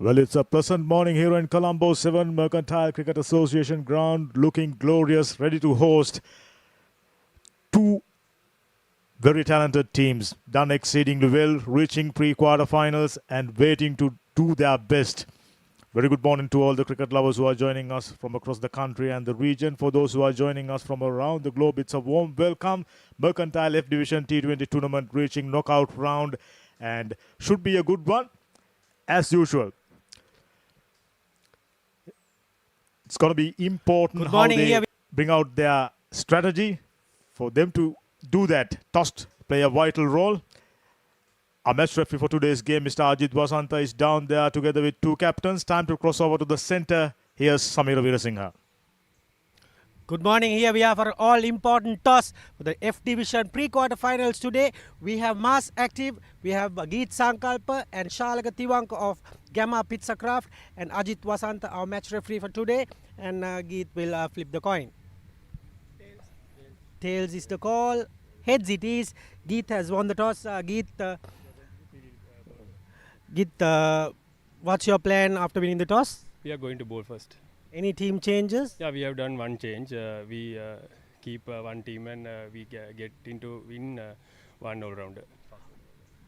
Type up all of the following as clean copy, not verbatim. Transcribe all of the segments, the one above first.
Well, it's a pleasant morning here in Colombo 7 Mercantile Cricket Association ground, looking glorious, ready to host two very talented teams, done exceedingly well, reaching pre-quarterfinals and waiting to do their best. Very good morning to all the cricket lovers who are joining us from across the country and the region. For those who are joining us from around the globe, it's a warm welcome. Mercantile F Division T20 tournament reaching knockout round and should be a good one as usual. It's going to be important Good how morning. they Here bring out their strategy. For them to do that, toss play a vital role. Our match referee for today's game, Mr. Ajit Vasanta, is down there together with two captains. Time to cross over to the center. Here's Samira Veerasinghe. Good morning. Here we are for all important toss for the F Division pre-quarterfinals today. We have Mass Active, we have Geet Sankalpa and Shalaka Tiwanka of Gamma Pizza Craft and Ajit Vasanta, our match referee for today. And Geet will flip the coin. Tails is the call. Heads it is. Geet has won the toss. Geet, what's your plan after winning the toss? We are going to bowl first. Any team changes? Yeah, we have done one change. We keep one team and we get into win one all-rounder.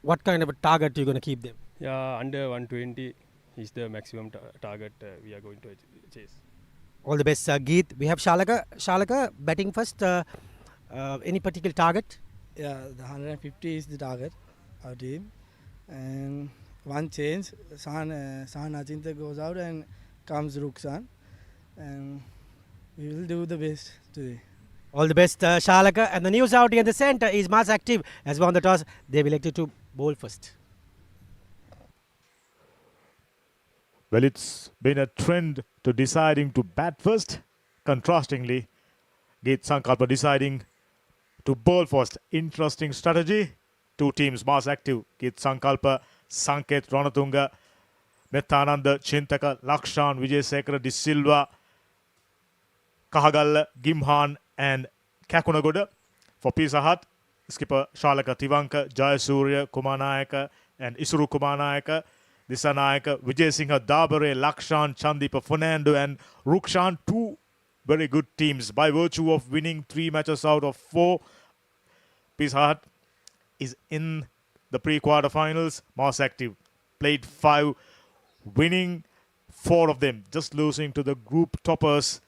What kind of a target are you going to keep them? Yeah, under 120 is the maximum target we are going to chase. All the best, Geet. We have Shalaka. Shalaka batting first. Any particular target? Yeah, the 150 is the target, our team. And one change, Sahan Achinta goes out and comes Ruksan. And we will do the best today. All the best, Shalaka. And the news out in the center is Mass Active has won the toss. They've elected to bowl first. Well, it's been a trend to deciding to bat first. Contrastingly, Geet Sankalpa deciding to bowl first. Interesting strategy. Two teams, Mass Active, Geet Sankalpa, Sanket Ranatunga, Methananda, Chintaka, Lakshan, Wijayasekara, De Silva, Kahagalla, Gimhan and Kakunagoda. For Pizza Hut, skipper Shalaka Tiwanka, Jayasurya, Kumanayaka and Isuru Kumanayaka, Disanayaka, Vijayasinghe, Dabare, Lakshan, Chandipa, Fernando and Rukshan. Two very good teams. By virtue of winning 3 matches out of 4, Pizza Hut is in the pre-quarterfinals. Mass Active played 5, winning 4 of them, just losing to the group toppers.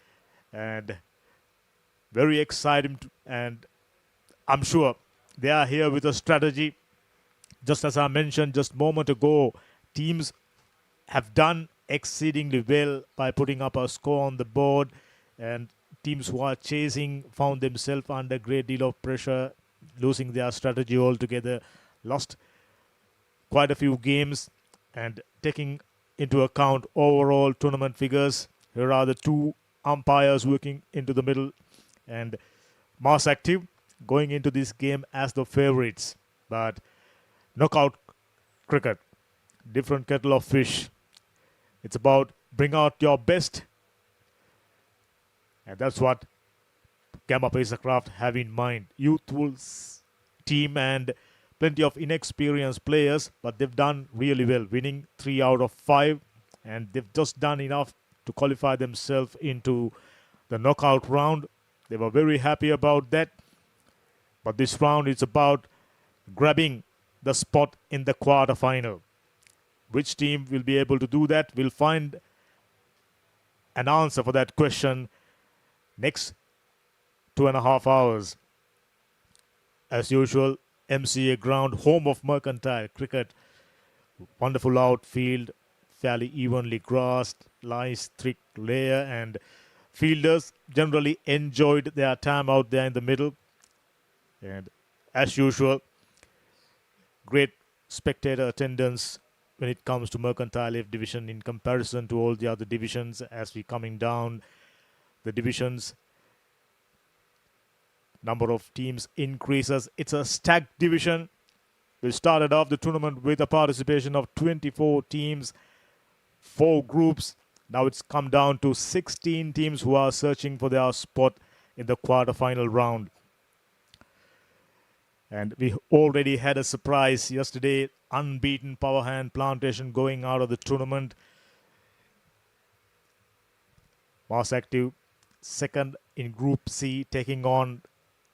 And very exciting, and I'm sure they are here with a strategy. Just as I mentioned just a moment ago, teams have done exceedingly well by putting up a score on the board, and teams who are chasing found themselves under a great deal of pressure, losing their strategy altogether, lost quite a few games. And taking into account overall tournament figures, here are the two umpires working into the middle, and Mass Active going into this game as the favorites. But knockout cricket, different kettle of fish. It's about bring out your best, and that's what Gamma Pizza Craft have in mind. Youthful team and plenty of inexperienced players, but they've done really well, winning 3 out of 5, and they've just done enough to qualify themselves into the knockout round. They were very happy about that. But this round is about grabbing the spot in the quarterfinal. Which team will be able to do that? We'll find an answer for that question next 2.5 hours. As usual, MCA ground, home of Mercantile Cricket. Wonderful outfield, fairly evenly grassed, nice thick layer, and fielders generally enjoyed their time out there in the middle. And as usual, great spectator attendance when it comes to Mercantile F Division in comparison to all the other divisions. As we coming down the divisions, number of teams increases. It's a stacked division. We started off the tournament with a participation of 24 teams, 4 groups. Now it's come down to 16 teams who are searching for their spot in the quarterfinal round. And we already had a surprise yesterday. Unbeaten power hand Plantation going out of the tournament. Mars Active second in Group C, taking on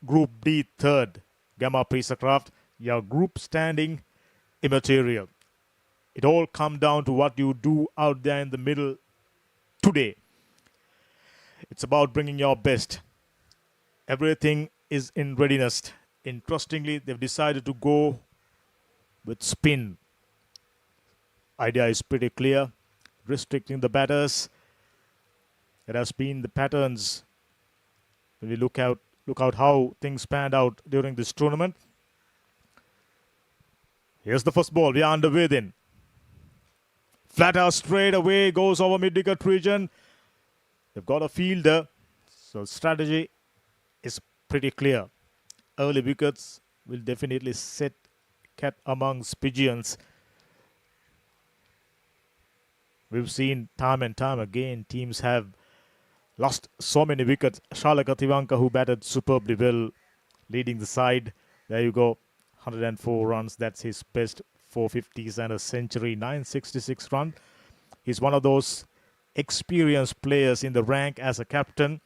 Group D third. Gamma Peacecraft. Your group standing immaterial. It all comes down to what you do out there in the middle today. It's about bringing your best. Everything is in readiness. Interestingly, they've decided to go with spin. Idea is pretty clear. Restricting the batters. It has been the patterns when we look out how things panned out during this tournament. Here's the first ball. We are underway then. Flatter straight away goes over mid-wicket region. They've got a fielder, so strategy is pretty clear. Early wickets will definitely set cat amongst pigeons. We've seen time and time again teams have lost so many wickets. Shalaka Tiwanka, who batted superbly well, leading the side. There you go, 104 runs. That's his best 450s and a century, 966 run. He's one of those experienced players in the rank as a captain.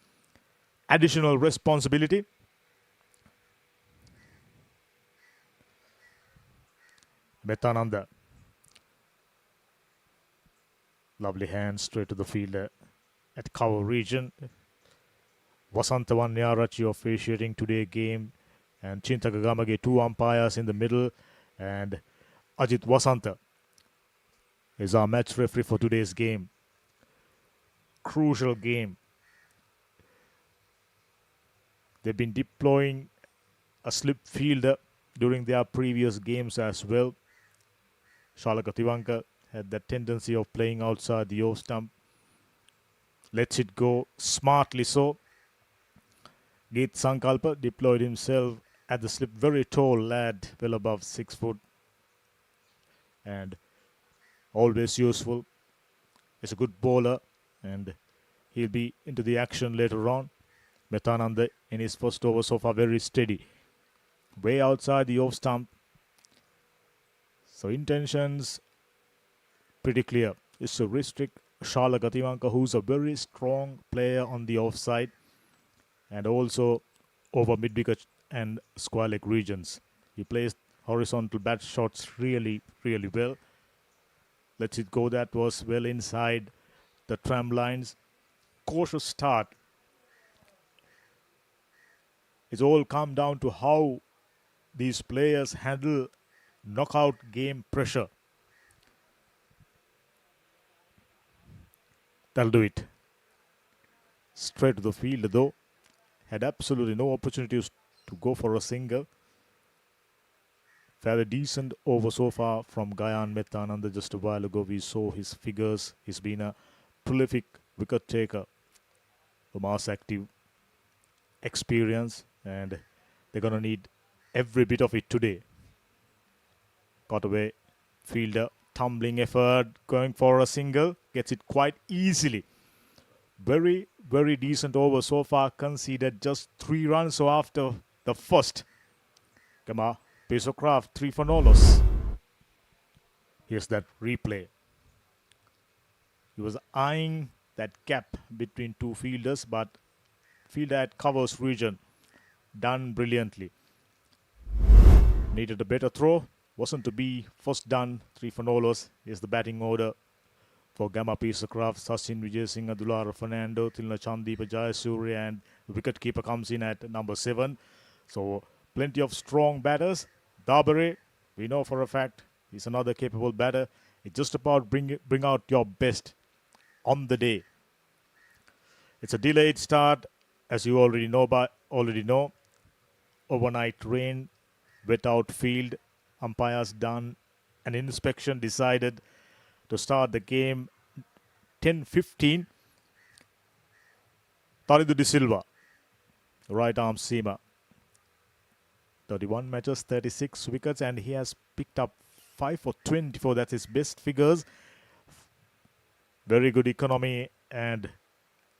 Additional responsibility. Metananda. Lovely hand straight to the fielder at cover region. Vasantavan Nyarachi officiating today's game. And Chintakagamage, 2 umpires in the middle. And Ajit Vasanta is our match referee for today's game. Crucial game. They've been deploying a slip fielder during their previous games as well. Shalaka Tiwanka had that tendency of playing outside the off stump. Lets it go smartly so. Geet Sankalpa deployed himself at the slip. Very tall lad, well above 6 foot. And always useful. He's a good bowler and he'll be into the action later on. Metananda in his first over so far very steady. Way outside the off stump. So intentions pretty clear. Is to restrict Shalaka Tiwanka, who's a very strong player on the offside and also over mid-wicket and square leg regions. He plays horizontal bat shots really, really well. Lets it go. That was well inside the tram lines. Cautious start. It's all come down to how these players handle knockout game pressure. That'll do it. Straight to the field though. Had absolutely no opportunities to go for a single. Fairly decent over so far from Gayan Metananda. Just a while ago we saw his figures. He's been a prolific wicket taker. The Mars Active experience and they're going to need every bit of it today. Got away. Fielder tumbling effort, going for a single, gets it quite easily. Very, very decent over so far, conceded just 3 runs. So after the first, Gamma Peacecraft 3 for no loss. Here's that replay. He was eyeing that gap between 2 fielders, but fielder at covers region done brilliantly. Needed a better throw. Wasn't to be. First done, 3 for no loss. Here's the batting order for Gamma Peacecraft. Sachin Vijayasinghe, Adulara Fernando, Tilna Chandeepa Jayasuriya, and the wicketkeeper comes in at number 7. So plenty of strong batters. Dabare, we know for a fact, he's another capable batter. It's just about bring out your best on the day. It's a delayed start, as you already know. Overnight rain, wet outfield. Umpires done an inspection, decided to start the game 10:15. Taridu De Silva, right arm seamer. 31 matches, 36 wickets, and he has picked up 5 for 24. That's his best figures. Very good economy and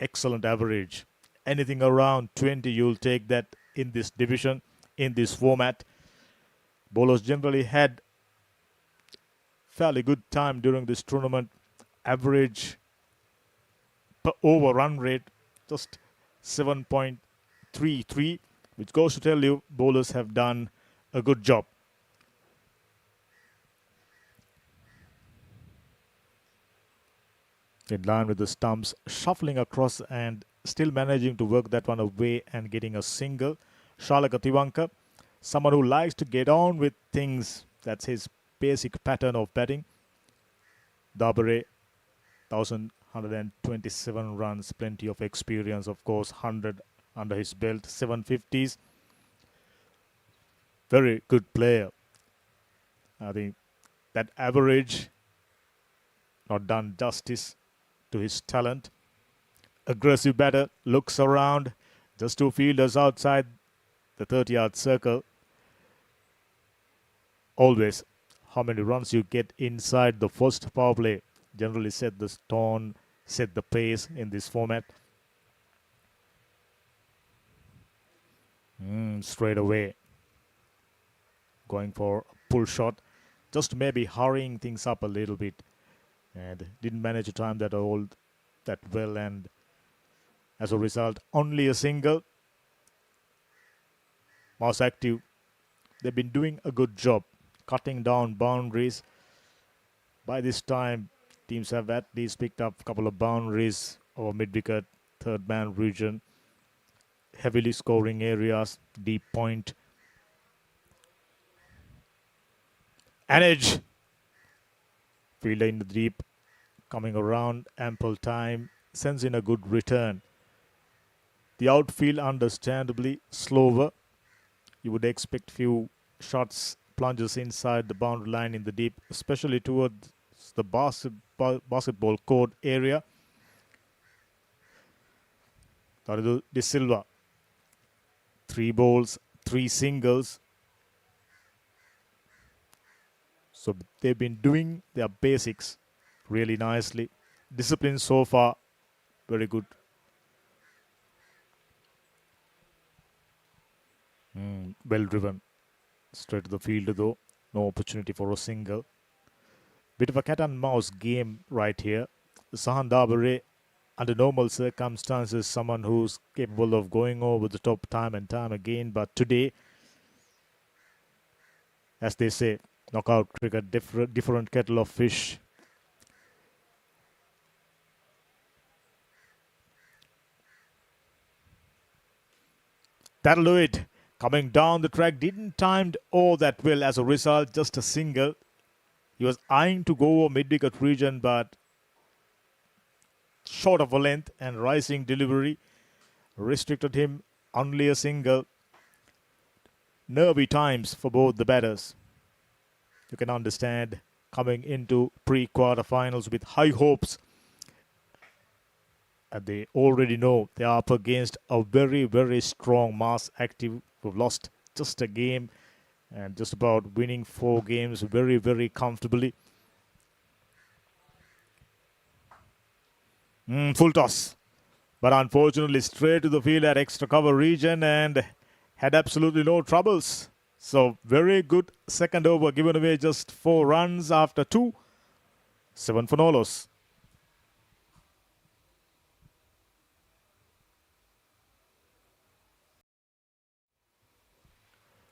excellent average. Anything around 20, you'll take that in this division, in this format. Bowlers generally had fairly good time during this tournament. Average per over run rate just 7.33, which goes to tell you bowlers have done a good job. In line with the stumps, shuffling across and still managing to work that one away and getting a single. Shalaka Tiwanka, someone who likes to get on with things. That's his basic pattern of batting. Dabare, 1,127 runs, plenty of experience, of course, 100 under his belt, 750s. Very good player. I think that average not done justice to his talent. Aggressive batter, looks around, just two fielders outside the 30-yard circle. Always, how many runs you get inside the first power play generally set the tone, set the pace in this format. Straight away, going for a pull shot, just maybe hurrying things up a little bit, and didn't manage to time that well, and as a result, only a single. Most active, they've been doing a good job cutting down boundaries. By this time, teams have at least picked up a couple of boundaries over mid-wicket, third man region, heavily scoring areas, deep point. An edge. Fielder in the deep, coming around, ample time, sends in a good return. The outfield understandably slower. You would expect few shots, plunges inside the boundary line in the deep, especially towards the basketball court area. Taridu De Silva, 3 balls, 3 singles. So they've been doing their basics really nicely. Discipline so far, very good. Well driven. Straight to the field though. No opportunity for a single. Bit of a cat and mouse game right here. Sahan Dabare, under normal circumstances, someone who's capable of going over the top time and time again. But today, as they say, knockout cricket, different kettle of fish. That'll do it. Coming down the track, didn't timed all that well. As a result, just a single. He was eyeing to go over mid-wicket region, but short of a length and rising delivery restricted him. Only a single. Nervy times for both the batters. You can understand coming into pre-quarterfinals with high hopes. And they already know they are up against a very, very strong Mass Active who've lost just a game and just about winning 4 games very, very comfortably. Full toss. But unfortunately straight to the field at extra cover region and had absolutely no troubles. So very good second over, given away just 4 runs after 2. 7 for no loss.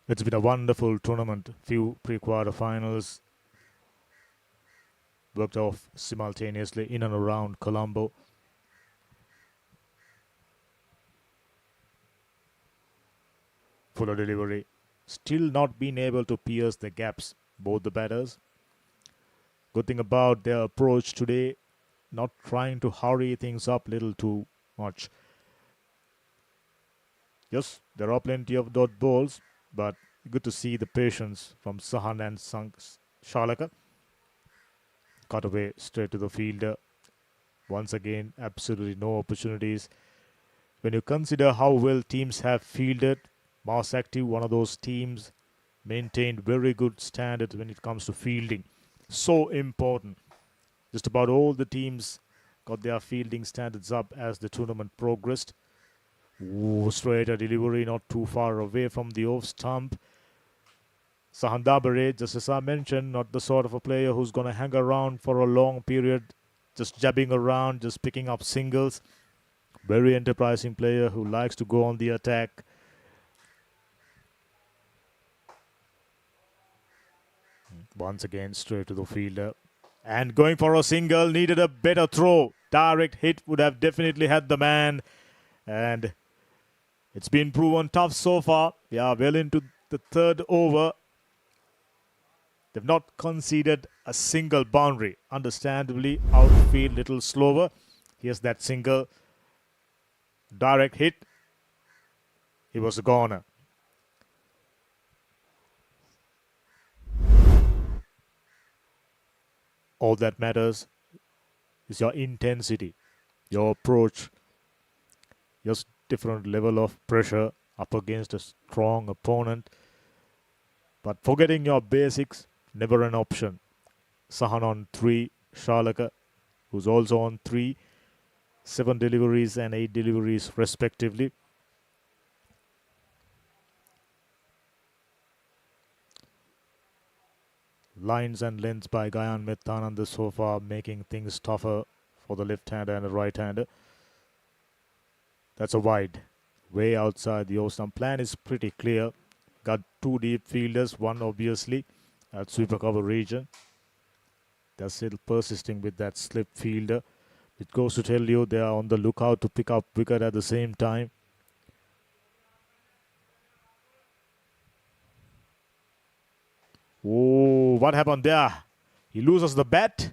It's been a wonderful tournament. Few pre-quarterfinals worked off simultaneously in and around Colombo. Fuller delivery. Still not been able to pierce the gaps, both the batters. Good thing about their approach today, not trying to hurry things up a little too much. Yes, there are plenty of dot balls, but good to see the patience from Sahan and Shalaka. Cut away straight to the fielder. Once again, absolutely no opportunities. When you consider how well teams have fielded, Mass Active, one of those teams, maintained very good standards when it comes to fielding. So important. Just about all the teams got their fielding standards up as the tournament progressed. Straight a delivery, not too far away from the off stump. Sahan Dabare, just as I mentioned, not the sort of a player who's going to hang around for a long period, just jabbing around, just picking up singles. Very enterprising player who likes to go on the attack. Once again, straight to the fielder. And going for a single, needed a better throw. Direct hit would have definitely had the man. And it's been proven tough so far. Yeah, well into the third over. They've not conceded a single boundary. Understandably, outfield little slower. Here's that single. Direct hit. He was a goner. All that matters is your intensity, your approach, your different level of pressure up against a strong opponent. But forgetting your basics, never an option. Sahan on 3, Sportylk, who's also on 3, 7 deliveries and 8 deliveries respectively. Lines and lengths by Gayan Methananda so far, making things tougher for the left-hander and the right-hander. That's a wide, way outside the off-stump. Plan is pretty clear. Got 2 deep fielders, one obviously at sweeper cover region. They're still persisting with that slip fielder. It goes to tell you they are on the lookout to pick up wicket at the same time. Oh, what happened there? He loses the bat.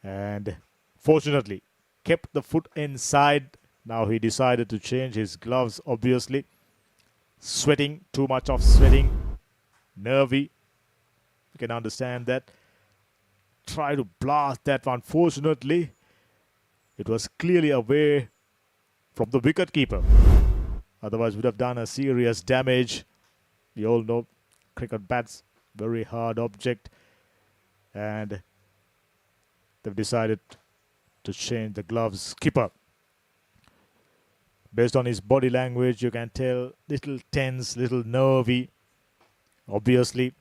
And fortunately, kept the foot inside. Now he decided to change his gloves, obviously. Sweating, too much of sweating. Nervy. You can understand that. Try to blast that one. Fortunately, it was clearly away from the wicketkeeper. Otherwise, would have done a serious damage. We all know cricket bats, very hard object. And they've decided to change the gloves. Skipper. Based on his body language, you can tell little tense, little nervy. Obviously,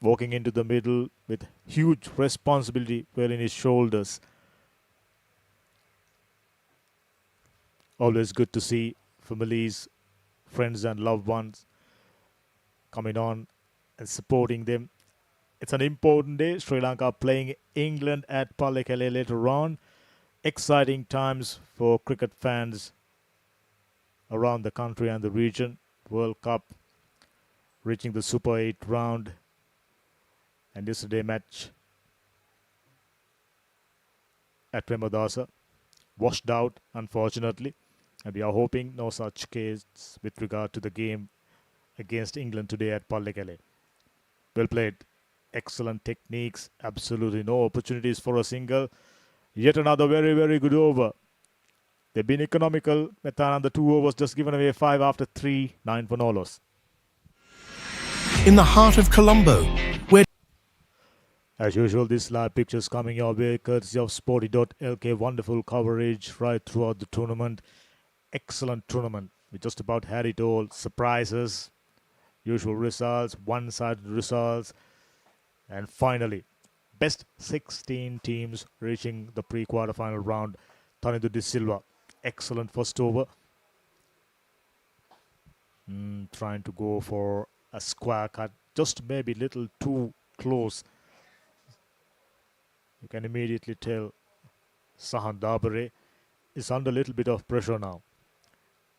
walking into the middle with huge responsibility well in his shoulders. Always good to see families, friends and loved ones coming on and supporting them. It's an important day. Sri Lanka playing England at Pallekele later on. Exciting times for cricket fans around the country and the region. World Cup reaching the Super 8 round. And yesterday match at Premadasa washed out, unfortunately. And we are hoping no such case with regard to the game against England today at Pallekele. Well played. Excellent techniques. Absolutely no opportunities for a single. Yet another very, very good over. They've been economical. Methananda 2 overs just given away 5 after 3. 9 for no loss. In the heart of Colombo, where as usual, these live pictures coming your way courtesy of Sporty.lk. Wonderful coverage right throughout the tournament. Excellent tournament. We just about had it all. Surprises, usual results, one-sided results. And finally, best 16 teams reaching the pre-quarterfinal round. Tanidu De Silva, excellent first over. Trying to go for a square cut. Just maybe a little too close. You can immediately tell Sahan Dabare is under a little bit of pressure now.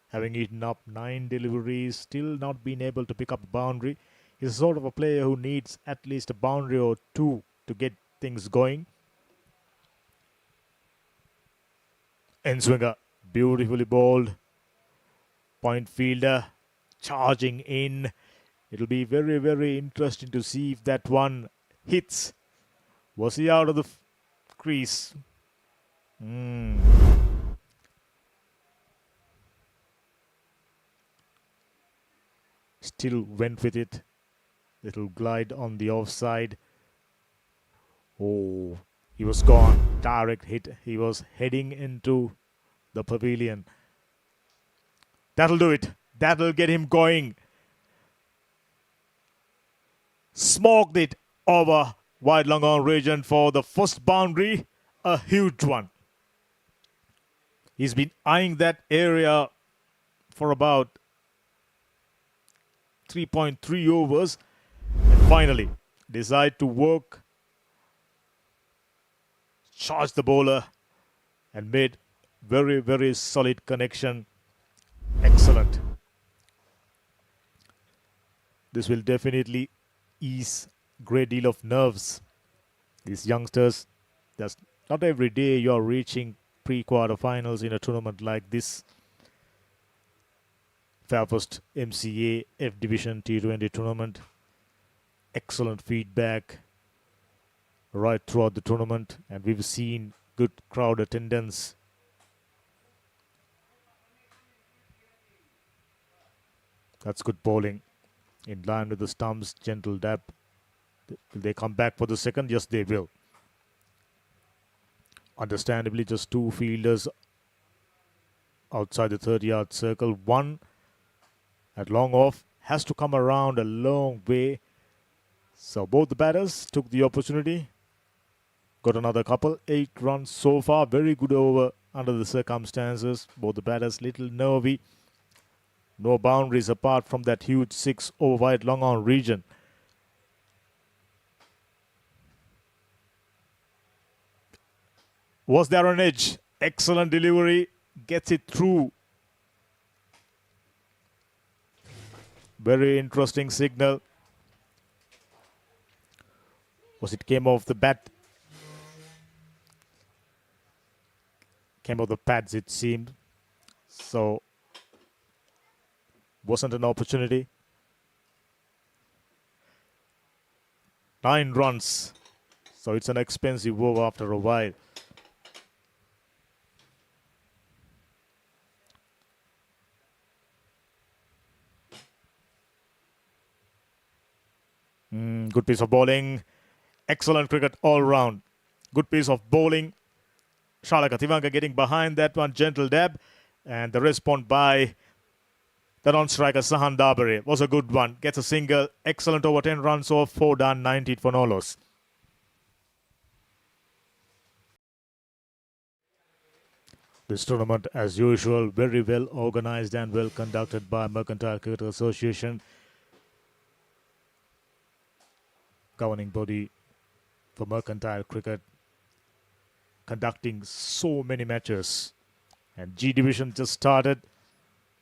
Having eaten up 9 deliveries, still not been able to pick up a boundary. He's sort of a player who needs at least a boundary or 2 to get things going. End swinger, beautifully bowled. Point fielder, charging in. It'll be very, very interesting to see if that one hits. Was he out of the crease? Still went with it. Little glide on the offside. Oh, he was gone. Direct hit. He was heading into the pavilion. That'll do it. That'll get him going. Smoked it over wide long on region for the first boundary. A huge one. He's been eyeing that area for about 3.3 overs. And finally, decide to work, charge the bowler and made very, very solid connection. Excellent. This will definitely ease great deal of nerves. These youngsters, that's not every day you're reaching pre-quarterfinals in a tournament like this. Fairfirst MCA F Division T20 tournament. Excellent feedback right throughout the tournament, and we've seen good crowd attendance. That's good bowling. In line with the stumps, gentle dab. Will they come back for the second? Yes, they will. Understandably, just two fielders outside the 30-yard circle. One at long off has to come around a long way. So both the batters took the opportunity. Got another couple. 8 runs so far. Very good over under the circumstances. Both the batters little nervy. No boundaries apart from that huge 6 over wide long on region. Was there an edge? Excellent delivery. Gets it through. Very interesting signal. Was it came off the bat? Came off the pads, it seemed. So, wasn't an opportunity. 9 runs. So, it's an expensive over after a while. Good piece of bowling. Excellent cricket all round. Good piece of bowling. Shalaka Tivanka getting behind that one. Gentle dab. And the response by the non-striker Sahan Dabare was a good one. Gets a single. Excellent over 10 runs off. 4 done. 19 for no loss. This tournament, as usual, very well organized and well conducted by Mercantile Cricket Association. Governing body for mercantile cricket, conducting so many matches, and G Division just started.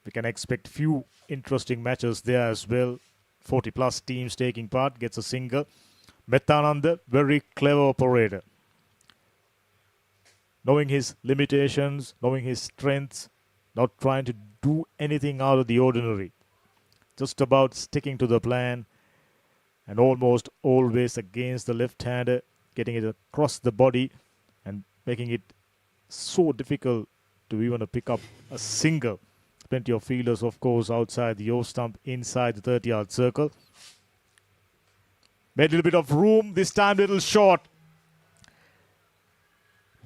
We can expect few interesting matches there as well. 40 plus teams taking part. Gets a single. Methananda, very clever operator, knowing his limitations, knowing his strengths, not trying to do anything out of the ordinary, just about sticking to the plan. And almost always against the left-hander, getting it across the body and making it so difficult to even pick up a single. Plenty of fielders, of course, outside the off stump, inside the 30-yard circle. Made a little bit of room, this time little short.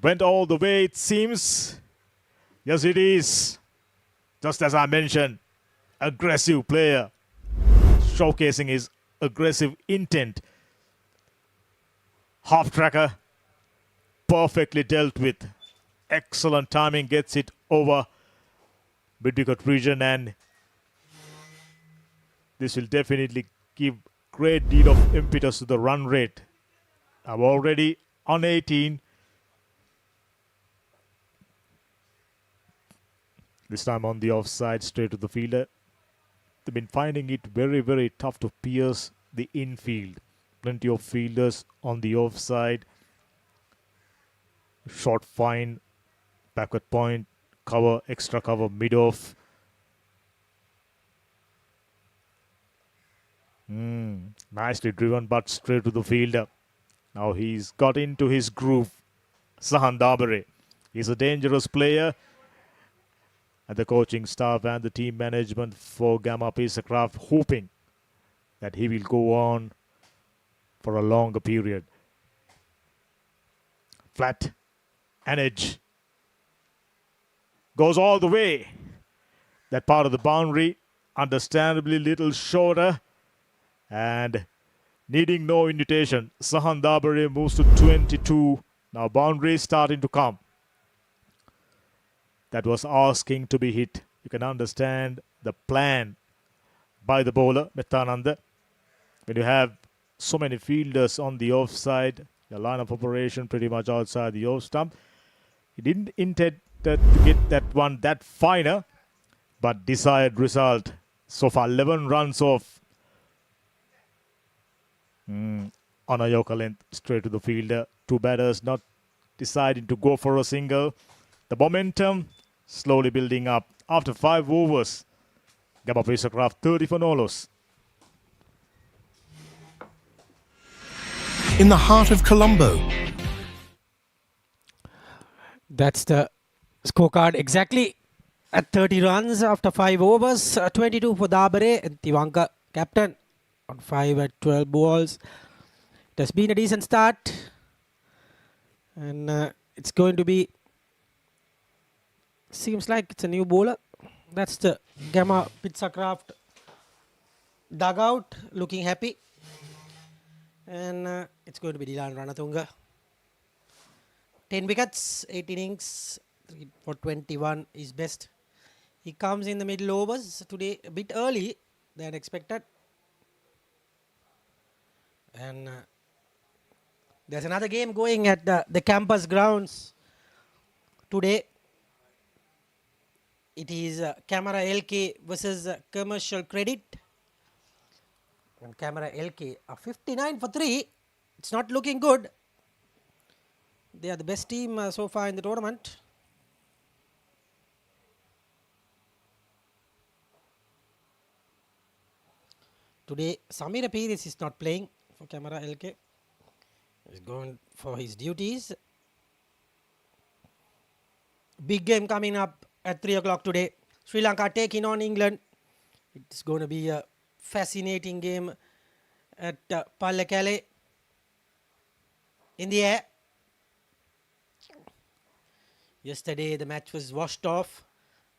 Went all the way, it seems. Yes, it is. Just as I mentioned, aggressive player, showcasing his aggressive intent. Half tracker, perfectly dealt with. Excellent timing, gets it over mid-wicket region, and this will definitely give great deal of impetus to the run rate. I'm already on 18. This time on the offside, straight to the fielder. They've been finding it very, very tough to pierce the infield. Plenty of fielders on the offside. Short fine, backward point, cover, extra cover, mid-off. Nicely driven, but straight to the fielder. Now he's got into his groove. Sahan Dabare. He's a dangerous player. And the coaching staff and the team management for Gamma Peacecraft hoping that he will go on for a longer period. Flat and edge. Goes all the way. That part of the boundary, understandably little shorter. And Needing no invitation, Sahan Dabare moves to 22. Now boundaries starting to come. That was asking to be hit. You can understand the plan by the bowler, Methananda. When you have so many fielders on the offside, the line of operation pretty much outside the off stump. He didn't intend to get that one that finer, but desired result. So far, 11 runs off. On a Yorker length, straight to the fielder. Two batters not deciding to go for a single. The momentum slowly building up. After 5 overs, Gama Peacecraft 30 for no loss. In the heart of Colombo, That's the scorecard exactly at 30 runs after 5 overs. 22 for Dabare and Tiwanka captain on 5 at 12 balls. It has been a decent start, and it's going to be, seems like it's a new bowler. That's the Gamma Pizzacraft dugout looking happy, and it's going to be Dilan Ranatunga. 10 wickets, 8 innings, 3 for 21 is best. He comes in the middle overs today a bit early than expected. And there's another game going at the campus grounds today. It is Camera LK versus Commercial Credit. And Camera LK are 59 for 3. It's not looking good. They are the best team so far in the tournament. Today, Samira Pires is not playing for Camera LK. He's going for his duties. Big game coming up at 3 o'clock today. Sri Lanka taking on England. It's going to be a fascinating game at Pallekele in the air. Yesterday the match was washed off,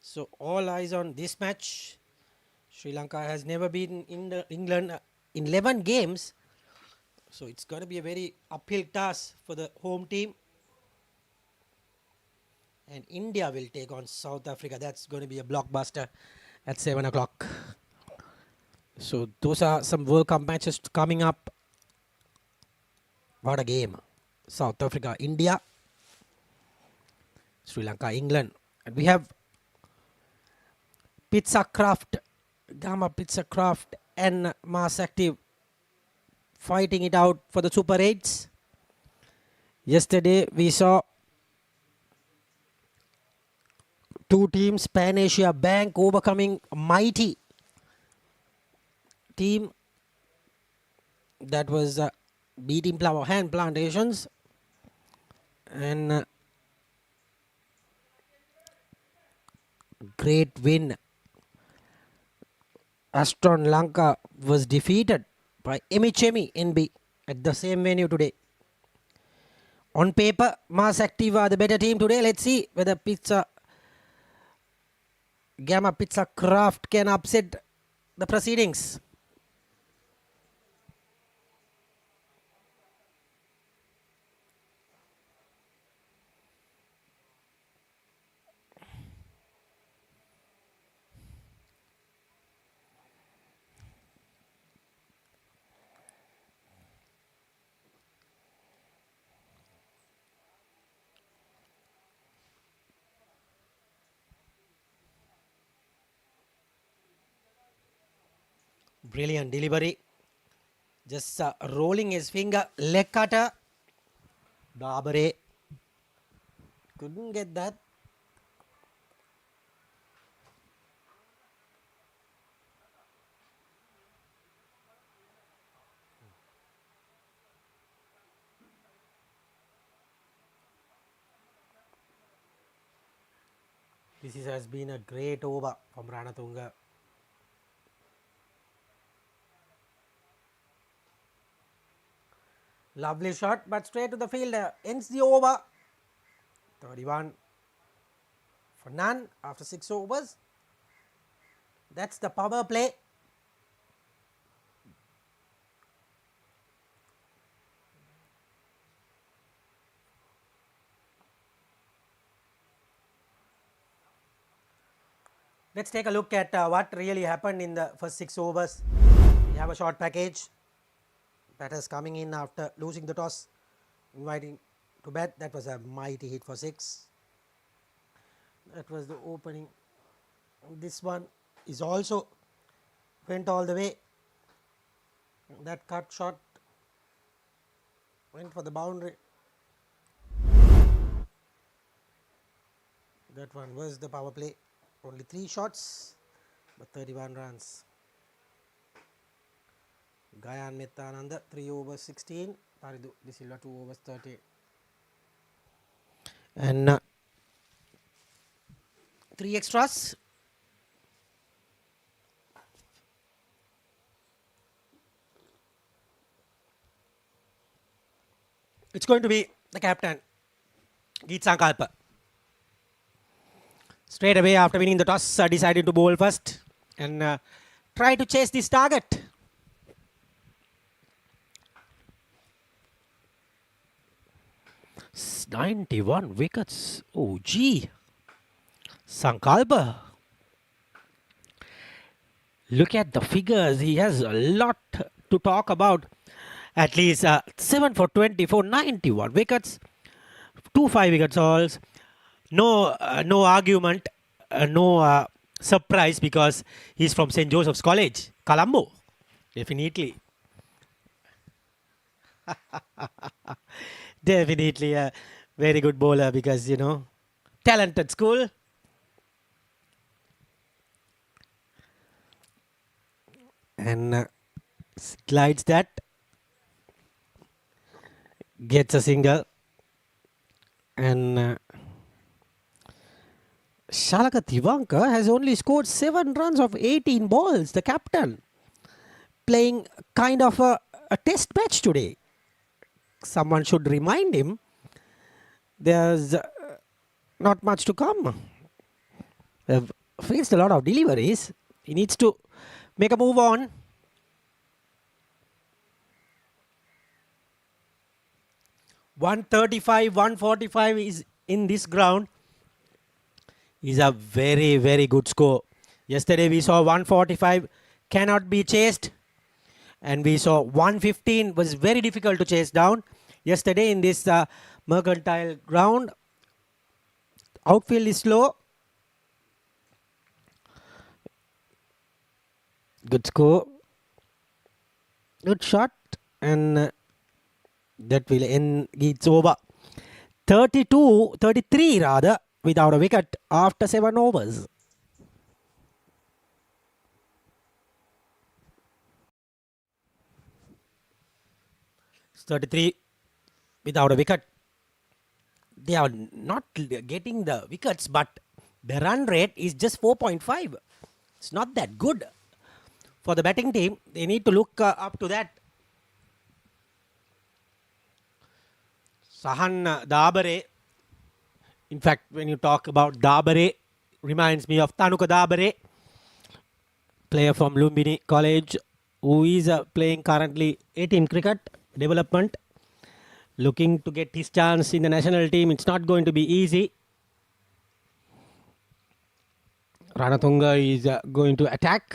so all eyes on this match. Sri Lanka has never been in England in 11 games, so it's going to be a very uphill task for the home team. And India will take on South Africa. That's going to be a blockbuster at 7 o'clock. So those are some World Cup matches coming up. What a game. South Africa, India, Sri Lanka, England. And we have Pizzacraft, Gamma Pizzacraft and Mass Active fighting it out for the Super 8s. Yesterday we saw two teams, Pan Asia Bank overcoming a mighty team that was beating Plough Hand Plantations, and great win. Astron Lanka was defeated by Emichemi NB at the same venue today. On paper, Mass Active are the better team today. Let's see whether Gamma Pizzacraft can upset the proceedings. Brilliant delivery. Just rolling his finger. Leg cutter. Dabare couldn't get that. This has been a great over from Ranatunga. Lovely shot, but straight to the fielder. Ends the over. 31 for none after 6 overs. That's the power play. Let's take a look at what really happened in the first 6 overs. We have a short package. Batters coming in after losing the toss, inviting to bat. That was a mighty hit for 6. That was the opening. This one is also went all the way. That cut shot went for the boundary. That one was the power play. Only 3 shots, but 31 runs. Gayan Methananda 3 overs 16. Paridu De Silva 2 overs 30. And 3 extras. It's going to be the captain, Geet Sankalpa. Straight away after winning the toss, decided to bowl first and try to chase this target. It's 91 wickets. Oh, gee. Sankalpa. Look at the figures. He has a lot to talk about. At least 7 for 24, 91 wickets, 2 5-wicket hauls. No argument, no surprise because he's from St. Joseph's College, Colombo. Definitely. Definitely a very good bowler because, talented school. And slides that. Gets a single. And Shalaka Tiwanka has only scored 7 runs of 18 balls. The captain playing kind of a test match today. Someone should remind him there's not much to come. They've faced a lot of deliveries. He needs to make a move on. .135, 145 is in this ground. Is a very, very good score. Yesterday we saw 145 cannot be chased. And we saw 115 was very difficult to chase down. Yesterday in this mercantile ground, outfield is slow. Good score. Good shot. And that will end. It's over. 33 rather, without a wicket after 7 overs. It's 33 without a wicket. They are not getting the wickets, but the run rate is just 4.5. It's not that good. For the batting team, they need to look up to that. Sahan Dabare. In fact, when you talk about Dabare, reminds me of Tanuka Dabare, player from Lumbini College, who is playing currently 18 cricket development, looking to get his chance in the national team. It's not going to be easy. Ranatunga is going to attack.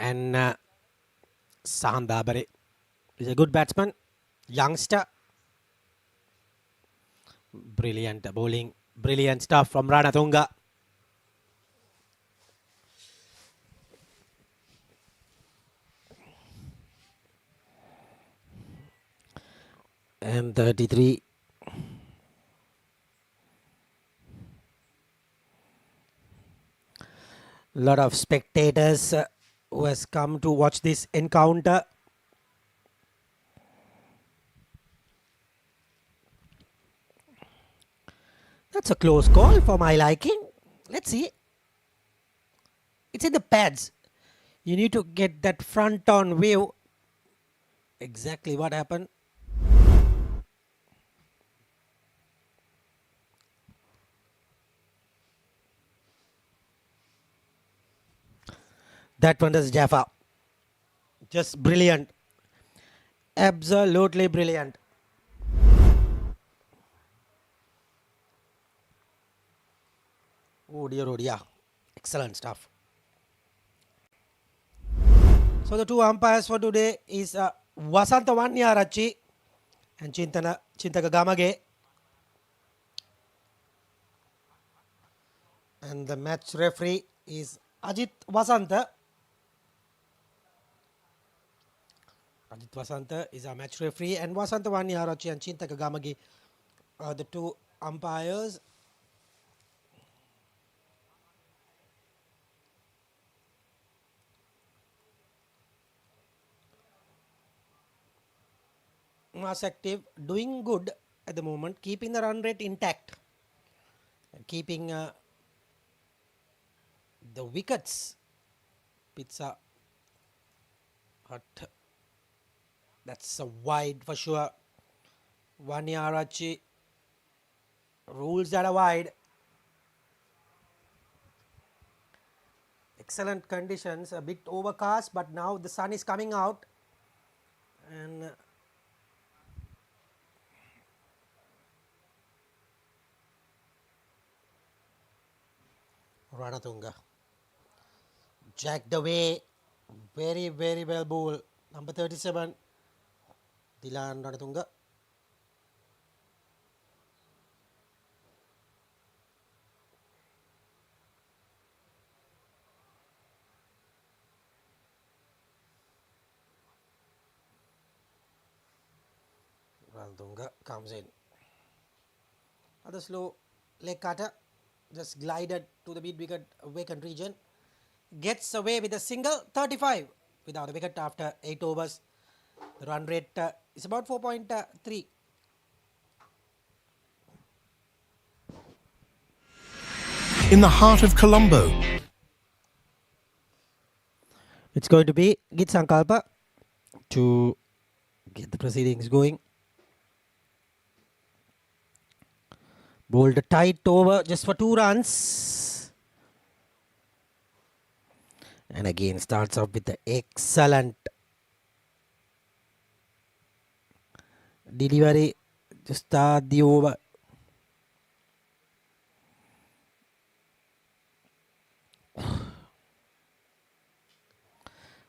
And Sahan Dabare is a good batsman, youngster. Brilliant bowling, brilliant stuff from Ranatunga. And 33. Lot of spectators who has come to watch this encounter. That's a close call for my liking. Let's see. It's in the pads. You need to get that front on view. Exactly what happened. That one is Jaffa. Just brilliant. Absolutely brilliant. Oh dear, oh dear. Excellent stuff. So the two umpires for today is Vasanta Vanyarachi and Chintaka Gamage. And the match referee is Ajit Vasanta. Ajit Vasanta is our match referee, and Vasanta Vanyarachi and Chintaka Gamage are the two umpires. Mass Active doing good at the moment, keeping the run rate intact, and keeping the wickets. Pizza Hut, that's a wide for sure. Vanyarachi rules that are wide. Excellent conditions, a bit overcast, but now the sun is coming out, and Ranatunga jacked away, very well ball, number 37, Dilan Ranatunga. Ranatunga comes in. Other slow leg cutter just glided to the mid wicket vacant region, gets away with a single, 35 without a wicket after 8 overs. The run rate is about 4.3. In the heart of Colombo, It's going to be Git Sankalpa to get the proceedings going. Bowled a tight over just for 2 runs. And again starts off with the excellent delivery to start the over.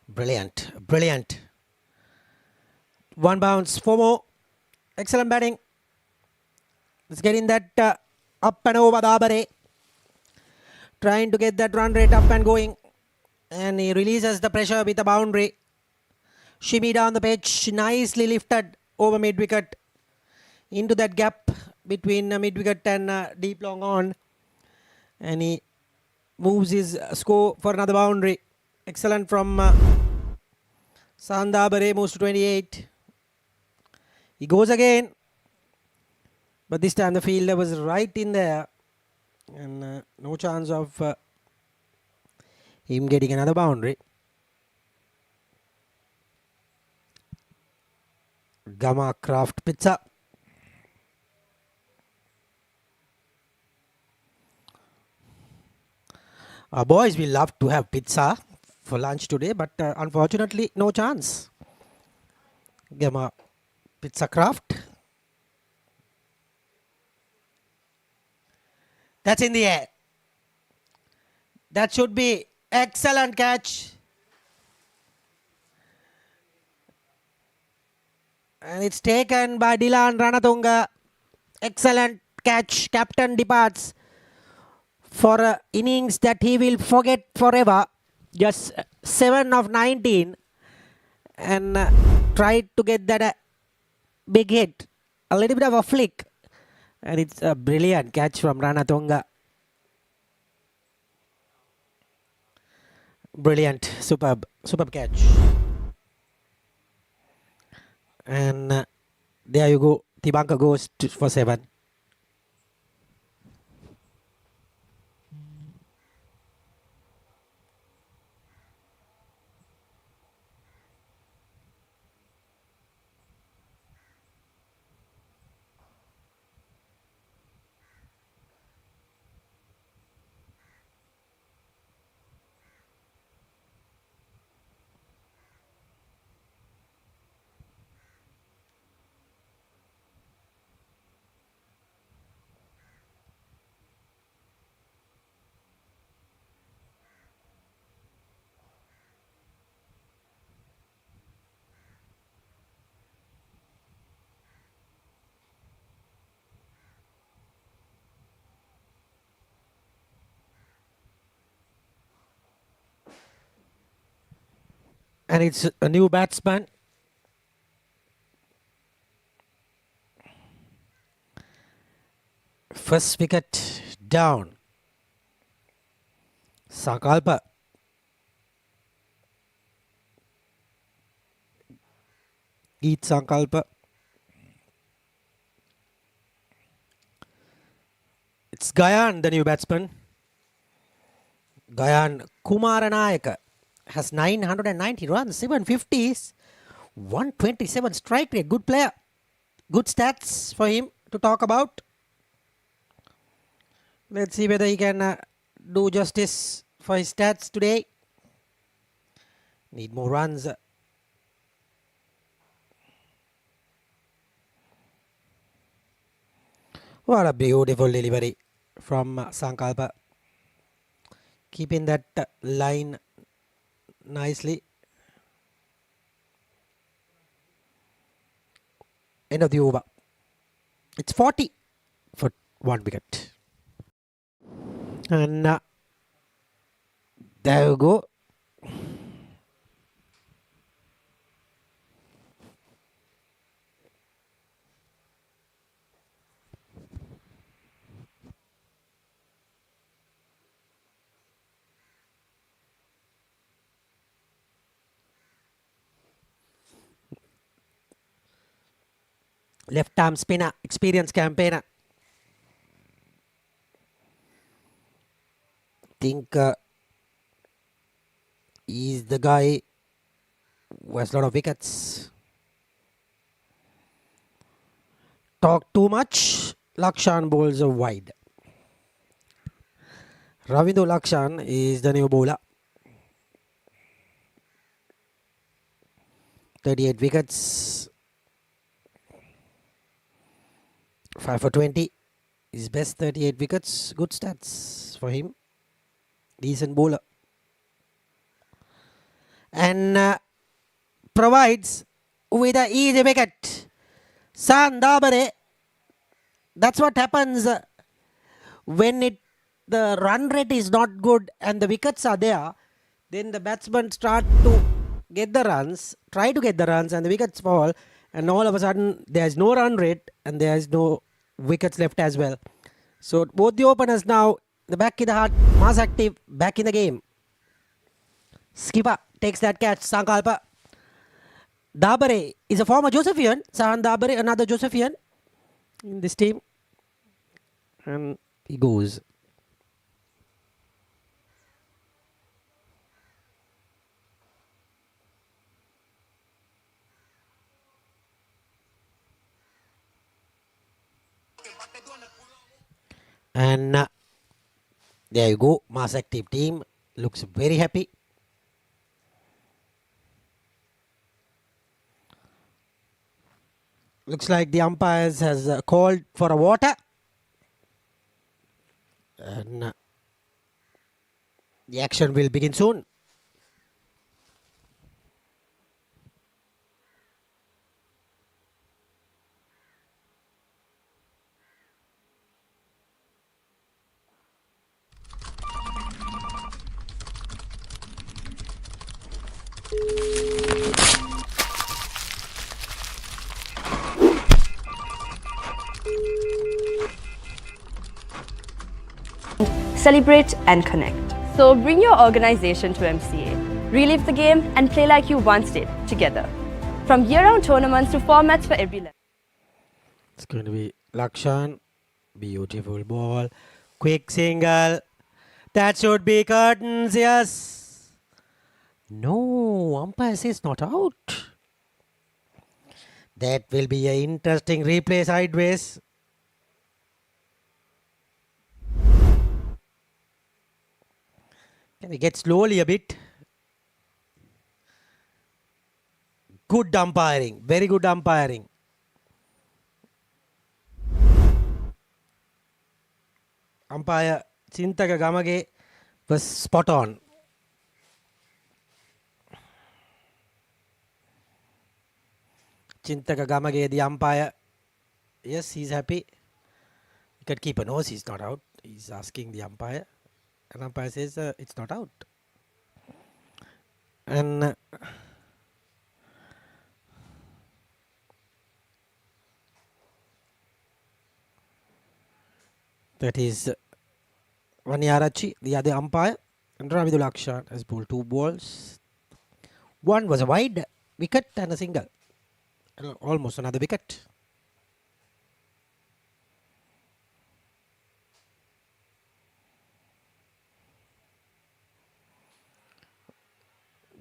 Brilliant. 1 bounce, 4 more. Excellent batting. Let's get in that up and over Dabare. Trying to get that run rate up and going. And he releases the pressure with a boundary. Shimmy down the pitch. Nicely lifted over mid wicket. Into that gap between mid wicket and deep long on. And he moves his score for another boundary. Excellent from Sandabare, moves to 28. He goes again. But this time the fielder was right in there. And no chance of him getting another boundary. Gamma Craft Pizza. Our boys will love to have pizza for lunch today, but unfortunately no chance. Gamma Pizza Craft. That's in the air. That should be excellent catch. And it's taken by Dilan Ranatunga. Excellent catch. Captain departs for innings that he will forget forever. Just 7 of 19. And tried to get that big hit. A little bit of a flick. And it's a brilliant catch from Ranatunga. Brilliant. Superb catch. And there you go. Tibanka goes for 7. And it's a new batsman. First wicket down. Sankalpa. Geet Sankalpa. It's Gayan, the new batsman. Gayan Kumaranayaka has 990 runs, 750s, 127 strike rate. Good player. Good stats for him to talk about. Let's see whether he can do justice for his stats today. Need more runs. What a beautiful delivery from Sankalpa. Keeping that line nicely. End of the over. It's 40 for 1 wicket. And there you go. Left arm spinner, experienced campaigner. Think he's the guy who has a lot of wickets. Talk too much. Lakshan bowls a wide. Ravindu Lakshan is the new bowler. 38 wickets. 5 for 20. His best 38 wickets. Good stats for him. Decent bowler. And provides with an easy wicket. Sandabare. That's what happens when the run rate is not good and the wickets are there. Then the batsmen start to get the runs, try to get the runs, and the wickets fall. And all of a sudden, there's no run rate and there's no wickets left as well. So both the openers now, the back in the heart, Mass active, back in the game. Skipper takes that catch, Sankalpa. Dabare is a former Josephian. Sahan Dabare, another Josephian in this team. And he goes. And there you go. Mass active team looks very happy. Looks like the umpires has called for a water. And the action will begin soon. Celebrate and connect. So bring your organization to MCA, relive the game and play like you once did together. From year-round tournaments to formats for every level. It's going to be Lakshan. Beautiful ball. Quick single. That should be curtains, yes. No, umpire says not out. That will be an interesting replay sideways. Can we get slowly a bit? Good umpiring. Very good umpiring. Umpire Chintaka Gamage was spot on. Chintaka Gamage, the umpire. Yes, he's happy. Wicketkeeper knows he's not out. He's asking the umpire. And umpire says it's not out. And That is Vanyarachi, the other umpire. And Ramidul Akshan has bowled 2 balls. One was a wide wicket and a single. Almost another wicket.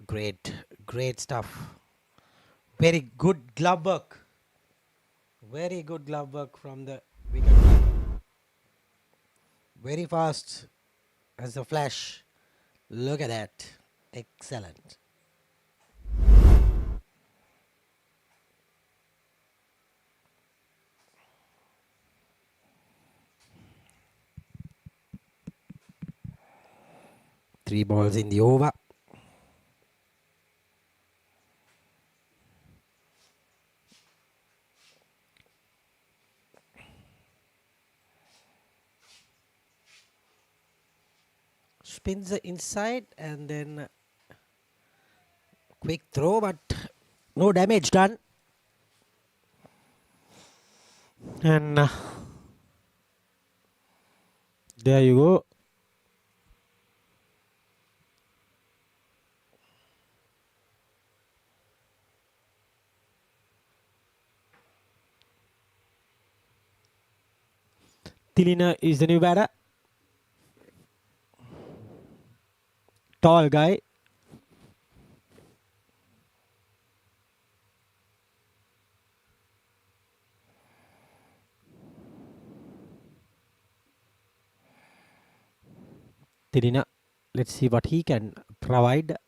Great stuff. Very good glove work. Very good glove work from the wicket. Very fast as a flash. Look at that. Excellent. Three balls in the over. Spins the inside and then quick throw, but no damage done. And there you go. Tilina is the new batter. Tall guy. Tilina, let's see what he can provide.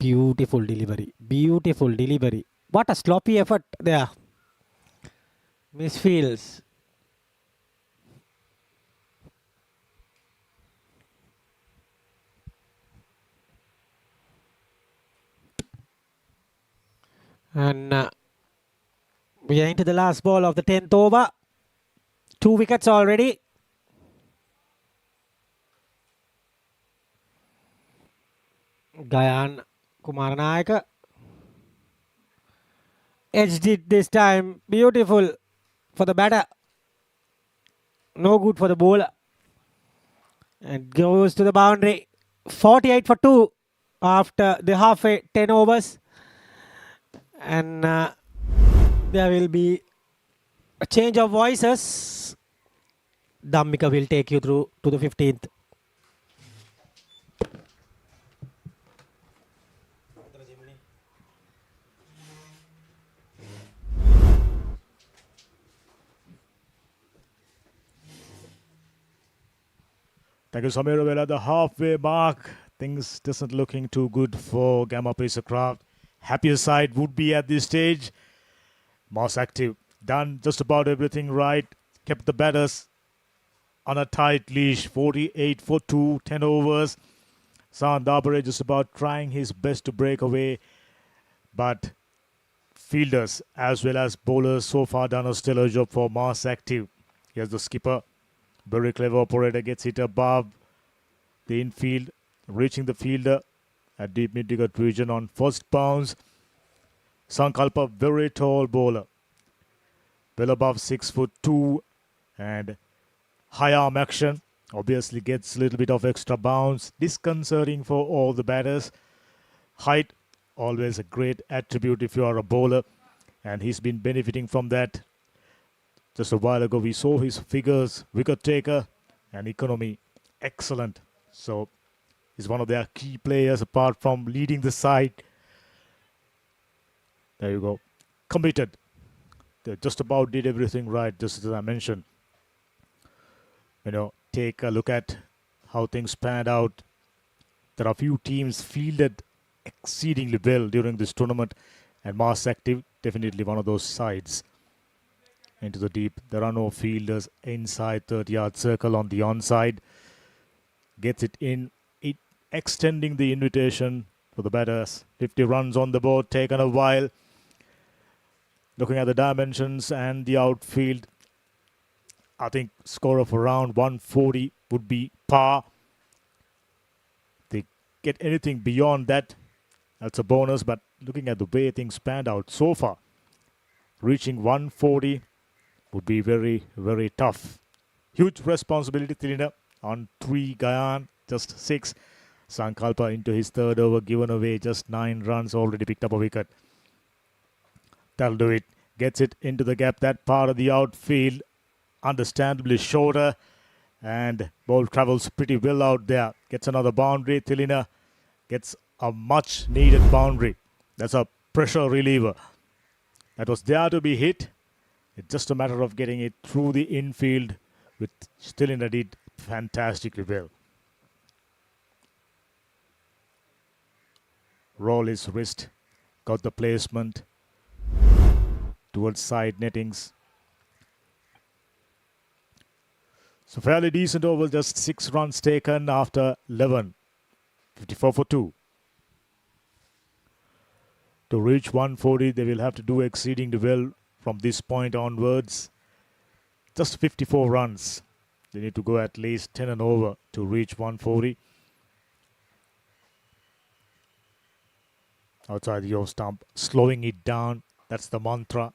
Beautiful delivery. Beautiful delivery. What a sloppy effort there. Misfields. And we are into the last ball of the 10th over. 2 wickets already. Gayan Kumaranayaka edged it this time. Beautiful for the batter. No good for the bowler. And goes to the boundary. 48 for 2 after the halfway 10 overs. And there will be a change of voices. Dhammika will take you through to the 15th. Thank you, Samir. Well, at the halfway mark, things doesn't looking too good for Gamma Pacercraft. Happier side would be at this stage. Most active. Done just about everything right. Kept the batters on a tight leash. 48 for 2, 10 overs. San Dabare just about trying his best to break away. But fielders as well as bowlers so far done a stellar job for Mass Active. Here's the skipper. Very clever operator, gets it above the infield, reaching the fielder at deep mid-wicket region on first bounce. Sankalpa, very tall bowler, well above 6'2", and high arm action. Obviously gets a little bit of extra bounce, disconcerting for all the batters. Height, always a great attribute if you are a bowler, and he's been benefiting from that. Just a while ago, we saw his figures, wicket taker and economy, excellent. So he's one of their key players apart from leading the side. There you go. Committed. They just about did everything right, just as I mentioned. Take a look at how things panned out. There are a few teams fielded exceedingly well during this tournament, and Mass Active, definitely one of those sides. Into the deep. There are no fielders inside 30-yard circle on the onside. Gets it in. It extending the invitation for the batters. 50 runs on the board. Taken a while. Looking at the dimensions and the outfield, I think score of around 140 would be par. They get anything beyond that, that's a bonus. But looking at the way things panned out so far, reaching 140 would be very, very tough. Huge responsibility, Tilina, on 3 Guyana, just 6. Sankalpa into his third over, given away just 9 runs, already picked up a wicket. That'll do it. Gets it into the gap, that part of the outfield, understandably shorter, and ball travels pretty well out there. Gets another boundary. Tilina gets a much needed boundary. That's a pressure reliever. That was there to be hit. It's just a matter of getting it through the infield, which Tilina did fantastically well. Roll his wrist, got the placement towards side nettings. So fairly decent over, just 6 runs taken after 11. 54 for 2. To reach 140, they will have to do exceedingly well from this point onwards. Just 54 runs. They need to go at least 10 and over to reach 140. Outside the off stump, slowing it down. That's the mantra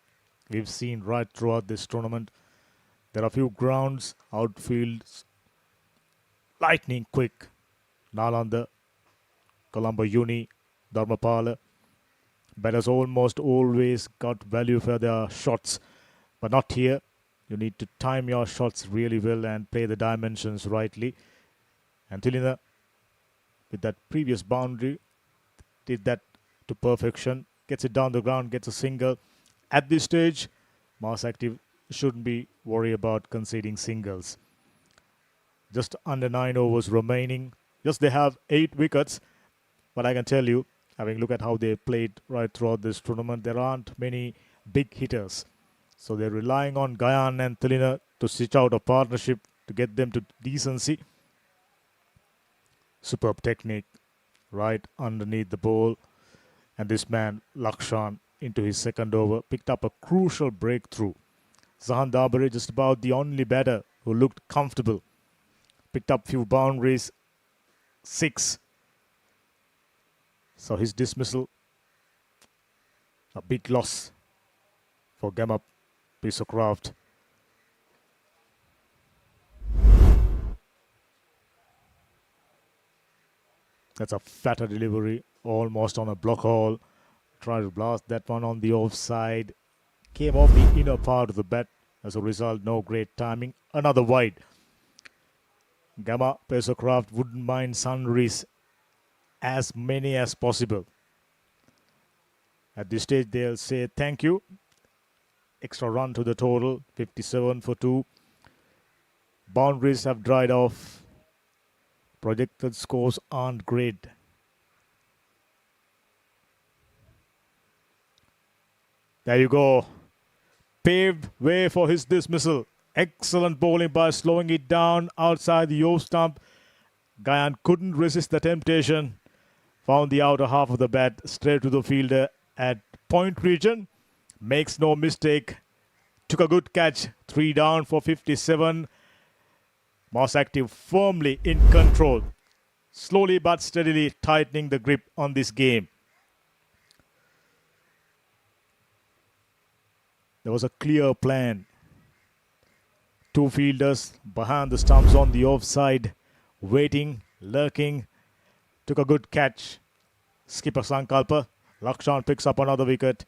we've seen right throughout this tournament. There are a few grounds, outfields, lightning quick. Nalanda, Colombo Uni, Dharmapala. Batters almost always got value for their shots, but not here. You need to time your shots really well and play the dimensions rightly. And Tilina, with that previous boundary, did that to perfection. Gets it down the ground, gets a single. At this stage, Mars Active shouldn't be worried about conceding singles. Just under 9 overs remaining. Yes, they have 8 wickets, but I can tell you, having looked at how they played right throughout this tournament, there aren't many big hitters. So they're relying on Guyana and Tilina to stitch out a partnership to get them to decency. Superb technique right underneath the ball. And this man, Lakshan, into his second over, picked up a crucial breakthrough. Zahan Dabare, just about the only batter who looked comfortable. Picked up few boundaries, 6. So his dismissal, a big loss for Gamma piece of craft. That's a fatter delivery, almost on a block hole. Try to blast that one on the offside. Came off the inner part of the bat. As a result, no great timing. Another wide. Gamma Pesercraft wouldn't mind sunrays as many as possible. At this stage, they'll say thank you. Extra run to the total, 57 for 2. Boundaries have dried off. Projected scores aren't great. There you go. Paved way for his dismissal. Excellent bowling by slowing it down outside the off stump. Guyana couldn't resist the temptation. Found the outer half of the bat straight to the fielder at point region. Makes no mistake. Took a good catch. 3 down for 57. Moss Active firmly in control. Slowly but steadily tightening the grip on this game. There was a clear plan. 2 fielders behind the stumps on the offside, waiting, lurking. Took a good catch. Skipper Sankalpa. Lakshan picks up another wicket.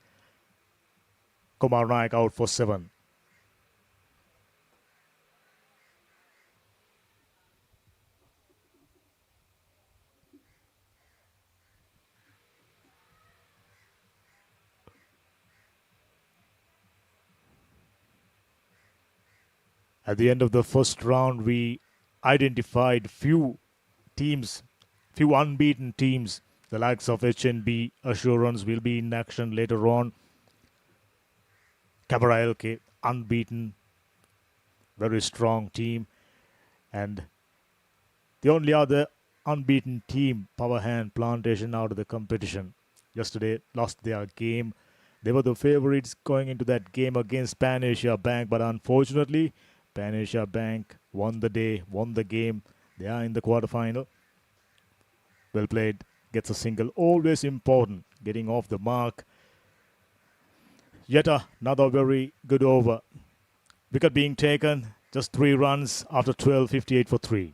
Kumar Naik out for 7. At the end of the first round, we identified few teams, few unbeaten teams. The likes of HNB Assurance will be in action later on. Sportylk, unbeaten, very strong team. And the only other unbeaten team, Power Hand Plantation, out of the competition. Yesterday, lost their game. They were the favourites going into that game against Pan Asia Bank, but unfortunately, Pan Asia Bank won the day, won the game. They are in the quarterfinal. Well played. Gets a single. Always important. Getting off the mark. Yet another very good over. Wicket being taken, just 3 runs after 12, 58 for 3.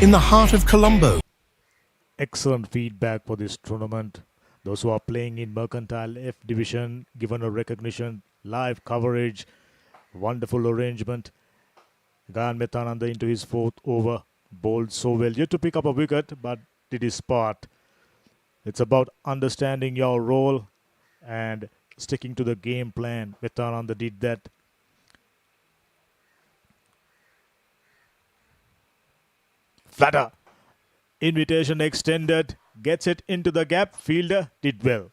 In the heart of Colombo, Excellent feedback for this tournament. Those who are playing in Mercantile F Division, given a recognition, live coverage, wonderful arrangement. Gayan Metananda into his 4th over, bowled so well. Yet to pick up a wicket, but did his part. It's about understanding your role and sticking to the game plan. Metananda did that. Flatter. Invitation extended. Gets it into the gap. Fielder did well.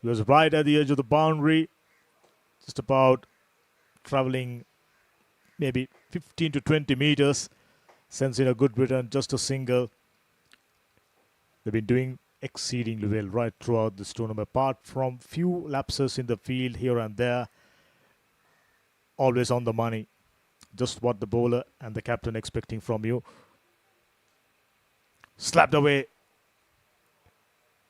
He was right at the edge of the boundary. Just about travelling maybe 15 to 20 meters. Sends in a good return. Just a single. They've been doing exceedingly well right throughout this tournament. Apart from few lapses in the field here and there. Always on the money. Just what the bowler and the captain expecting from you. Slapped away.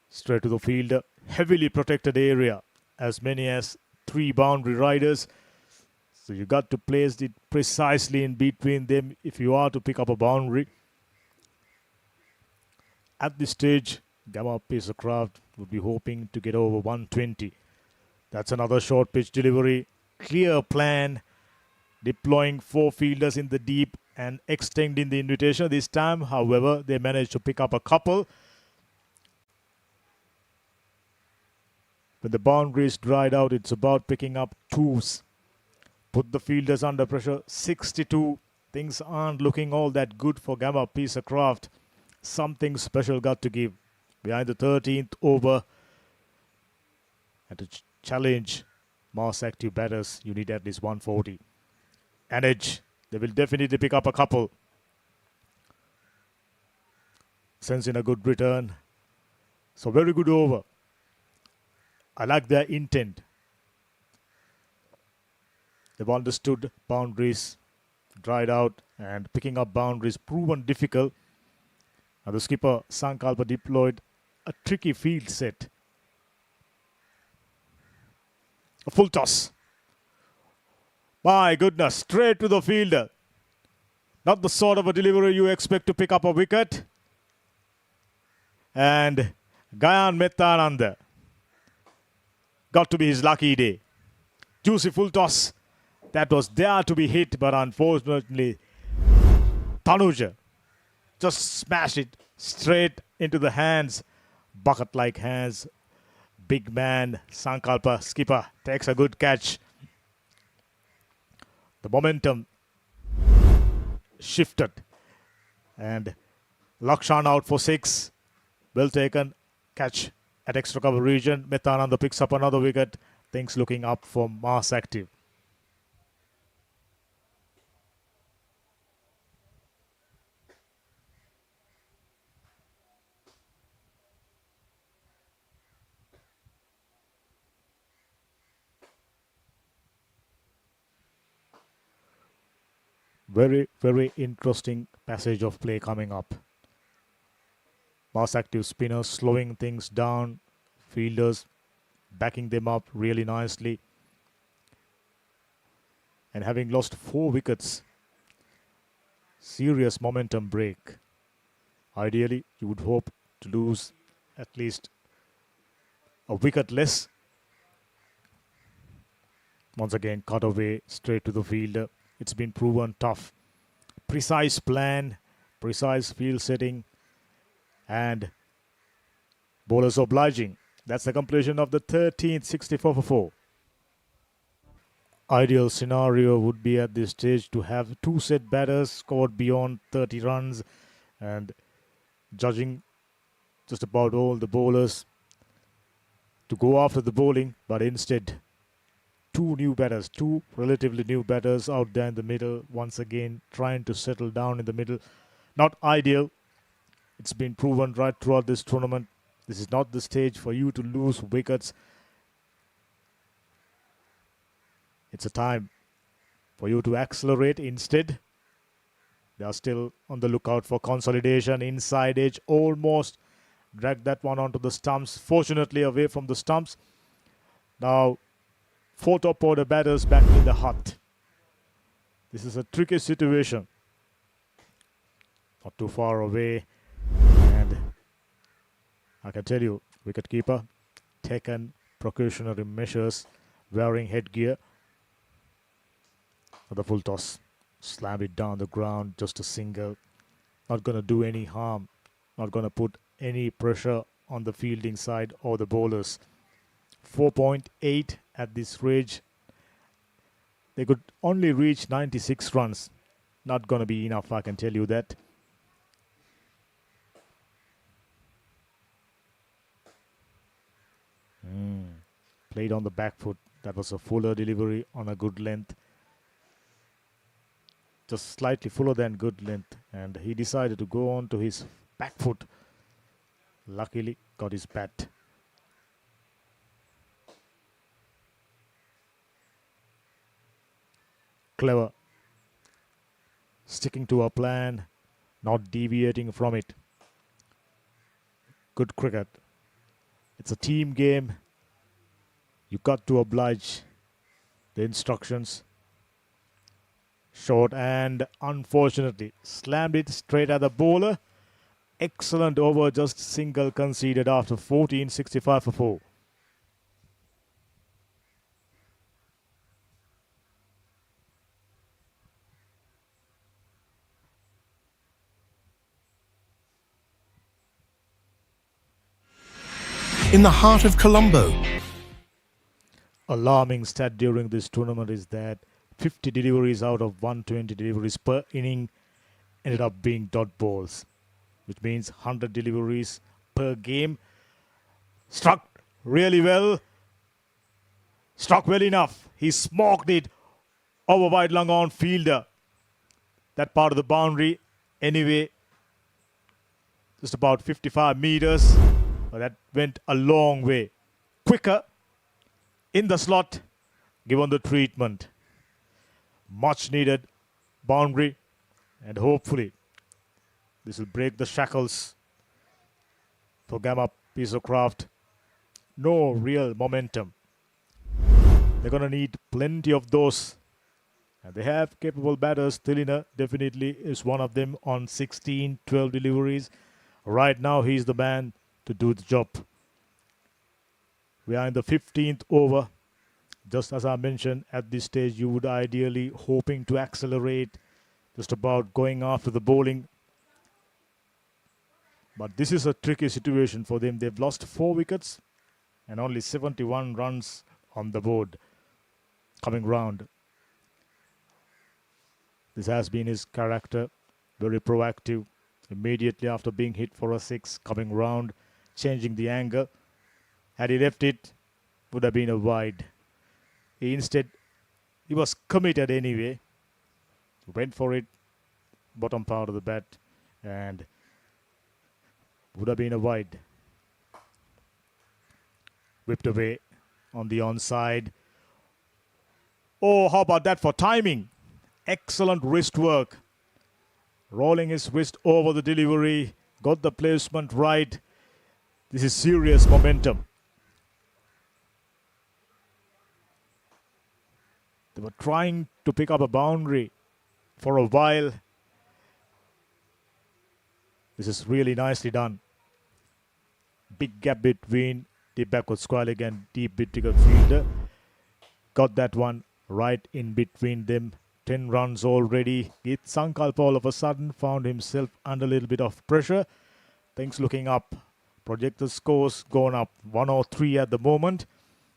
Straight to the fielder. Heavily protected area. As many as 3 boundary riders. So you got to place it precisely in between them if you are to pick up a boundary. At this stage, Gamma Peacecraft would be hoping to get over 120. That's another short pitch delivery. Clear plan. Deploying 4 fielders in the deep and extending the invitation. This time, however, they managed to pick up a couple. When the boundaries dried out, it's about picking up 2s. Put the fielders under pressure. 62. Things aren't looking all that good for Gamma Peacecraft. Something special got to give. Behind the 13th over. And to challenge mass active batters, you need at least 140. An edge. They will definitely pick up a couple. Sends in a good return. So very good over. I like their intent. They've understood boundaries dried out and picking up boundaries proven difficult. Now the skipper Sankalpa deployed a tricky field set. A full toss. My goodness, straight to the fielder. Not the sort of a delivery you expect to pick up a wicket. And Gayan Metananda. Got to be his lucky day. Juicy full toss. That was there to be hit, but unfortunately, Tanuja just smashed it straight into the hands. Bucket-like hands. Big man, Sankalpa, skipper, takes a good catch. The momentum shifted. And Lakshan out for 6. Well taken. Catch at extra cover region. Metananda picks up another wicket. Things looking up for Mass Active. Very, very interesting passage of play coming up. Mass Active spinners slowing things down. Fielders backing them up really nicely. And having lost 4 wickets, serious momentum break. Ideally, you would hope to lose at least a wicket less. Once again, cut away straight to the fielder. It's been proven tough. Precise plan, precise field setting, and bowlers obliging. That's the completion of the 13th 64 for 4. Ideal scenario would be at this stage to have 2 set batters scored beyond 30 runs, and judging just about all the bowlers to go after the bowling, but instead 2 new batters, 2 relatively new batters out there in the middle, once again trying to settle down in the middle. Not ideal. It's been proven right throughout this tournament. This is not the stage for you to lose wickets. It's a time for you to accelerate instead. They are still on the lookout for consolidation. Inside edge, almost dragged that one onto the stumps. Fortunately away from the stumps. Now 4 top order batters back in the hut. This is a tricky situation. Not too far away. And I can tell you, wicketkeeper taken precautionary measures, wearing headgear for the full toss. Slam it down the ground, just a single. Not going to do any harm. Not going to put any pressure on the fielding side or the bowlers. 4.8 at this range. They could only reach 96 runs. Not going to be enough, I can tell you that. Played on the back foot. That was a fuller delivery on a good length. Just slightly fuller than good length. And he decided to go on to his back foot. Luckily, got his bat. Clever. Sticking to a plan, not deviating from it. Good cricket. It's a team game. You got to oblige the instructions. Short and unfortunately slammed it straight at the bowler. Excellent over, just single conceded after 14, 65 for 4. In the heart of Colombo, Alarming stat during this tournament is that 50 deliveries out of 120 deliveries per inning ended up being dot balls, which means 100 deliveries per game. Struck really well. Struck well enough. He smoked it over wide lung on fielder. That part of the boundary anyway. Just about 55 meters. But that went a long way. Quicker in the slot, given the treatment. Much needed boundary, and hopefully this will break the shackles for Gamma piece of craft. No real momentum. They're going to need plenty of those. And they have capable batters. Tilina definitely is one of them on 16, 12 deliveries. Right now he's the man to do the job. We are in the 15th over. Just as I mentioned, at this stage you would ideally hoping to accelerate, just about going after the bowling. But this is a tricky situation for them. They've lost 4 wickets and only 71 runs on the board coming round. This has been his character, very proactive. Immediately after being hit for a 6, coming round, changing the angle. Had he left it, would have been a wide. Instead, he was committed anyway. Went for it, bottom part of the bat, and would have been a wide. Whipped away on the onside. Oh, how about that for timing? Excellent wrist work. Rolling his wrist over the delivery. Got the placement right. This is serious momentum. They were trying to pick up a boundary for a while. This is really nicely done. Big gap between deep backward Sportylk and deep mid-wicket fielder. Got that one right in between them. 10 runs already. Sankalpa all of a sudden found himself under a little bit of pressure. Things looking up. Projected scores gone up 103 at the moment.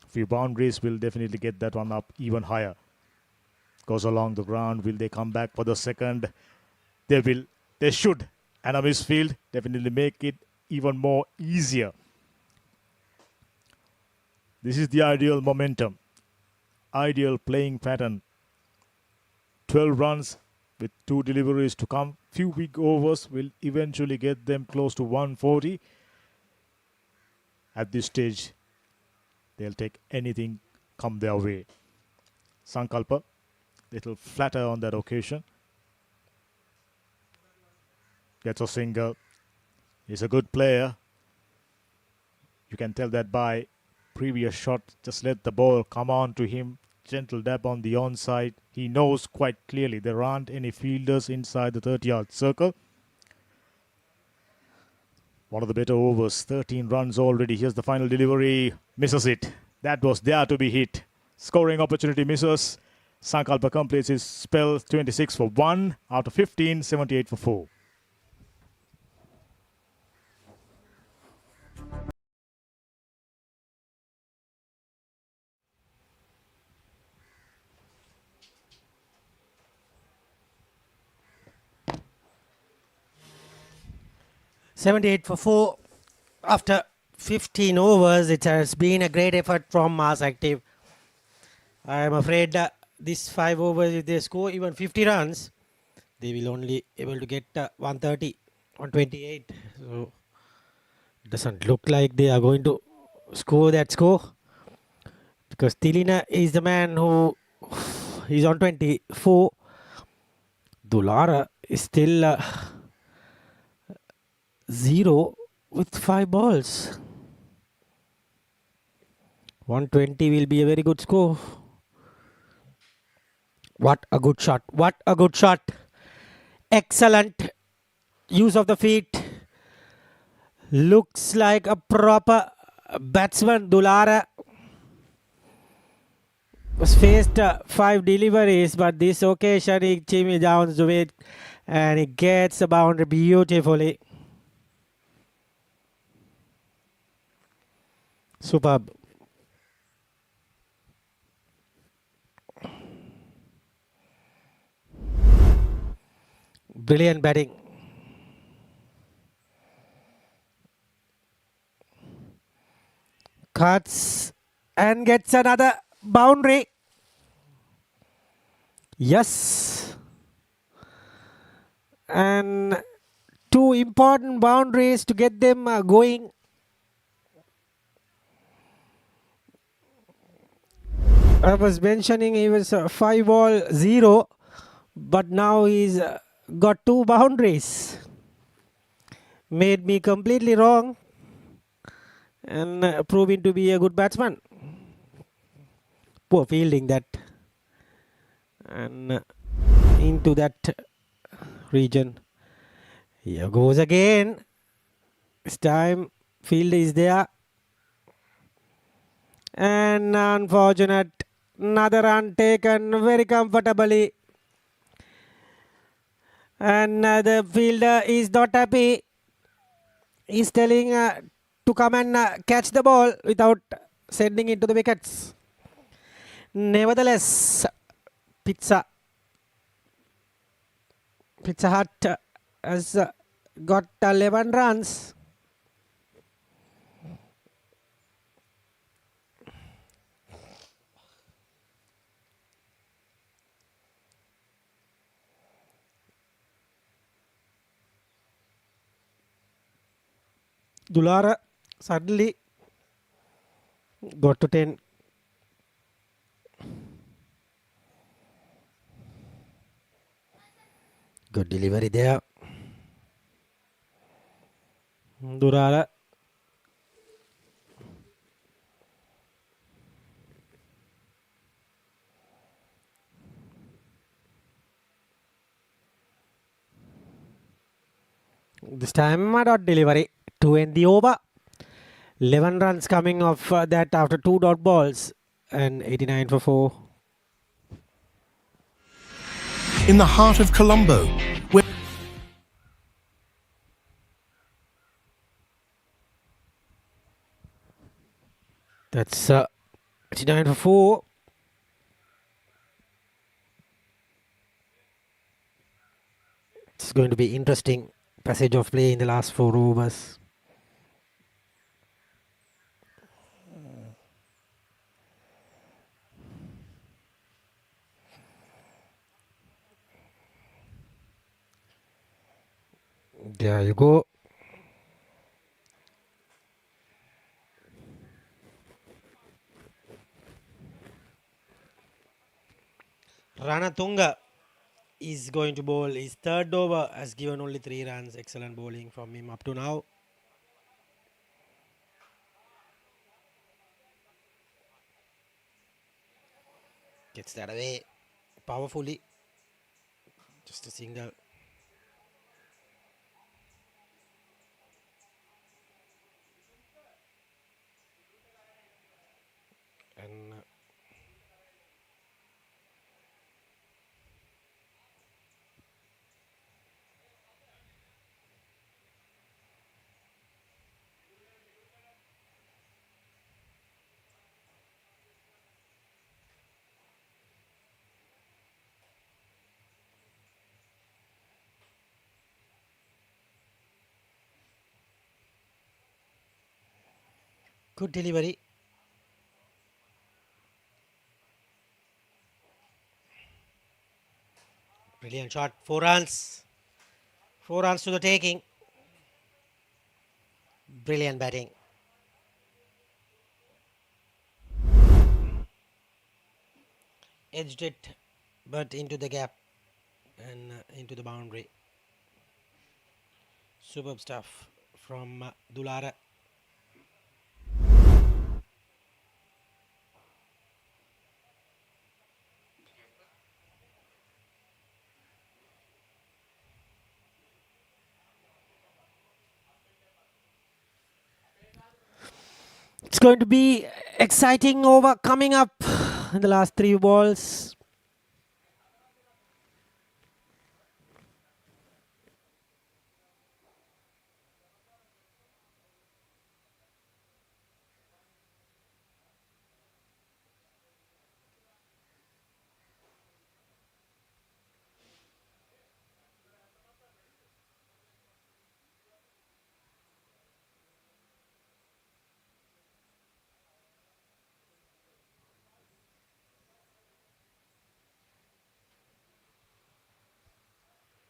A few boundaries will definitely get that one up even higher. Goes along the ground. Will they come back for the second? They will. They should. And a misfield definitely make it even more easier. This is the ideal momentum. Ideal playing pattern. 12 runs with 2 deliveries to come. Few big overs will eventually get them close to 140. At this stage, they'll take anything come their way. Sankalpa, little flatter on that occasion. Gets a single. He's a good player. You can tell that by previous shot. Just let the ball come on to him. Gentle dab on the onside. He knows quite clearly there aren't any fielders inside the 30-yard circle. One of the better overs. 13 runs already. Here's the final delivery. Misses it. That was there to be hit. Scoring opportunity misses. Sankalpa completes his spell. 26 for 1 out of 15. 78 for 4. $78 for 4 after 15 overs. It has been a great effort from Mars Active. I am afraid this 5 overs, if they score even 50 runs, they will only able to get 130, 128. So it doesn't look like they are going to score that score, because Tilina is the man who is on 24. Dulara is still 0 with 5 balls. 120 will be a very good score. What a good shot. What a good shot. Excellent use of the feet. Looks like a proper batsman. Dulara was faced 5 deliveries, but this occasion he chimney down to it and he gets the boundary beautifully. Superb. Brilliant batting. Cuts and gets another boundary. Yes. And 2 important boundaries to get them going. I was mentioning he was 5 ball 0, but now he's got 2 boundaries. Made me completely wrong and proving to be a good batsman. Poor fielding that, and into that region. Here goes again. This time field is there, and unfortunate, another run taken very comfortably, and the fielder is not happy. He's telling to come and catch the ball without sending it to the wickets. Nevertheless, Pizza Hut has got 11 runs. Dulara suddenly got to 10. Good delivery there. Dulara. This time dot delivery to end the over. 11 runs coming off that after 2 dot balls, and 89 for 4. In the heart of Colombo, where That's 89 for 4. It's going to be interesting passage of play in the last 4 overs. There you go. Ranatunga is going to bowl. His 3rd over has given only 3 runs. Excellent bowling from him up to now. Gets that away powerfully. Just a single. And good delivery. Brilliant shot. 4 runs. 4 runs to the taking. Brilliant batting. Edged it, but into the gap and into the boundary. Superb stuff from Dulara. It's going to be exciting over coming up in the last 3 balls.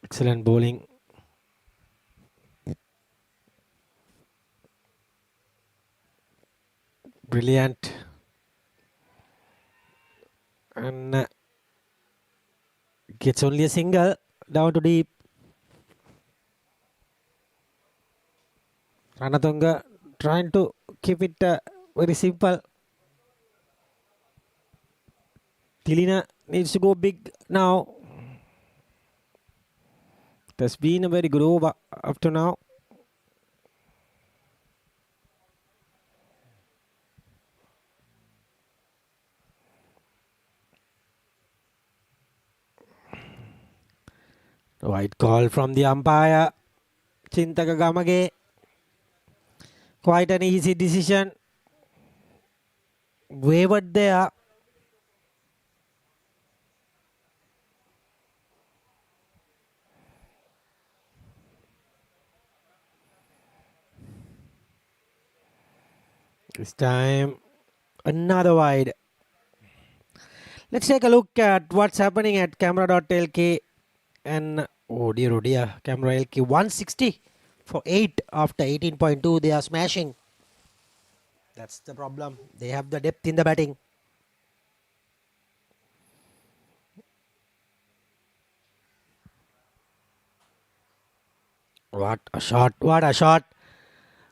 Excellent bowling. Brilliant. And gets only a single down to deep. Ranatunga trying to keep it very simple. Tilina needs to go big now. It has been a very good over up to now. White call from the umpire. Chintaka Gamage. Quite an easy decision. Wavered there. This time, another wide. Let's take a look at what's happening at camera.lk. And oh dear, camera LK 160 for 8 after 18.2. They are smashing. That's the problem. They have the depth in the batting. What a shot. What a shot.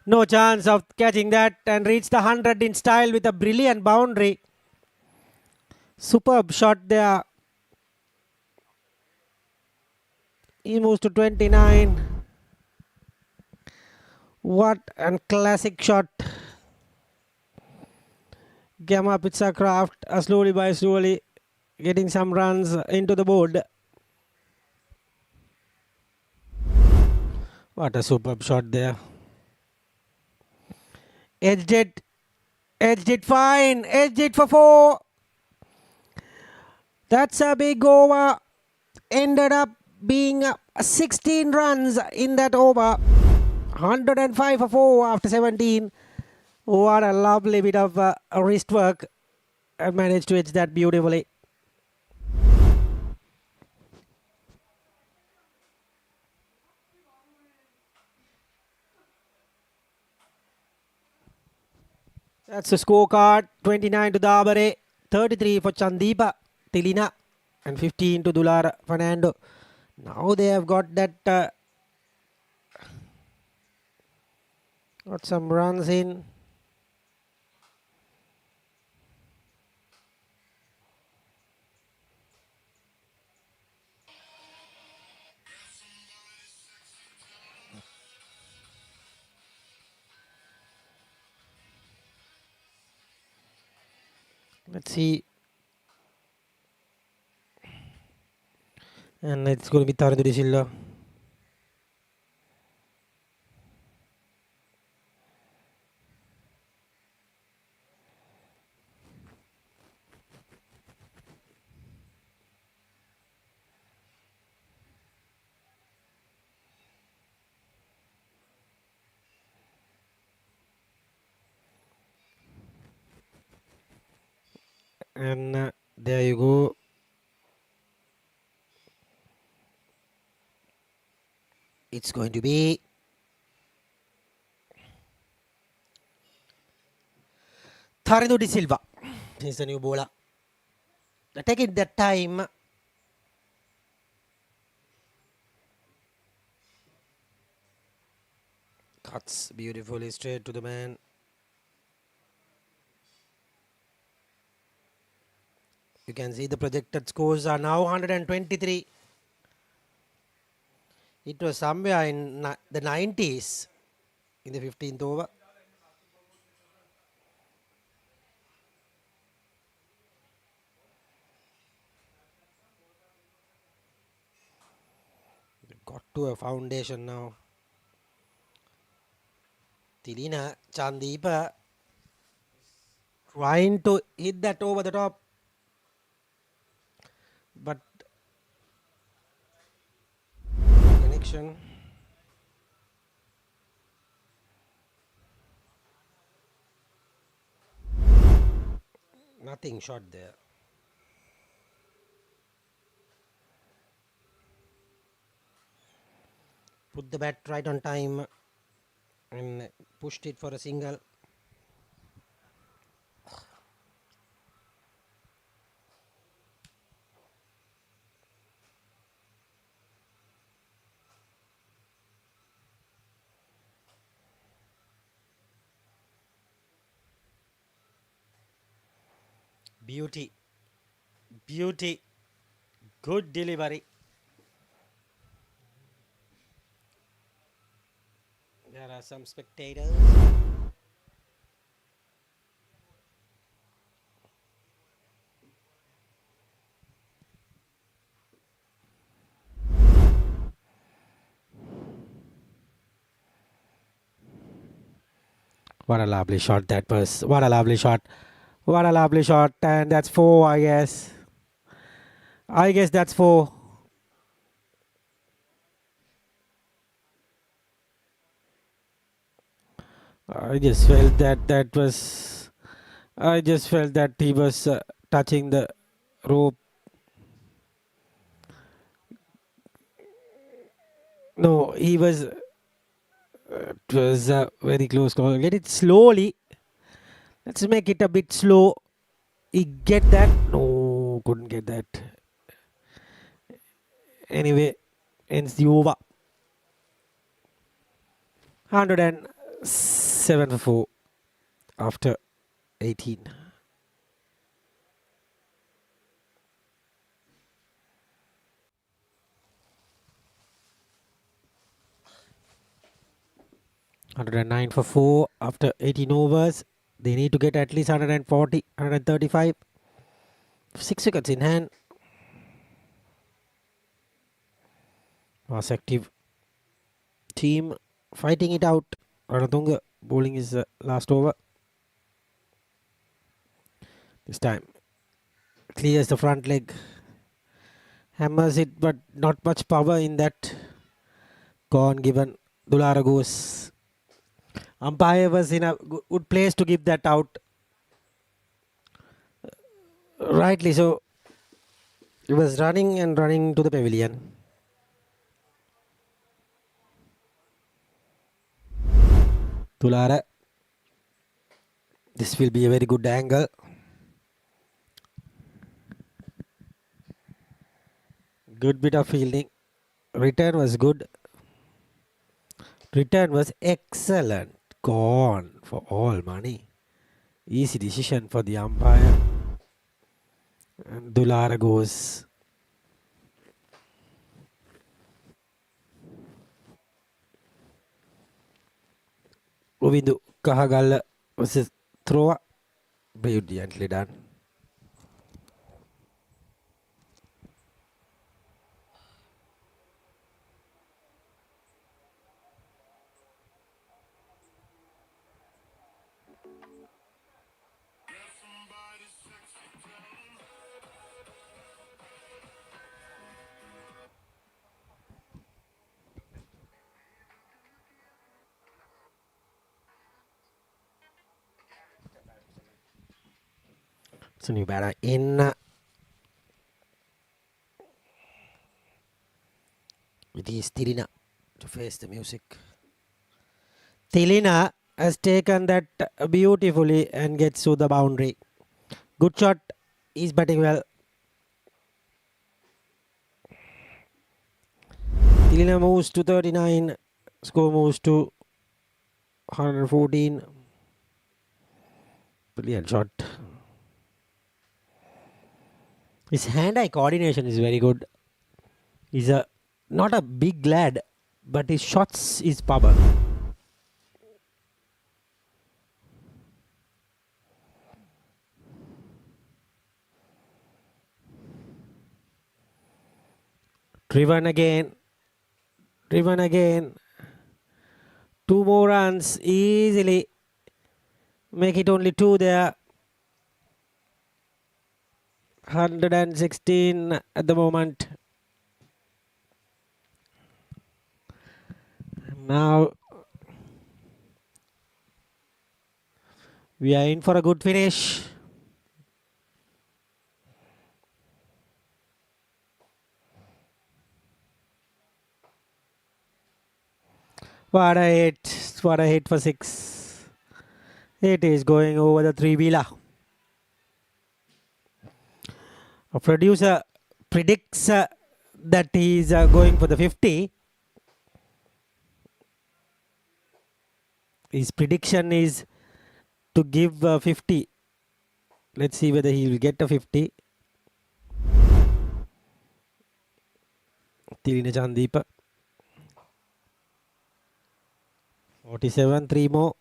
No chance of catching that and reach the 100 in style with a brilliant boundary. Superb shot there. He moves to 29. What a classic shot. Gamma Pizza Craft slowly by slowly getting some runs into the board. What a superb shot there. Edged it fine, edged it for 4. That's a big over. Ended up being 16 runs in that over. 105 for 4 after 17. What a lovely bit of wrist work. I managed to edge that beautifully. That's the scorecard. 29 to Dabare, 33 for Chandeepa, Tilina, and 15 to Dular Fernando. Now they have got that got some runs in. Let's see. And it's going to be Tarandu Silva. And there you go. It's going to be Tarandu De Silva. He's the new bowler. Taking that time. Cuts beautifully straight to the man. You can see the projected scores are now 123. It was somewhere in the 90s in the 15th over. Got to a foundation now. Tilina Chandeepa trying to hit that over the top. But connection. Nothing shot there. Put the bat right on time and pushed it for a single. Beauty. Beauty. Good delivery. There are some spectators. What a lovely shot that was. What a lovely shot. What a lovely shot. And that's 4, I guess. I guess that's 4. I just felt that was. I just felt that he was touching the rope. No, he was. It was a very close call. Get it slowly. Let's make it a bit slow. He get that? No, couldn't get that. Anyway, ends the over. 107 for 4 after 18. $109 for 4 after 18 overs. They need to get at least 140, 135. 6 wickets in hand. Was active team fighting it out. Ranatunga bowling is last over. This time clears the front leg. Hammers it, but not much power in that. Gone given. Dulara goes. Umpire was in a good place to give that out. Rightly so. He was running and running to the pavilion. Dulara. This will be a very good angle. Good bit of fielding. Return was good. Return was excellent. Gone for all money. Easy decision for the umpire. And Dulara goes. Uvindu Kahagalla was a thrower. Brilliantly done. So new batter in. It is Tilina to face the music. Tilina has taken that beautifully and gets to the boundary. Good shot. He's batting well. Tilina moves to 39. Score moves to 114. Brilliant shot. His hand-eye coordination is very good. He's not a big lad, but his shots is power. Driven again. Driven again. 2 more runs easily. Make it only 2 there. 116 at the moment. Now we are in for a good finish. What a hit. What a hit for 6. It is going over the 3-wheeler. A producer predicts that he is going for the 50. His prediction is to give 50. Let's see whether he will get a 50. Tilina Chandeepa. 47, 3 more.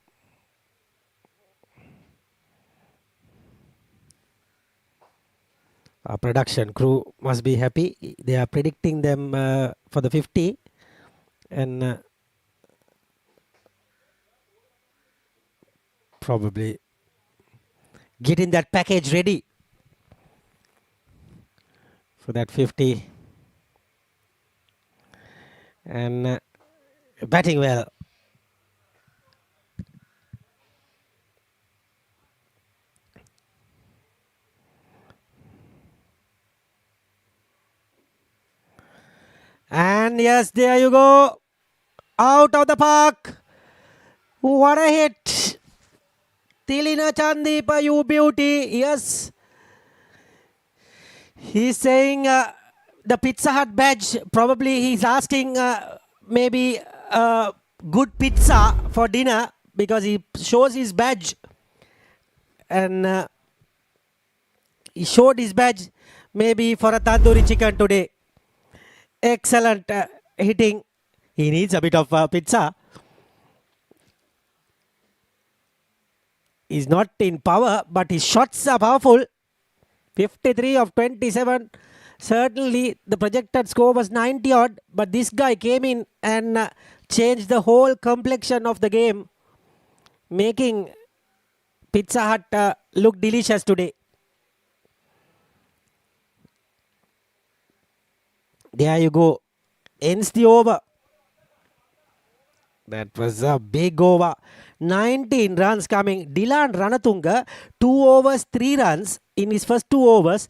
Our production crew must be happy. They are predicting them for the 50. And probably getting that package ready for that 50. And batting well. And yes, there you go. Out of the park. What a hit. Tilina Chandeepa, you beauty. Yes. He's saying the Pizza Hut badge. Probably he's asking maybe good pizza for dinner because he shows his badge. And he showed his badge maybe for a tandoori chicken today. Excellent hitting. He needs a bit of pizza. He's not in power, but his shots are powerful. 53 of 27. Certainly, the projected score was 90 odd, but this guy came in and changed the whole complexion of the game, making Pizza Hut look delicious today. There you go. Ends the over. That was a big over. 19 runs coming. Dilan Ranatunga, 2 overs, 3 runs in his first 2 overs.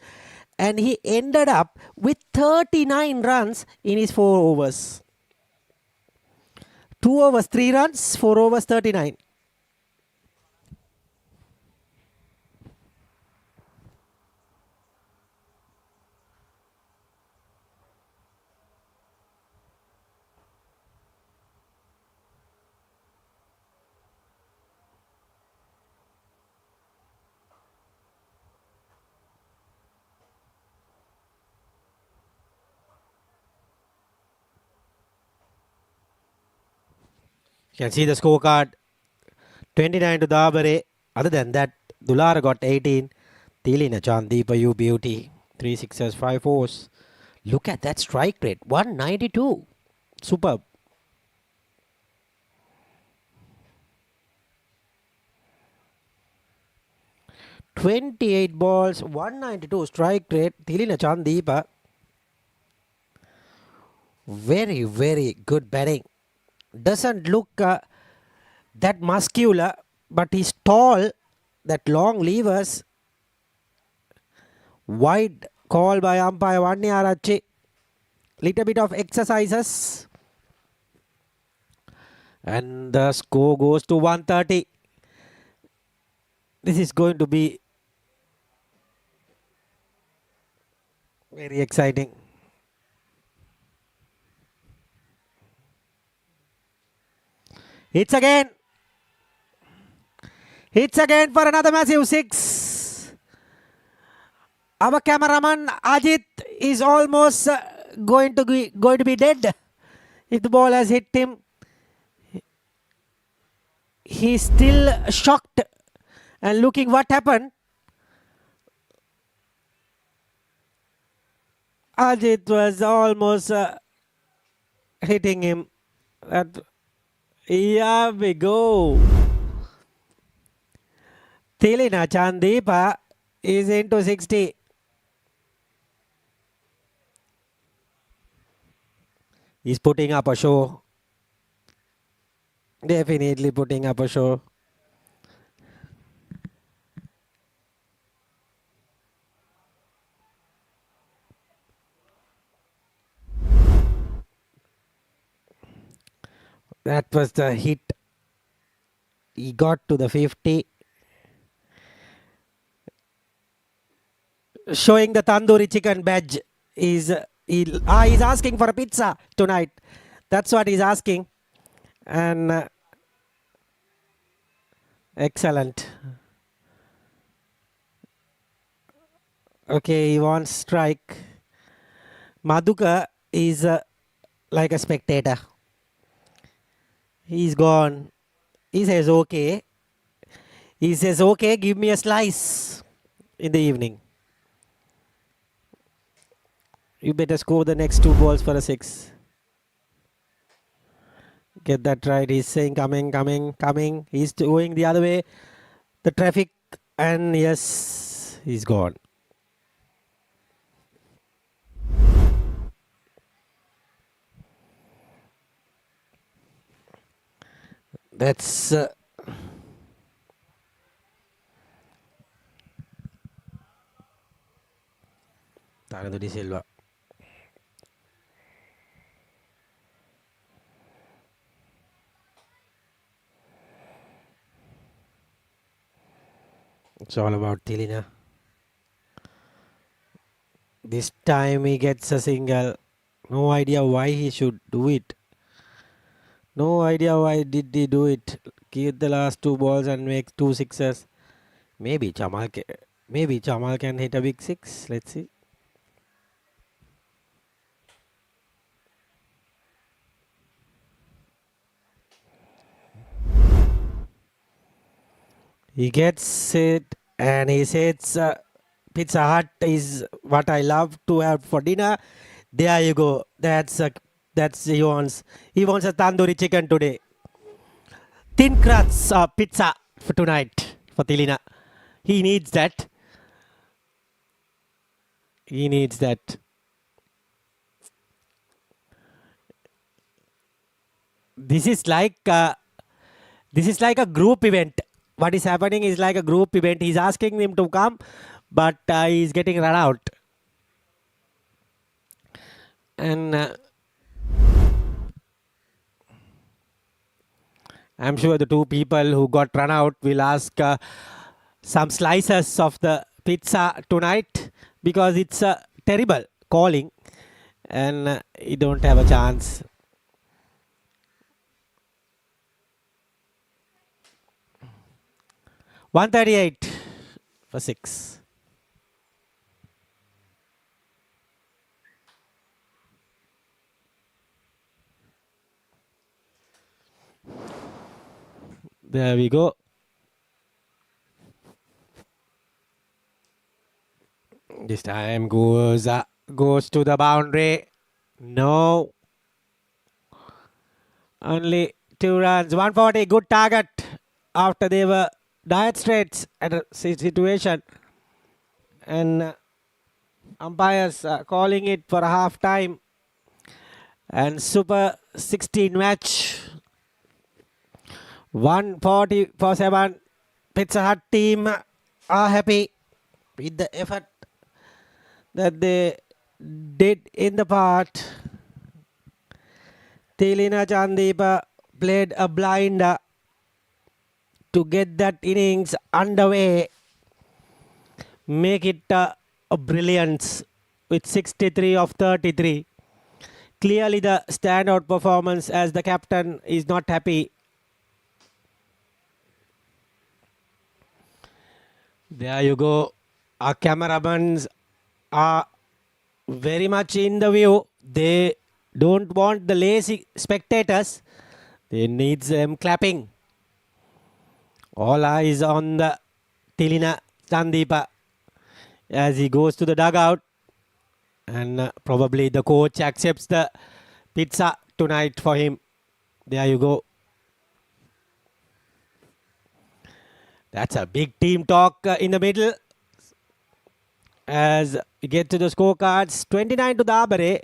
And he ended up with 39 runs in his 4 overs. 2 overs, 3 runs, 4 overs, 39. You can see the scorecard. 29 to Dabare. Other than that, Dulara got 18. Tilina Chandeepa, you beauty. 3 sixes, 5 fours. Look at that strike rate. 192. Superb. "28 balls, 192 strike rate." Tilina Chandeepa. Very, very good batting. Doesn't look that muscular, but he's tall. That long levers Wide call by umpire Vanniyarachi. Little bit of exercises. And the score goes to 130. This is going to be very exciting. Hits again. Hits again for another massive 6. Our cameraman Ajit is almost going to be dead if the ball has hit him. He's still shocked and looking what happened. Ajit was almost hitting him. Here we go. Tilina Chandeepa is into 60. He's putting up a show. Definitely putting up a show. That was the hit. He got to the 50. Showing the tandoori chicken badge. He's asking for a pizza tonight. That's what he's asking. And excellent. Okay, he wants strike. Madhuka is like a spectator. He's gone. He says, okay. He says, okay, give me a slice in the evening. You better score the next 2 balls for a 6. Get that right. He's saying coming, coming, coming. He's going the other way. The traffic. And yes, he's gone. That's Tanadudi Silva. It's all about Tilina. This time he gets a single. No idea why he should do it. No idea why did he do it. Keep the last 2 balls and make 2 sixes. Maybe Chamal can hit a big 6. Let's see. He gets it and he says Pizza Hut is what I love to have for dinner. There you go. That's he wants. He wants a tandoori chicken today. Thin crust pizza for tonight for Tilina. He needs that. He needs that. This is like a group event. What is happening is like a group event. He's asking them to come, but he's getting run out. And I'm sure the 2 people who got run out will ask some slices of the pizza tonight because it's terrible calling and you don't have a chance. $138 for 6. There we go. This time goes to the boundary. No. Only 2 runs. 140. Good target after they were dire straits at a situation. And umpires calling it for a half time. And Super 16 match. 140 for 7. Pizza Hut team are happy with the effort that they did in the part. Tilina Chandipa played a blinder to get that innings underway, make it a brilliance with 63 of 33. Clearly the standout performance, as the captain is not happy. There you go. Our cameramans are very much in the view. They don't want the lazy spectators. They need them clapping. All eyes on the Tilina Chandipa as he goes to the dugout. And probably the coach accepts the pizza tonight for him. There you go. That's a big team talk in the middle. As we get to the scorecards, 29 to Dabare.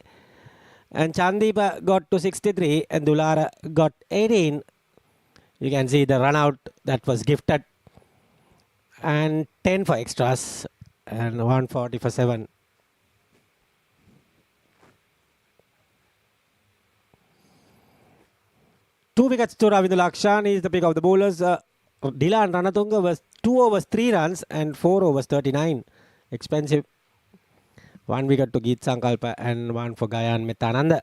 And Chandipa got to 63 and Dulara got 18. You can see the run out that was gifted. And 10 for extras and 140 for 7. Two wickets to Ravindra Lakshan is the pick of the bowlers. Dilan Ranatunga was 2 overs 3 runs and 4 overs 39. Expensive. 1 wicket to Geet Sankalpa and 1 for Gayan Metananda.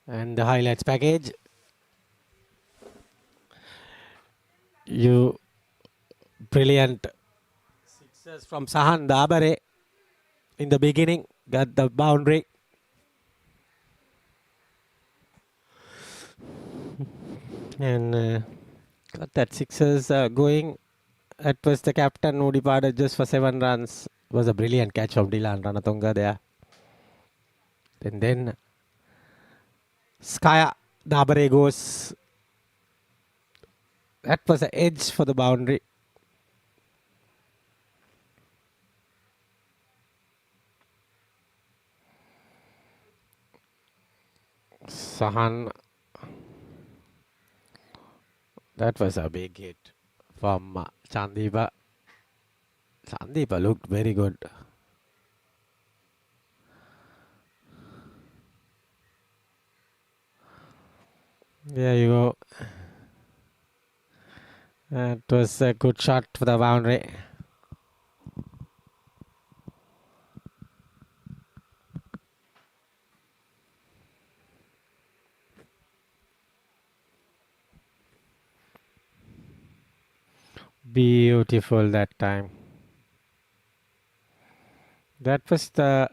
And the highlights package. You brilliant sixes from Sahan Dabare in the beginning, got the boundary. And got that sixes going. That was the captain who departed just for 7 runs. It was a brilliant catch from Dilan Ranatunga there. And then Skaya Dabare goes. That was an edge for the boundary. Sahan. That was a big hit from Chandipa. Chandipa looked very good. There you go. That was a good shot for the boundary. Beautiful that time. That was the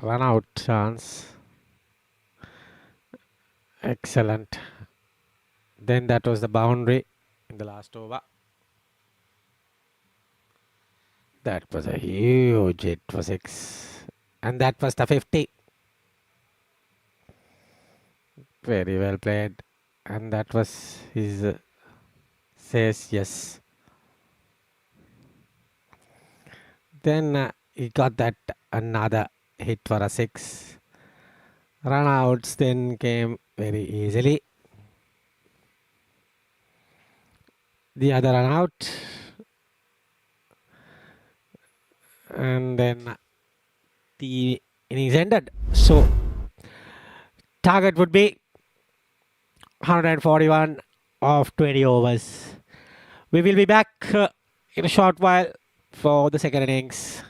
run out chance. Excellent. Then that was the boundary in the last over. That was a huge hit for 6. And that was the 50. Very well played. And that was his says yes. Then he got that another hit for a 6. Run outs then came very easily. The other run out. And then the innings ended. So target would be 141 of 20 overs. We will be back in a short while for the second innings.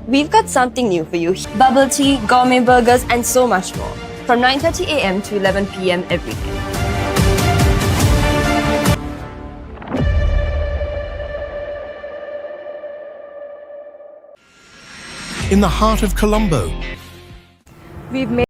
We've got something new for you. Bubble tea, gourmet burgers and so much more. From 9:30 a.m. to 11 p.m. every day. In the heart of Colombo, We've made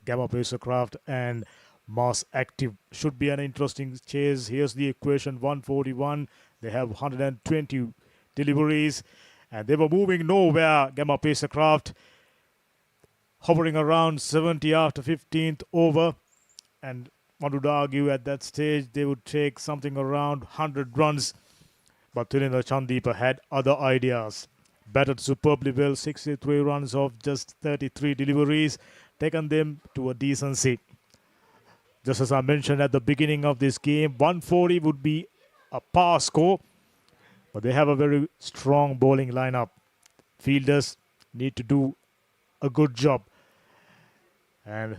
Gamma Pacercraft and Mass Active should be an interesting chase. Here's the equation 141. They have 120 deliveries and they were moving nowhere. Gamma Pacercraft hovering around 70 after 15th over, and one would argue at that stage they would take something around 100 runs. But Tilina Chandeepa had other ideas. Batted superbly well, 63 runs off just 33 deliveries, taken them to a decency. Just as I mentioned at the beginning of this game, 140 would be a par score, but they have a very strong bowling lineup. Fielders need to do a good job. And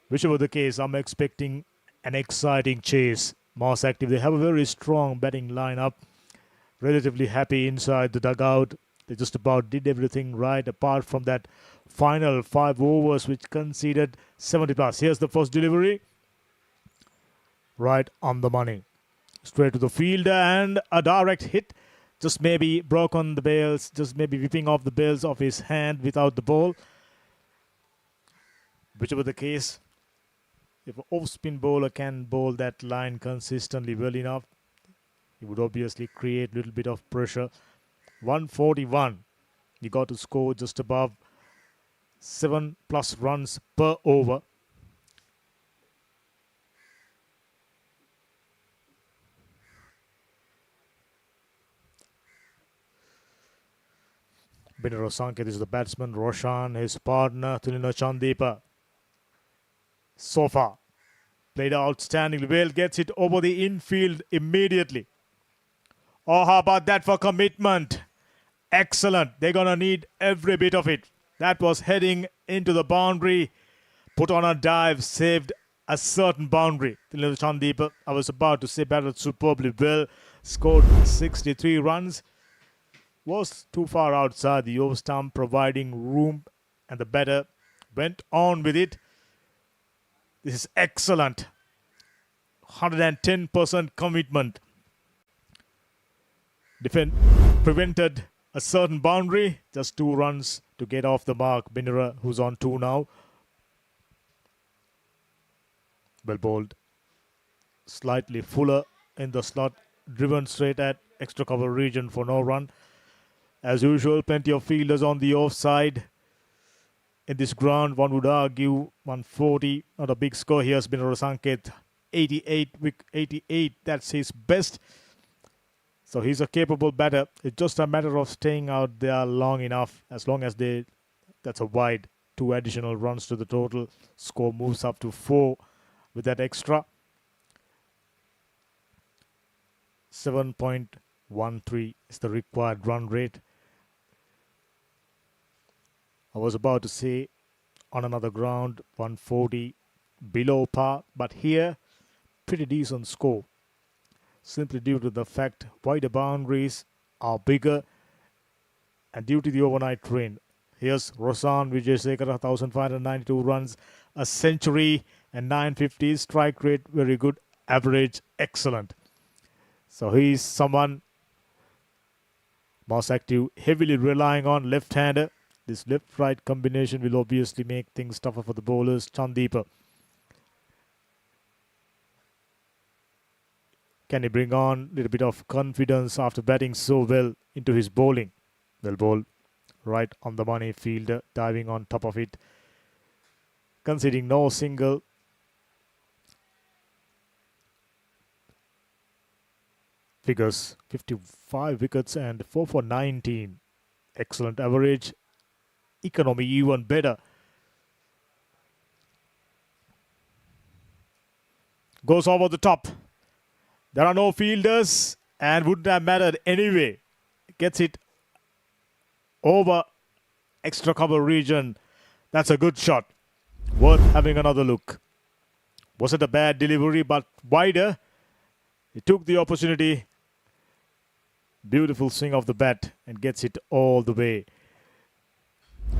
whichever the case, I'm expecting an exciting chase. Mass Active, they have a very strong batting lineup. Relatively happy inside the dugout. They just about did everything right apart from that final 5 overs which conceded 70 plus. Here's the first delivery. Right on the money. Straight to the fielder and a direct hit. Just maybe broke on the bails. Just maybe whipping off the bails of his hand without the ball. Whichever the case, if an off-spin bowler can bowl that line consistently well enough, he would obviously create a little bit of pressure. 141. You got to score just above 7+ runs per over. Binara Sanket is the batsman. Roshan, his partner, Tilina Chandeepa. So far, played outstandingly well, gets it over the infield immediately. Oh, how about that for commitment? Excellent. They're going to need every bit of it. That was heading into the boundary. Put on a dive, saved a certain boundary. Tilina Chandeepa, I was about to say, batted superbly well. Scored 63 runs. Was too far outside the over stump, providing room, and the batter went on with it. This is excellent. 110% commitment. Prevented a certain boundary. Just 2 runs to get off the mark. Binara, who's on 2 now. Well bowled. Slightly fuller in the slot. Driven straight at extra cover region for no run. As usual, plenty of fielders on the offside. In this ground, one would argue 140, not a big score. Here's Binara Sanket, 88, that's his best. So he's a capable batter. It's just a matter of staying out there long enough. As long as that's a wide, 2 additional runs to the total. Score moves up to 4 with that extra. 7.13 is the required run rate. I was about to say on another ground 140 below par, but here pretty decent score, simply due to the fact wider boundaries are bigger and due to the overnight rain. Here's Rosan Wijayasekara, 1592 runs, a century and 950 strike rate, very good, average excellent. So he's someone Mars Active heavily relying on left-hander. This left-right combination will obviously make things tougher for the bowlers. Chandeepa. Can he bring on a little bit of confidence after batting so well into his bowling? Well bowled. Right on the money. Fielder diving on top of it. Conceding no single. Figures 55 wickets and 4 for 19. Excellent average. Economy even better. Goes over the top. There are no fielders and wouldn't have mattered anyway. Gets it over extra cover region. That's a good shot. Worth having another look. Wasn't a bad delivery but wider. He took the opportunity. Beautiful swing of the bat and gets it all the way.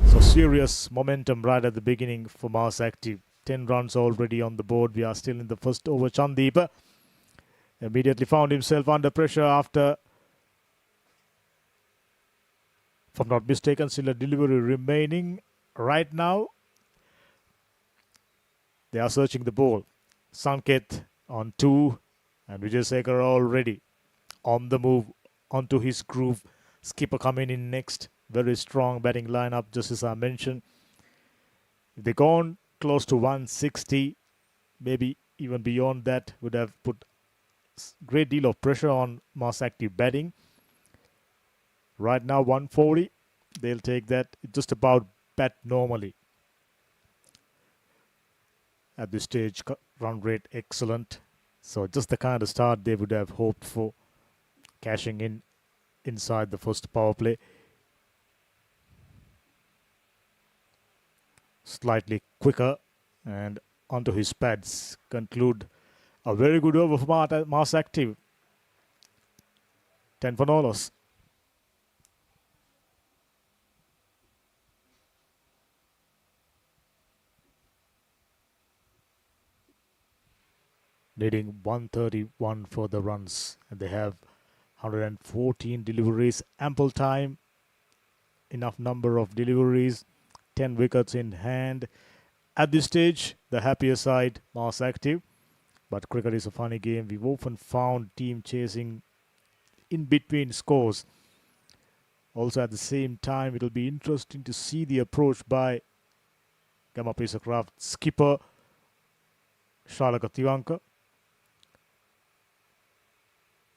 So serious momentum right at the beginning for Mars Active. 10 runs already on the board. We are still in the first over. Chandeepa immediately found himself under pressure after, if I'm not mistaken, still a delivery remaining right now. They are searching the ball. Sanket on 2 and Vijay Sekhar already on the move onto his groove. Skipper coming in next. Very strong batting lineup, just as I mentioned. If they gone close to 160, maybe even beyond that, would have put great deal of pressure on Mars Active batting. Right now 140, they'll take that. Just about bat normally. At this stage, run rate excellent. So just the kind of start they would have hoped for, cashing in inside the first power play. Slightly quicker and onto his pads. Conclude a very good over for Mars Active. 10 for no loss. Needing 131 for the runs. And they have 114 deliveries. Ample time. Enough number of deliveries. 10 wickets in hand. At this stage, the happier side, Mars Active. But cricket is a funny game. We've often found team chasing in between scores. Also at the same time, it'll be interesting to see the approach by Gamapisa Craft skipper Shalaka Tiwanka.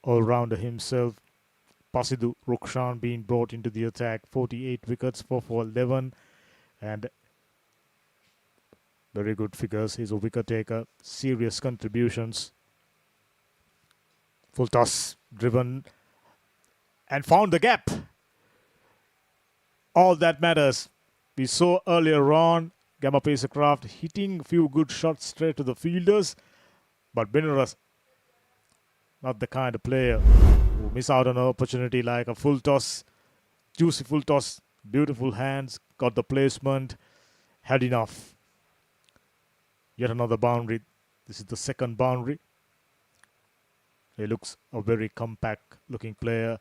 All-rounder himself. Pasidu Rukshan being brought into the attack. 48 wickets, 4 for 11. And very good figures. He's a wicket taker. Serious contributions. Full toss. Driven. And found the gap. All that matters. We saw earlier on Gamapisa Craft hitting a few good shots straight to the fielders. But Benaras, not the kind of player who miss out on an opportunity like a full toss. Juicy full toss. Beautiful hands. Got the placement. Had enough. Yet another boundary. This is the second boundary. He looks a very compact looking player.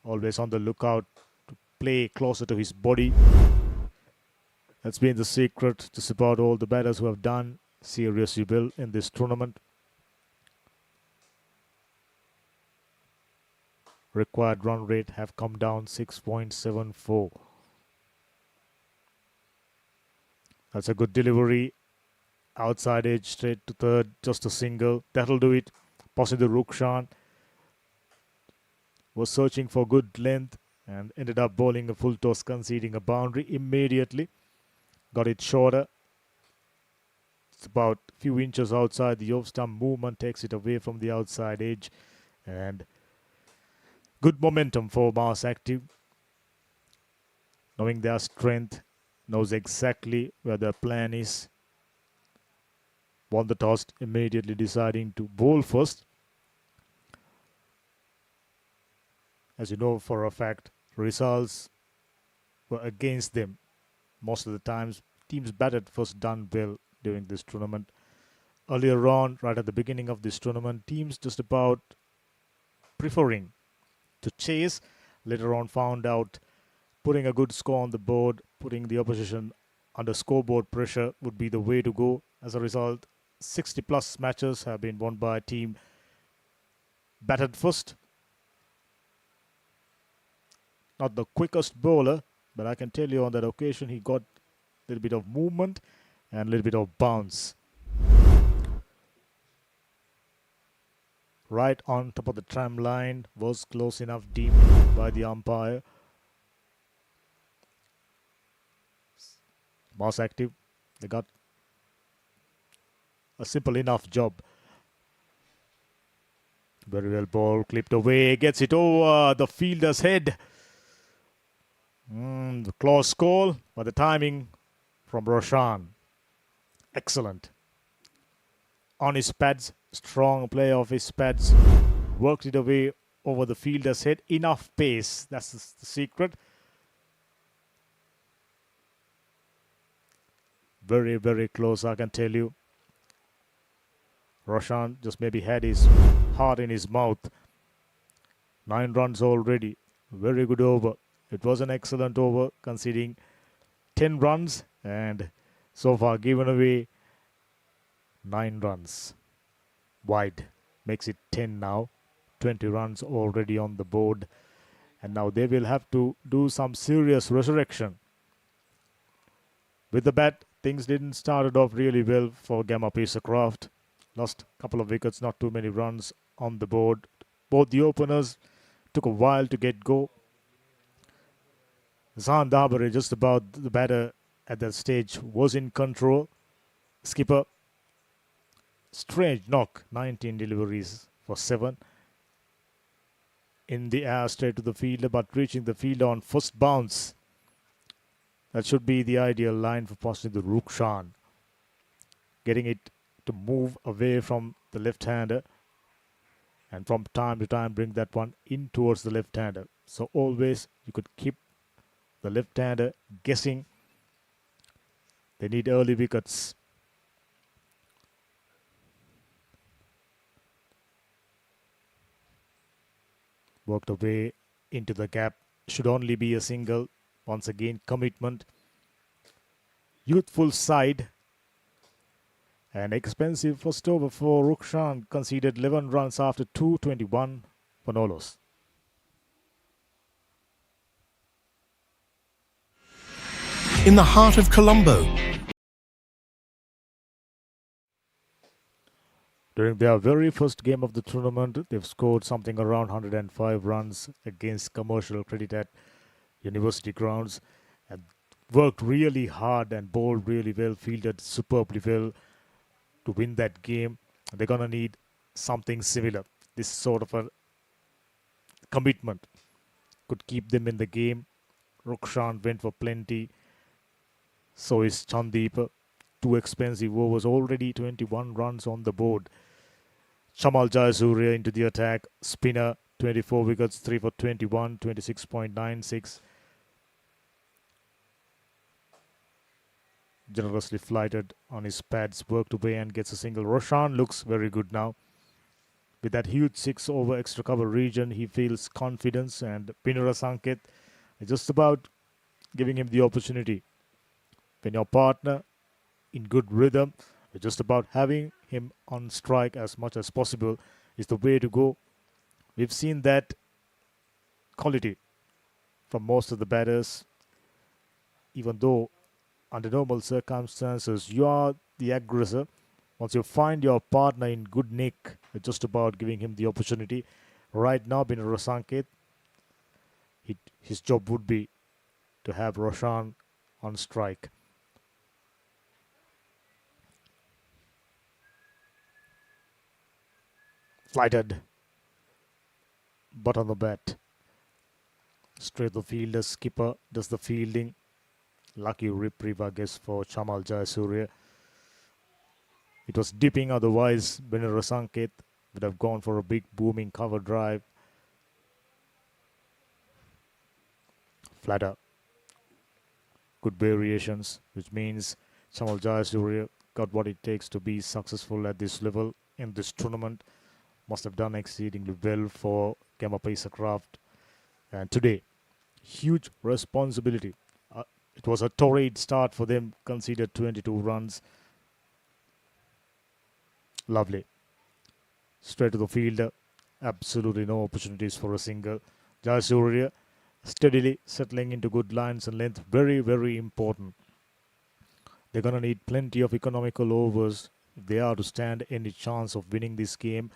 Always on the lookout to play closer to his body. That's been the secret just about all the batters who have done seriously well in this tournament. Required run rate have come down 6.74. That's a good delivery. Outside edge straight to third. Just a single. That'll do it. Possibly Rukshan was searching for good length and ended up bowling a full toss, conceding a boundary immediately. Got it shorter. It's about a few inches outside the off stump. Movement takes it away from the outside edge. And good momentum for Mars Active. Knowing their strength, knows exactly where their plan is. Won the toss, immediately deciding to bowl first. As you know for a fact, results were against them. Most of the times, teams batted first done well during this tournament. Earlier on, right at the beginning of this tournament, teams just about preferring to chase. Later on found out putting a good score on the board, putting the opposition under scoreboard pressure would be the way to go. As a result, 60 plus matches have been won by a team batted first. Not the quickest bowler, but I can tell you on that occasion he got a little bit of movement and a little bit of bounce. Right on top of the tram line, was close enough deemed by the umpire. Moss active, they got a simple enough job. Very well ball, clipped away, gets it over the fielder's head. The close call, but the timing from Roshan, excellent. On his pads, strong play of his pads, worked it away over the fielder's head. Enough pace, that's the secret. Very, very close, I can tell you. Roshan just maybe had his heart in his mouth. 9 runs already. Very good over. It was an excellent over, conceding 10 runs and so far given away 9 runs. Wide. Makes it 10 now. 20 runs already on the board. And now they will have to do some serious resurrection. With the bat, things didn't start off really well for Gamma Peacecraft. Lost a couple of wickets, not too many runs on the board. Both the openers took a while to get go. Zan Dabare, just about the batter at that stage, was in control. Skipper, strange knock, 19 deliveries for 7. In the air straight to the fielder, but reaching the fielder on first bounce. That should be the ideal line for possibly the Rukshan. Getting it to move away from the left-hander and from time to time bring that one in towards the left-hander. So always you could keep the left-hander guessing. They need early wickets. Worked away into the gap. Should only be a single. Once again, commitment. Youthful side. And expensive first over for Rukshan. Conceded 11 runs after 221 for Nolos. In the heart of Colombo, during their very first game of the tournament, they've scored something around 105 runs against Commercial Credit at University grounds and worked really hard and bowled really well, fielded superbly well to win that game. They're going to need something similar. This sort of a commitment could keep them in the game. Rukshan went for plenty. So is Chandeep. 2 expensive overs, already 21 runs on the board. Chamal Jayasuriya into the attack. Spinner, 24 wickets, 3 for 21, 26.96. Generously flighted on his pads, worked away and gets a single. Roshan looks very good now. With that huge 6 over extra cover region, he feels confidence, and Pinara Sanket is just about giving him the opportunity. When your partner in good rhythm, just about having him on strike as much as possible is the way to go. We've seen that quality from most of the batters. Even though under normal circumstances you are the aggressor, once you find your partner in good nick, it's just about giving him the opportunity. Right now, Binara Sanket, his job would be to have Roshan on strike. Flighted, but on the bat. Straight the fielder, skipper does the fielding. Lucky reprieve, I guess, for Chamal Jayasuriya. It was dipping, otherwise Binara Sanket would have gone for a big booming cover drive. Flatter. Good variations, which means Chamal Jayasuriya got what it takes to be successful at this level in this tournament. must have done exceedingly well for Gamma Craft. And today, huge responsibility. It was a torrid start for them, conceded 22 runs. Lovely. Straight to the fielder. Absolutely no opportunities for a single. Jayasuriya steadily settling into good lines and length. Very, very important. They're going to need plenty of economical overs if they are to stand any chance of winning this game.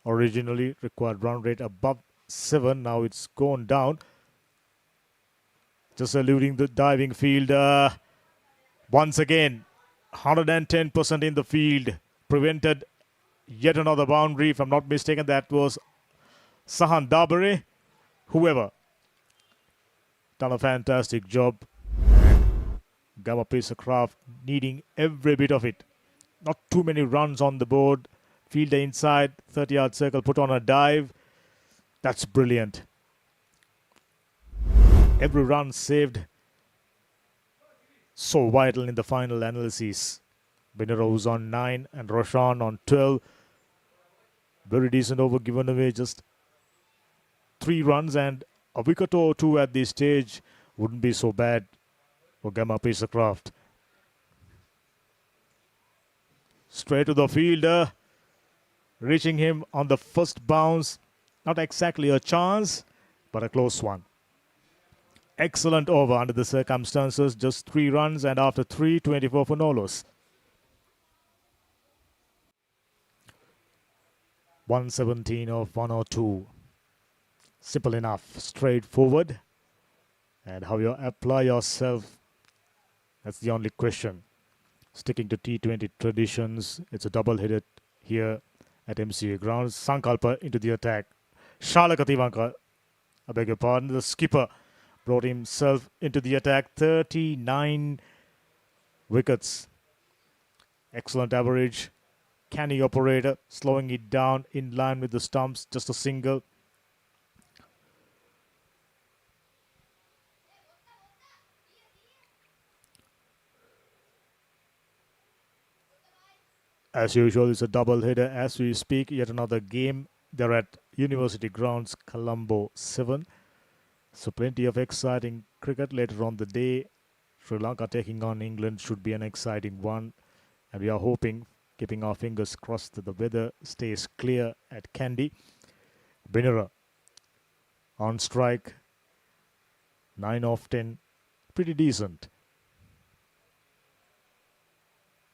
Originally required run rate above 7. Now it's gone down. Just eluding the diving fielder. Once again, 110% in the field. Prevented yet another boundary. If I'm not mistaken, that was Sahan Dabare. Whoever. Done a fantastic job. Gamma Craft needing every bit of it. Not too many runs on the board. Fielder inside, 30-yard circle, put on a dive. That's brilliant. Every run saved. So vital in the final analysis. Binera was on 9 and Roshan on 12. Very decent over given away. Just 3 runs and a wicket or 2 at this stage wouldn't be so bad for Gamma Craft. Straight to the fielder. Reaching him on the first bounce. Not exactly a chance, but a close one. Excellent over under the circumstances. Just 3 runs and after 3, 24 for no loss. 117 of 102. Simple enough. Straightforward. And how you apply yourself, that's the only question. Sticking to T20 traditions, it's a double-headed here at MCA grounds. Sankalpa into the attack. Shalaka Tiwanka, I beg your pardon, the skipper brought himself into the attack. 39 wickets. Excellent average. Canny operator, slowing it down in line with the stumps. Just a single. As usual, it's a double header as we speak. Yet another game. They're at University Grounds, Colombo 7. So plenty of exciting cricket later on the day. Sri Lanka taking on England should be an exciting one. And we are hoping, keeping our fingers crossed, that the weather stays clear at Kandy. Binera on strike. 9 of 10. Pretty decent.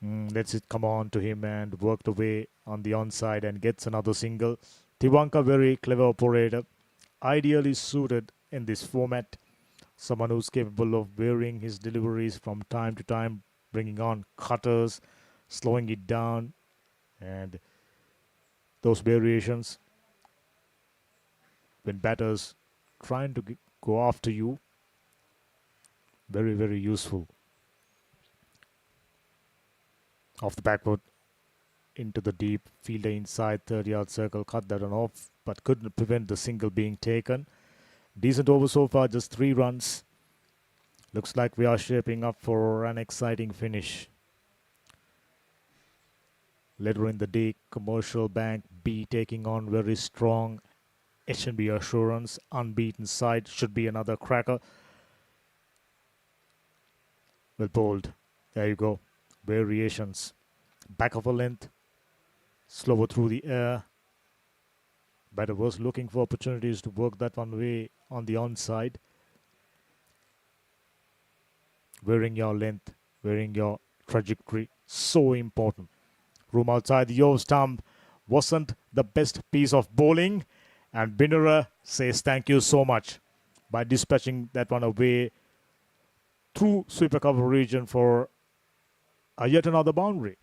Lets it come on to him and worked away on the onside and gets another single. Tiwanka, very clever operator. Ideally suited in this format. Someone who's capable of varying his deliveries from time to time, bringing on cutters, slowing it down, and those variations when batters trying to go after you, very, very useful. Off the backwood, into the deep, fielder inside, 30-yard circle, cut that one off, but couldn't prevent the single being taken. Decent over so far, just 3 runs. Looks like we are shaping up for an exciting finish. Later in the day, Commercial Bank B taking on very strong H&B Assurance. Unbeaten side, should be another cracker. Well bowled. There you go. Variations. Back of a length. Slower through the air. Batter was looking for opportunities to work that one way on the onside. Varying your length, varying your trajectory. So important. Room outside the off stump wasn't the best piece of bowling. And Binera says thank you so much by dispatching that one away through sweeper cover region for yet another boundary.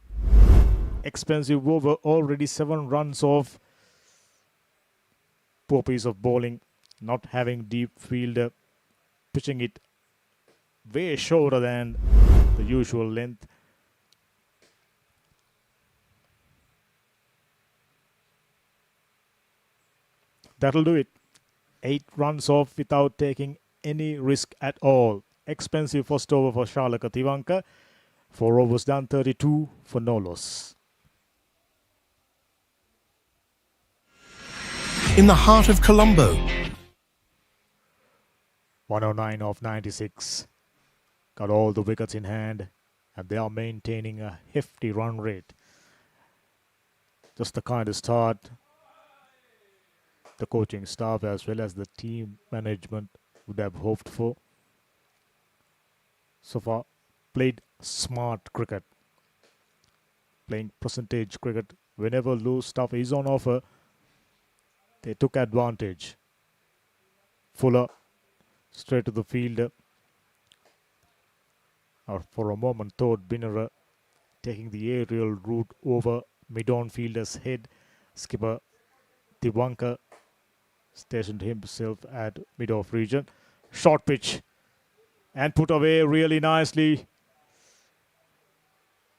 Expensive over, already 7 runs off. Poor piece of bowling, not having deep fielder, pitching it way shorter than the usual length. That'll do it. 8 runs off without taking any risk at all. Expensive first over for Shalaka Tiwanka. 4 overs done, 32 for no loss. in the heart of Colombo. 109 of 96. Got all the wickets in hand, and they are maintaining a hefty run rate. Just the kind of start the coaching staff as well as the team management would have hoped for. So far, played smart cricket. Playing percentage cricket. Whenever loose stuff is on offer, they took advantage. Fuller straight to the fielder. Or for a moment thought Binnerer taking the aerial route over mid-on fielder's head. Skipper T20-OVER stationed himself at mid-off region. Short pitch and put away really nicely.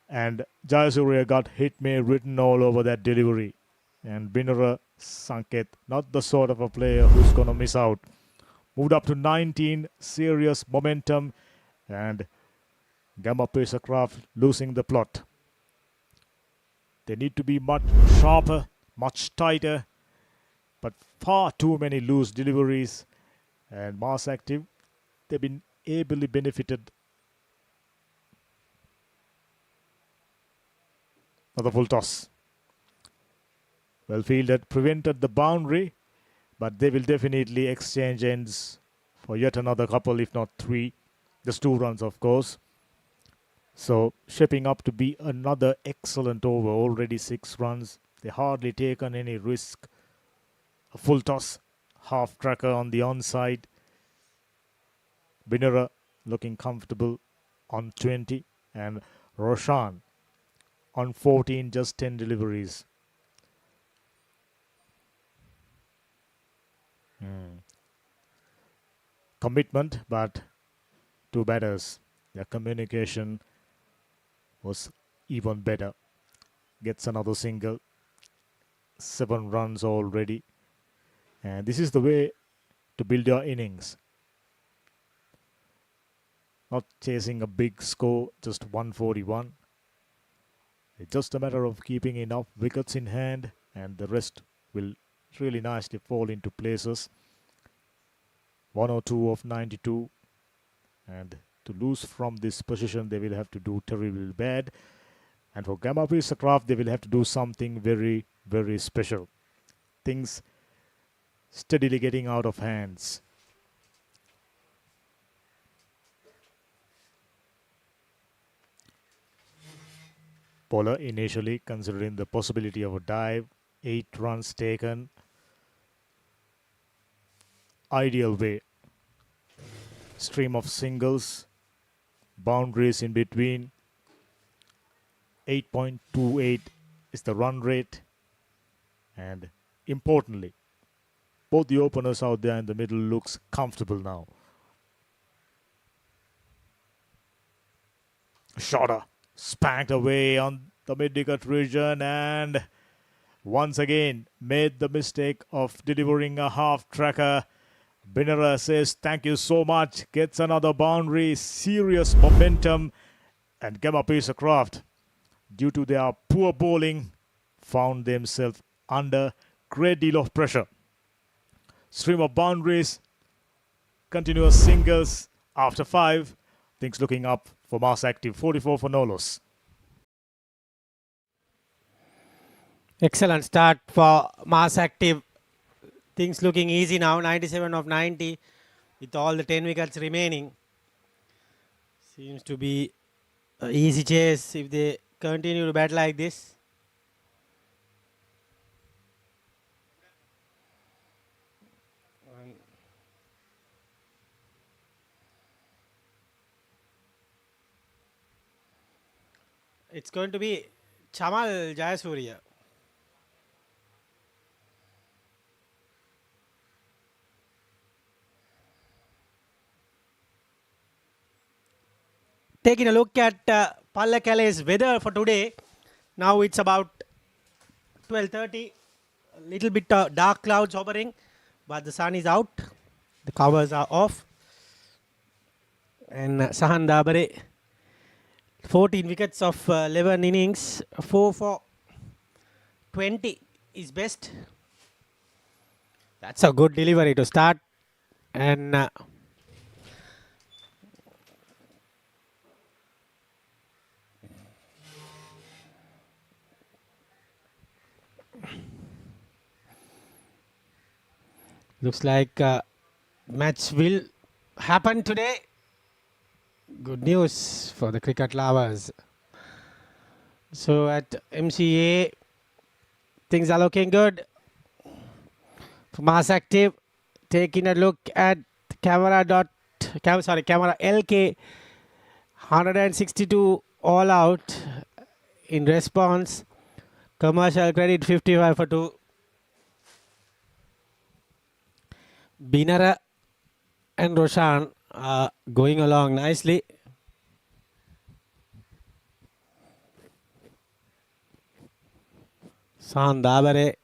And Jayasuriya got hit me written all over that delivery. And Binnerer, Sanket, not the sort of a player who's going to miss out. Moved up to 19, serious momentum, and Gamma Pacercraft losing the plot. They need to be much sharper, much tighter, but far too many loose deliveries. And Mass Active, they've been ably benefited. Another full toss. Well fielded, prevented the boundary, but they will definitely exchange ends for yet another couple, if not three. Just 2 runs, of course. So, shaping up to be another excellent over. Already 6 runs. They hardly taken any risk. A full toss. Half tracker on the onside. Binnerer looking comfortable on 20. And Roshan on 14, just 10 deliveries. Commitment, but 2 batters. Their communication was even better. Gets another single. 7 runs already. And this is the way to build your innings. Not chasing a big score, just 141. It's just a matter of keeping enough wickets in hand, and the rest will really nicely fall into places. 102 of 92. And to lose from this position, they will have to do terribly bad. And for Gamma Pacercraft, they will have to do something very, very special. Things steadily getting out of hands. Bowler initially considering the possibility of a dive. 8 runs taken. Ideal way. Stream of singles. Boundaries in between. 8.28 is the run rate. And importantly, both the openers out there in the middle looks comfortable now. Shorter. Spanked away on the mid-wicket region and once again made the mistake of delivering a half-tracker. Binnerer says thank you so much, gets another boundary, serious momentum, and Gamma Pacercraft, due to their poor bowling, found themselves under great deal of pressure. Stream of boundaries, continuous singles after 5, things looking up for Mass Active. 44 for Nolos. Excellent start for Mass Active. Things looking easy now. 97 of 90 with all the 10 wickets remaining. Seems to be an easy chase if they continue to bat like this. It's going to be Chamal Jayasuriya. Taking a look at Pallakale's weather for today. Now it's about 12:30. A little bit dark clouds hovering, but the sun is out. The covers are off. And Sahan Dabare, 14 wickets of 11 innings, 4 for 20 is best. That's a good delivery to start. And looks like match will happen today. Good news for the cricket lovers. So at MCA, things are looking good. For Mass Active, taking a look at camera LK 162 all out in response. Commercial credit 55 for 2. Binara and Roshan are going along nicely. Sandabare.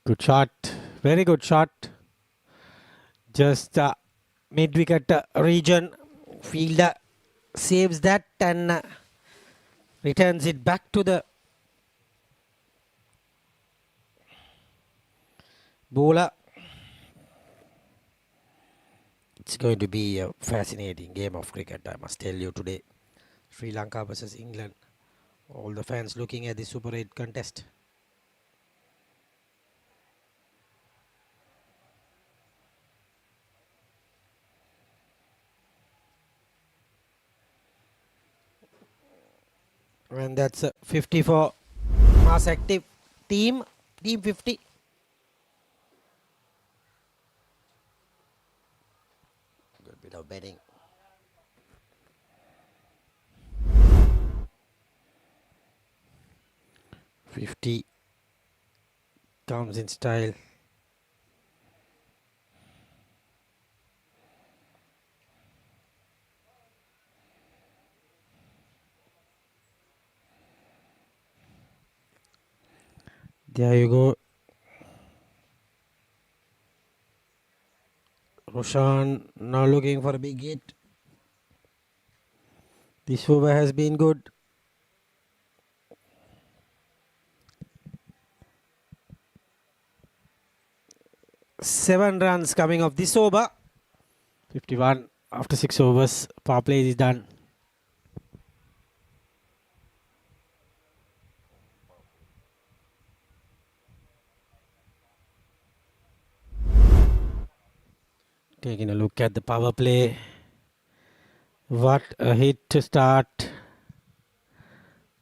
Good shot. Very good shot. Just mid-wicket region. Fielder saves that and returns it back to the bowler. It's going to be a fascinating game of cricket, I must tell you today. Sri Lanka versus England. All the fans looking at the Super 8 contest. And that's 50 for Mass Active team 50. Good bit of betting. $50 comes in style. There you go. Roshan now looking for a big hit. This over has been good. Seven runs coming off this over. 51 after 6 overs. Power play is done. Taking a look at the power play. What a hit to start.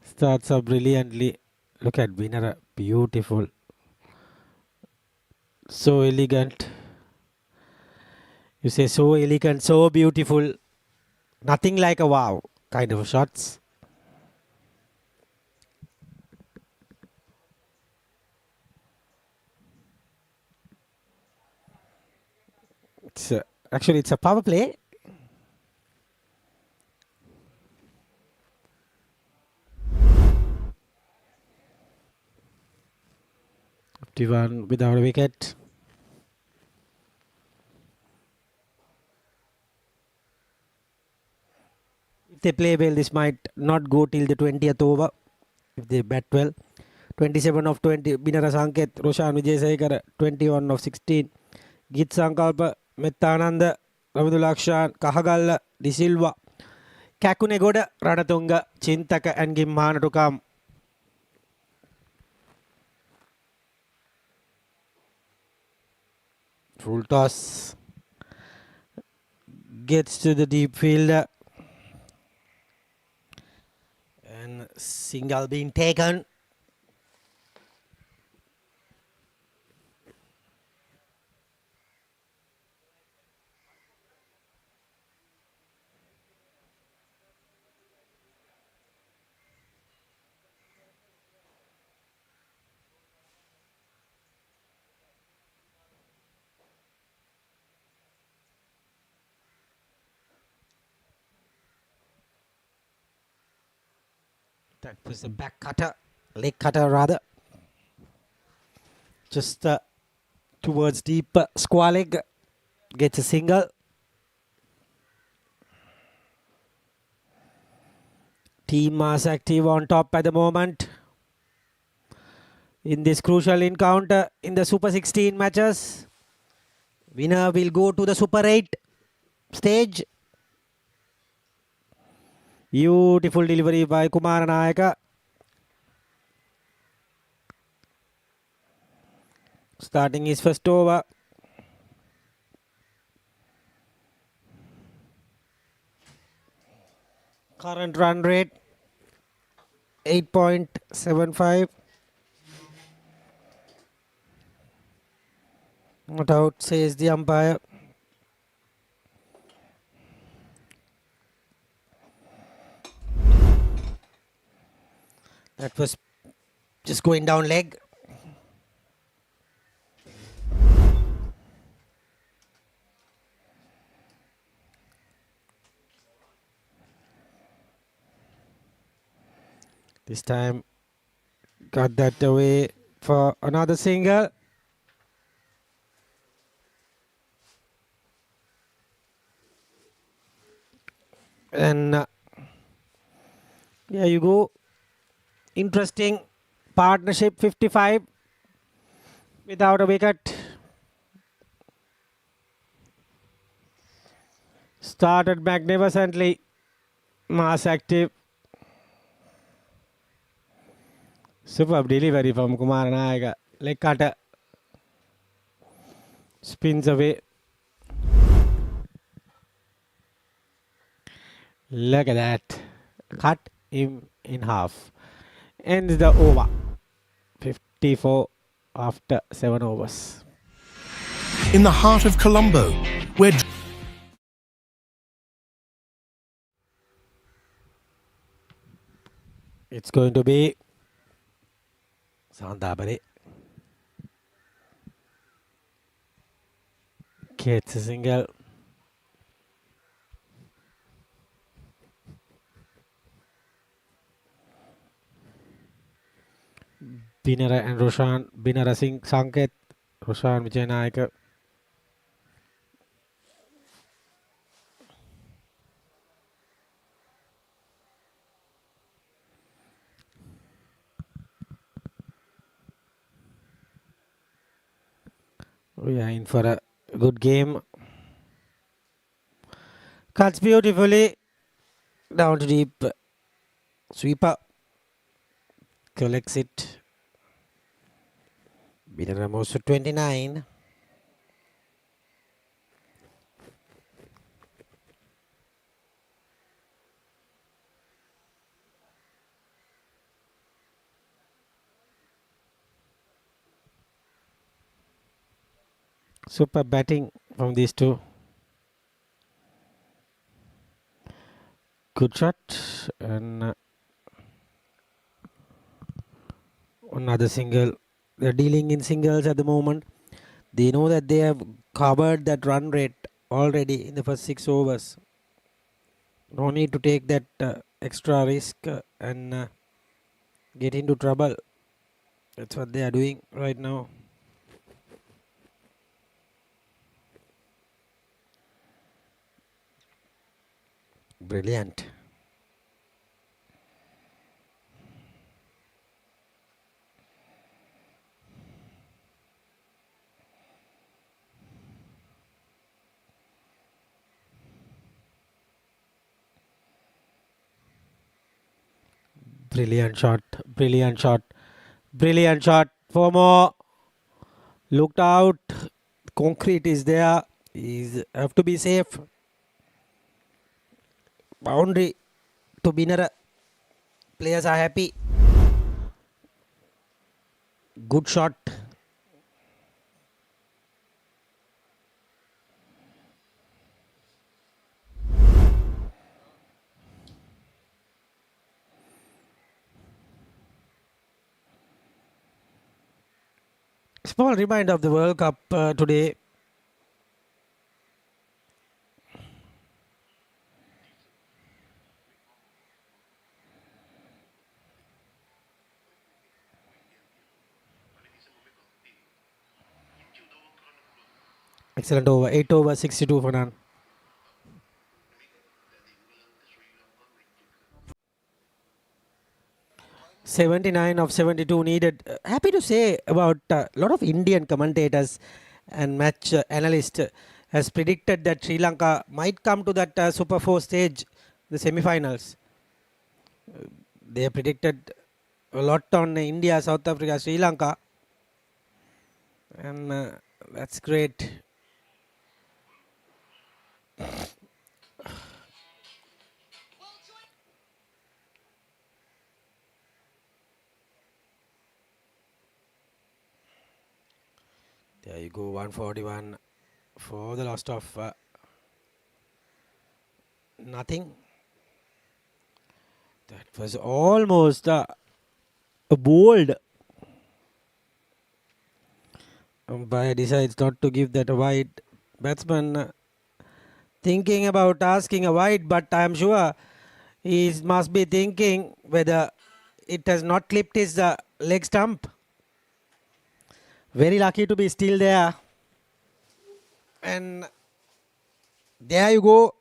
Starts up brilliantly. Look at Winner. Beautiful. So elegant. You say so elegant, so beautiful. Nothing like a wow kind of shots. Actually, it's a power play. T1 without a wicket. If they play well, this might not go till the 20th over. If they bat well. 27 of 20. Binara Sanket, Roshan Wijayasekara, 21 of 16. Git Sankalpa, Mettananda, Ravidulakshan, Kahagalla, De Silva, Kakunegoda, Ranatunga, Chintaka and Gimhana to come. Full toss. Gets to the deep fielder. And single being taken. That was a back cutter, leg cutter rather. Just towards deep square leg. Gets a single. Team Mars Active on top at the moment in this crucial encounter in the Super 16 matches. Winner will go to the Super 8 stage. Beautiful delivery by Kumar Nayaka. Starting his first over. Current run rate 8.75. Not out, says the umpire. That was just going down leg. This time got that away for another single. And there you go. Interesting partnership, 55 without a wicket. Started magnificently. Mars Active. Superb delivery from Kumar Nayaka. Leg cutter. Spins away. Look at that. Cut him in half. Ends the over. 54 after 7 overs. In the heart of Colombo, where It's going to be Sandabari. Gets a single. Binara and Roshan. Binara Singh Sanket. Roshan Vijayanayaka. We are in for a good game. Cuts beautifully. Down to deep. Sweeper. Collects it. Binara moves to 29. Super batting from these two. Good shot. And another single. They're dealing in singles at the moment. They know that they have covered that run rate already in the first 6 overs. No need to take that extra risk and get into trouble. That's what they are doing right now. Brilliant. Brilliant shot. Brilliant shot. Brilliant shot. 4 more. Looked out. Concrete is there. He's have to be safe. Boundary to Binara. Players are happy. Good shot. Small reminder of the World Cup today. Excellent over. 8 over 62 for none. 79 of 72 needed. Happy to say about a lot of Indian commentators and match analysts has predicted that Sri Lanka might come to that Super 4 stage, the semi-finals. They have predicted a lot on India, South Africa, Sri Lanka, and that's great. There you go, 141 for the loss of nothing. That was almost a bold. Umpire decides not to give that a wide. Batsman thinking about asking a wide, but I am sure he must be thinking whether it has not clipped his leg stump. Very lucky to be still there. And there you go.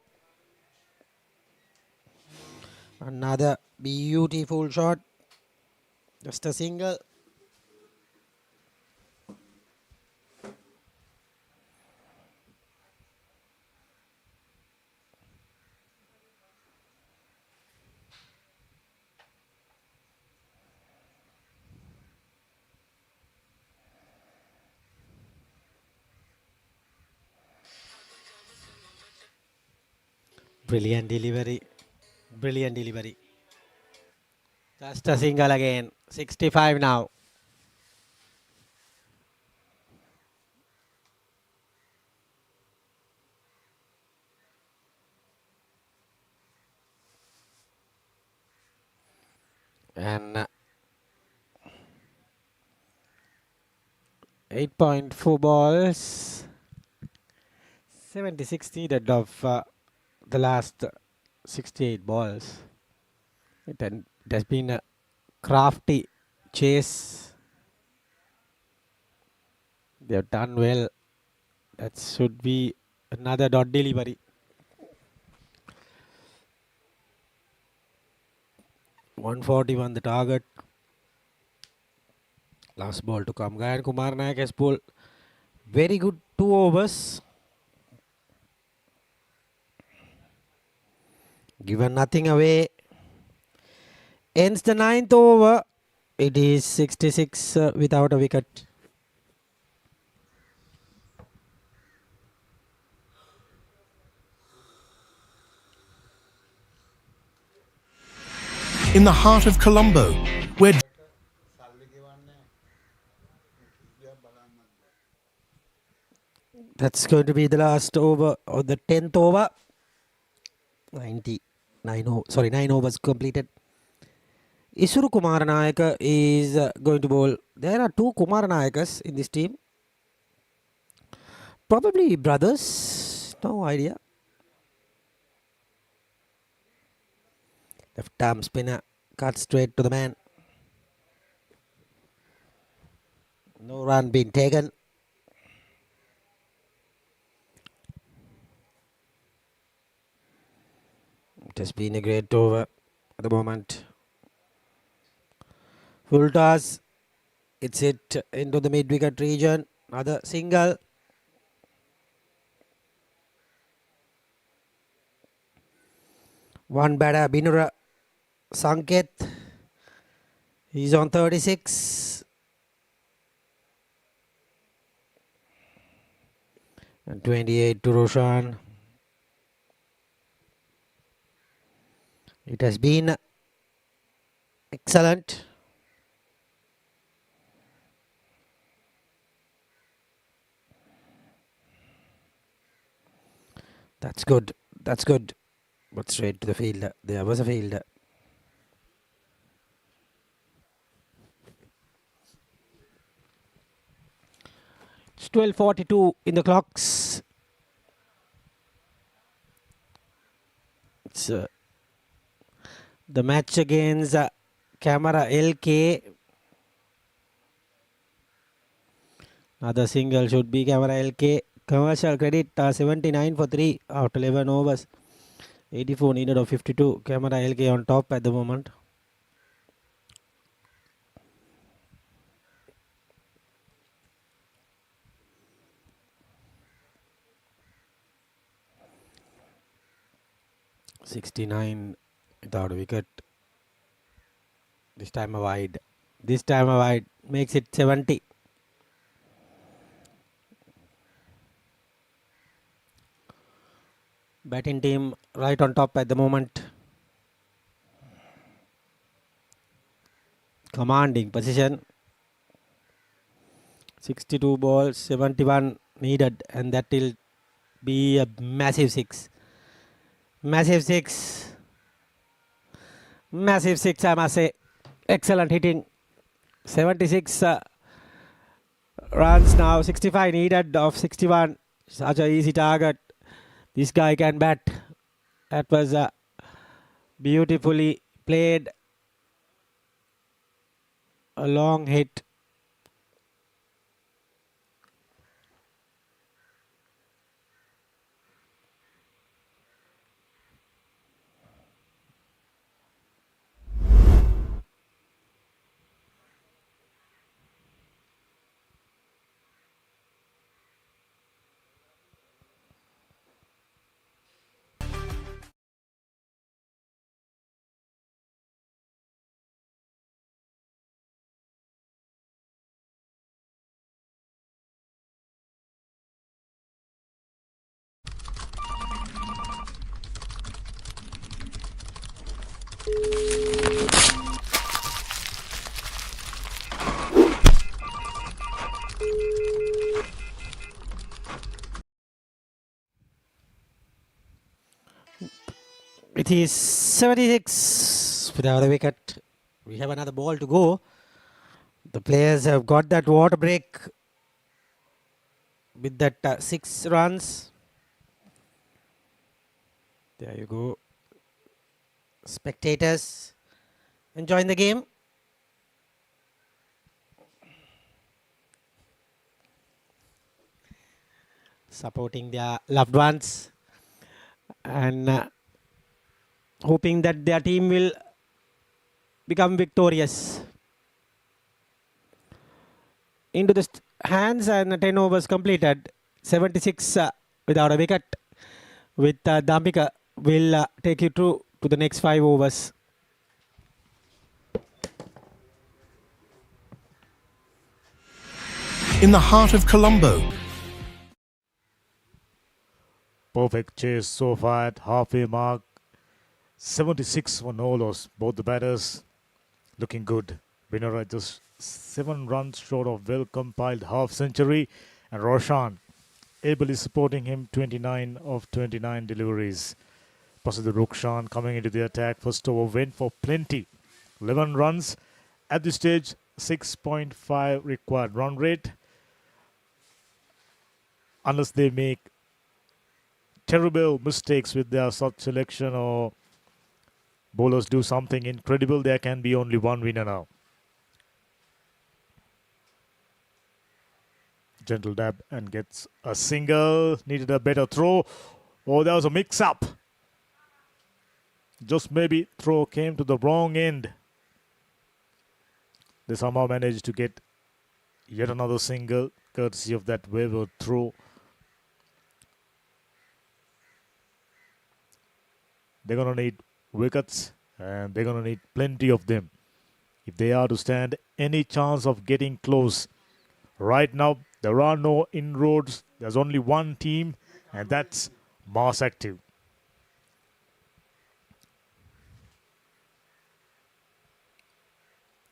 Another beautiful shot. Just a single. Brilliant delivery. Brilliant delivery. Just a single again. 65 now. And 8.4 balls. 76 needed of the last 68 balls. It has been a crafty chase. They have done well. That should be another dot delivery. 141 the target. Last ball to come. Gayan Kumar Nayak has bowled very good 2 overs. Given nothing away. Ends the 9th over. It is 66 without a wicket. In the heart of Colombo, where That's going to be the last over or the 10th over. 9 overs completed. Isuru Kumaranayaka is going to bowl. There are 2 Kumaranayakas in this team. Probably brothers. No idea. Left arm spinner. Cut straight to the man. No run being taken. It has been a great over at the moment. Full toss. It's hit into the mid-wicket region. Another single. One batter, Binura Sanket. He's on 36. And 28 to Roshan. It has been excellent. That's good. That's good. But straight to the fielder. There was a fielder. It's 12:42 in the clocks. It's the match against Camera LK. Another single should be Camera LK. Commercial credit 79 for 3 after 11 overs. 84 needed of 52. Camera LK on top at the moment. 69 without a wicket. This time a wide. This time a wide makes it 70. Batting team right on top at the moment. Commanding position. 62 balls, 71 needed, and that will be a massive six. Massive six. Massive six, I must say. Excellent hitting. 76 runs now. 65 needed of 61. Such an easy target. This guy can bat. That was beautifully played. A long hit. It is 76 without a wicket. We have another ball to go. The players have got that water break with that 6 runs. There you go. Spectators enjoying the game. Supporting their loved ones and hoping that their team will become victorious. Into the hands and 10 overs completed. 76 without a wicket. With Dambika will take you through to the next 5 overs. In the heart of Colombo, Perfect chase so far at halfway mark. 76 for Nolos. Both the batters looking good. Winner just 7 runs short of well-compiled half-century. And Roshan ably supporting him, 29 of 29 deliveries. Pasad Rukshan coming into the attack. First over went for plenty. 11 runs. At this stage, 6.5 required run rate. Unless they make terrible mistakes with their shot selection or bowlers do something incredible, there can be only one winner now. Gentle dab and gets a single. Needed a better throw. Oh, there was a mix-up. Just maybe throw came to the wrong end. They somehow managed to get yet another single courtesy of that wayward throw. They're going to need wickets and they're going to need plenty of them if they are to stand any chance of getting close. Right now, there are no inroads. There's only one team, and that's Mars Active.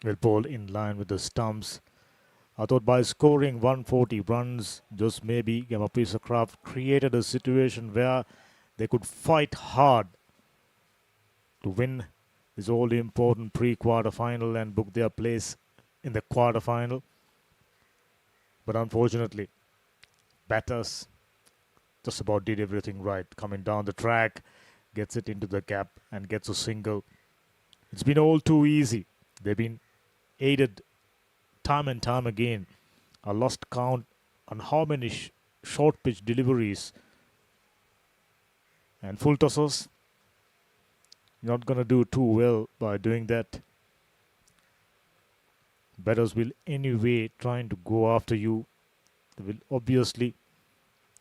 Well, Paul in line with the stumps. I thought by scoring 140 runs, just maybe Gamapisa Craft created a situation where they could fight hard to win this all-important pre-quarter final and book their place in the quarter final. But unfortunately, batters just about did everything right. Coming down the track, gets it into the gap and gets a single. It's been all too easy. They've been aided time and time again. I lost count on how many short pitch deliveries and full tosses. Not going to do too well by doing that. Batters will anyway trying to go after you. They will obviously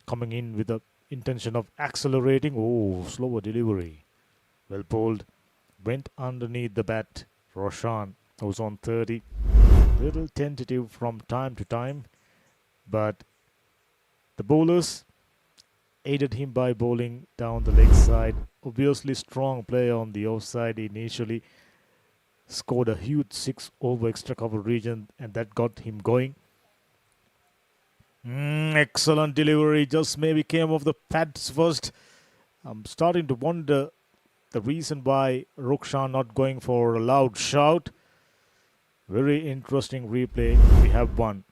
coming in with the intention of accelerating. Oh, slower delivery. Well bowled. Went underneath the bat. Roshan was on 30. Little tentative from time to time, but the bowlers aided him by bowling down the leg side. Obviously strong player on the offside initially. Scored a huge 6 over extra cover region, and that got him going. Excellent delivery. Just maybe came off the pads first. I'm starting to wonder the reason why Rukshan not going for a loud shout. Very interesting replay. We have one.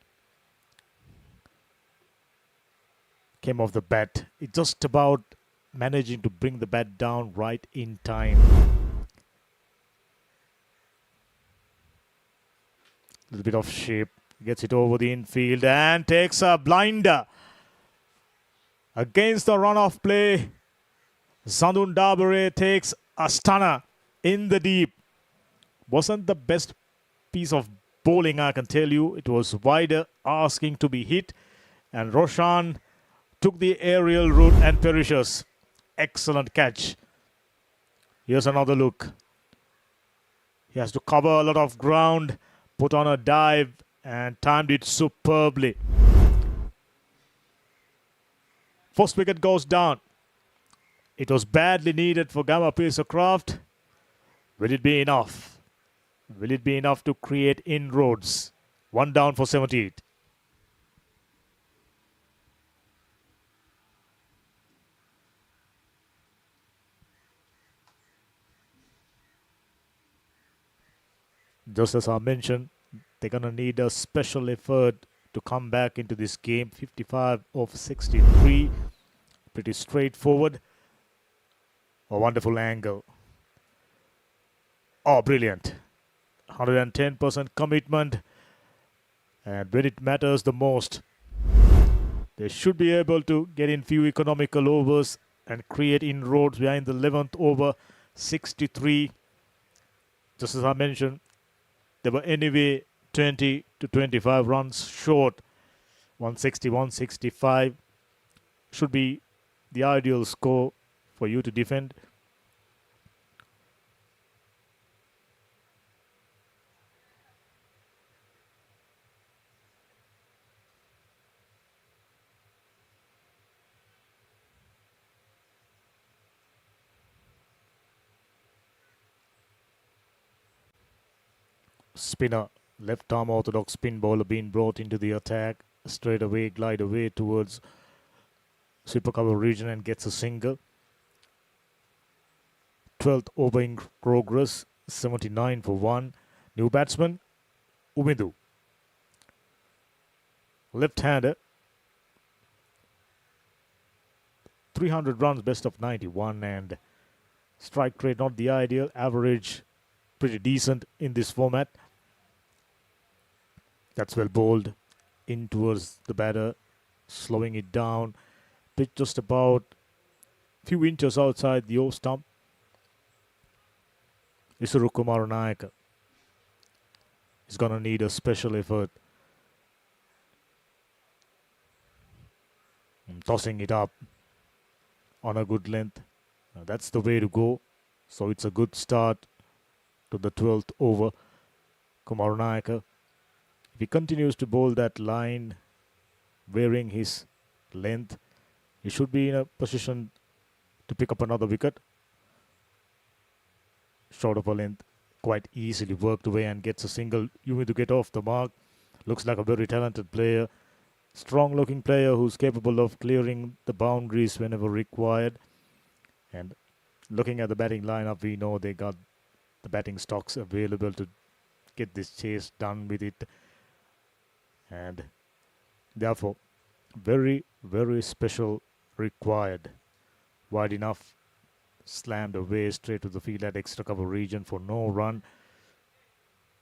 Came off the bat. It just about managing to bring the bat down right in time. Little bit of shape. Gets it over the infield and takes a blinder. Against the run-off play, Sandun Dabare takes a stunner in the deep. Wasn't the best piece of bowling, I can tell you. It was wider, asking to be hit. And Roshan took the aerial route and perishes. Excellent catch. Here's another look. He has to cover a lot of ground, put on a dive, and timed it superbly. First wicket goes down. It was badly needed for Gamma Peacecraft. Will it be enough? Will it be enough to create inroads? One down for 78. Just as I mentioned, they're going to need a special effort to come back into this game. 55 of 63. Pretty straightforward. A wonderful angle. Oh, brilliant. 110% commitment. And when it matters the most, they should be able to get in few economical overs and create inroads behind the 11th over. 63. Just as I mentioned, they were anyway 20 to 25 runs short. 160, 165 should be the ideal score for you to defend. Spinner, left arm orthodox spin bowler being brought into the attack. Straight away, glide away towards super cover region and gets a single. 12th over in progress, 79 for 1. New batsman, Umidu. Left-hander, 300 runs, best of 91, and strike rate not the ideal, average pretty decent in this format. That's well bowled in towards the batter, slowing it down. Pitch just about few inches outside the off stump. Isuru Kumaranaika is going to need a special effort. Tossing it up on a good length. That's the way to go. So it's a good start to the 12th over. Kumaranaika, if he continues to bowl that line, varying his length, he should be in a position to pick up another wicket. Short of a length, quite easily worked away and gets a single. You need to get off the mark. Looks like a very talented player. Strong looking player who's capable of clearing the boundaries whenever required. And looking at the batting lineup, we know they got the batting stocks available to get this chase done with it. And therefore, very, very special required. Wide enough, slammed away straight to the field at extra cover region for no run.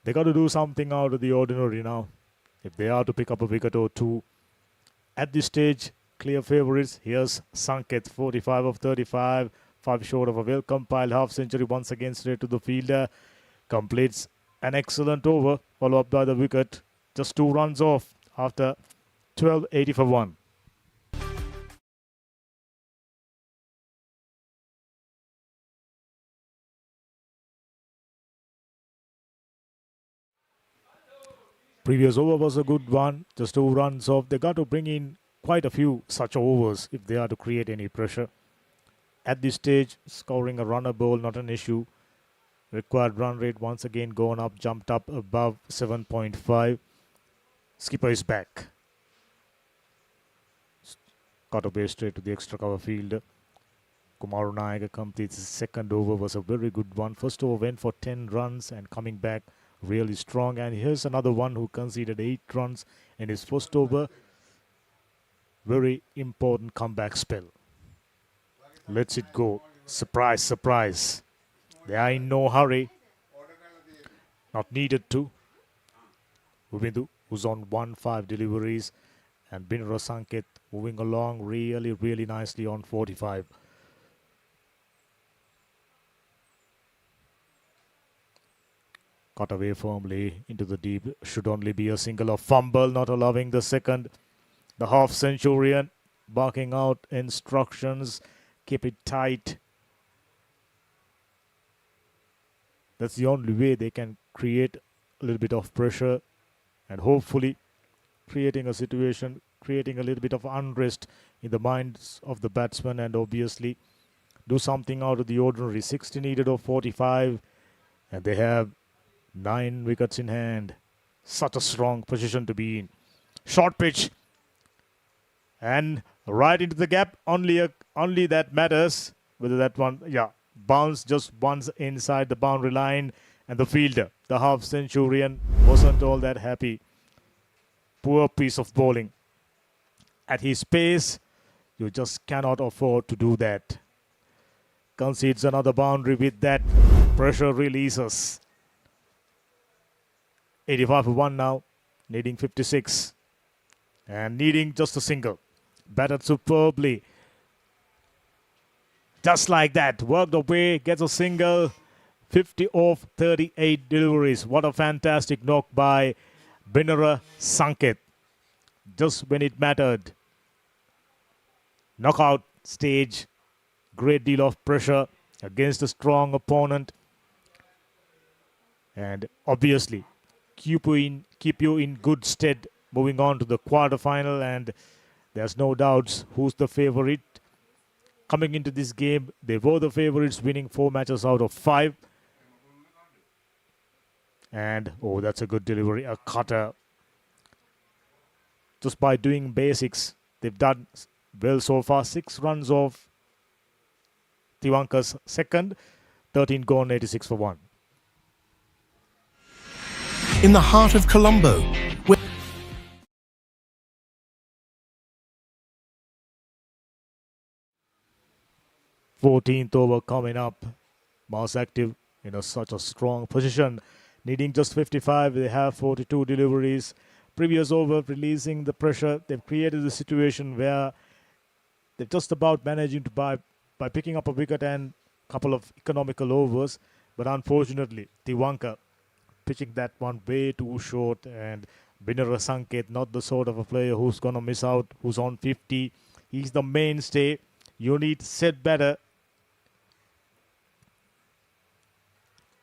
They got to do something out of the ordinary now. If they are to pick up a wicket or two. At this stage, clear favourites. Here's Sanket, 45 of 35. 5 short of a well-compiled half-century once again straight to the fielder. Completes an excellent over, followed up by the wicket. Just 2 runs off after 12, 80 for 1. Previous over was a good one, just 2 runs off. They got to bring in quite a few such overs if they are to create any pressure. At this stage, scoring a runner ball, not an issue. Required run rate once again gone up, jumped up above 7.5. Skipper is back. Got away straight to the extra cover fielder. Kumarunayaka completes his second over, was a very good one. First over went for 10 runs and coming back really strong. And here's another one who conceded 8 runs in his first over. Very important comeback spell. Lets it go. Surprise, surprise. They are in no hurry. Not needed to. Ubindu, who's on 1-5 deliveries. And Binra Sanket moving along really nicely on 45. Cut away firmly into the deep. Should only be a single or fumble, not allowing the second. The half centurion barking out instructions. Keep it tight. That's the only way they can create a little bit of pressure and hopefully creating a situation, creating a little bit of unrest in the minds of the batsmen and obviously do something out of the ordinary. 60 needed of 45 and they have 9 wickets in hand. Such a strong position to be in. Short pitch and right into the gap. Only that matters whether that one, bounce just once inside the boundary line and the fielder, the half centurion, wasn't all that happy. Poor piece of bowling. At his pace, you just cannot afford to do that. Concedes another boundary with that. Pressure releases. 85 for 1 now, needing 56. And needing just a single. Batted superbly. Just like that, worked away, gets a single. 50 off 38 deliveries. What a fantastic knock by Binra Sanket. Just when it mattered. Knockout stage. Great deal of pressure against a strong opponent. And obviously, keep you in good stead moving on to the quarterfinal. And there's no doubts who's the favorite. Coming into this game, they were the favorites, winning 4 matches out of 5. And, oh, that's a good delivery, a cutter. Just by doing basics, they've done well so far. 6 runs off Tiwanka's second, 13 gone, 86 for 1. In the heart of Colombo, 14th over coming up. Mars active in such a strong position. Needing just 55. They have 42 deliveries. Previous over releasing the pressure. They've created a situation where they're just about managing to by picking up a wicket and a couple of economical overs. But unfortunately, Tiwanka pitching that one way too short. And Binra Sanket, not the sort of a player who's going to miss out, who's on 50. He's the mainstay. You need to set better.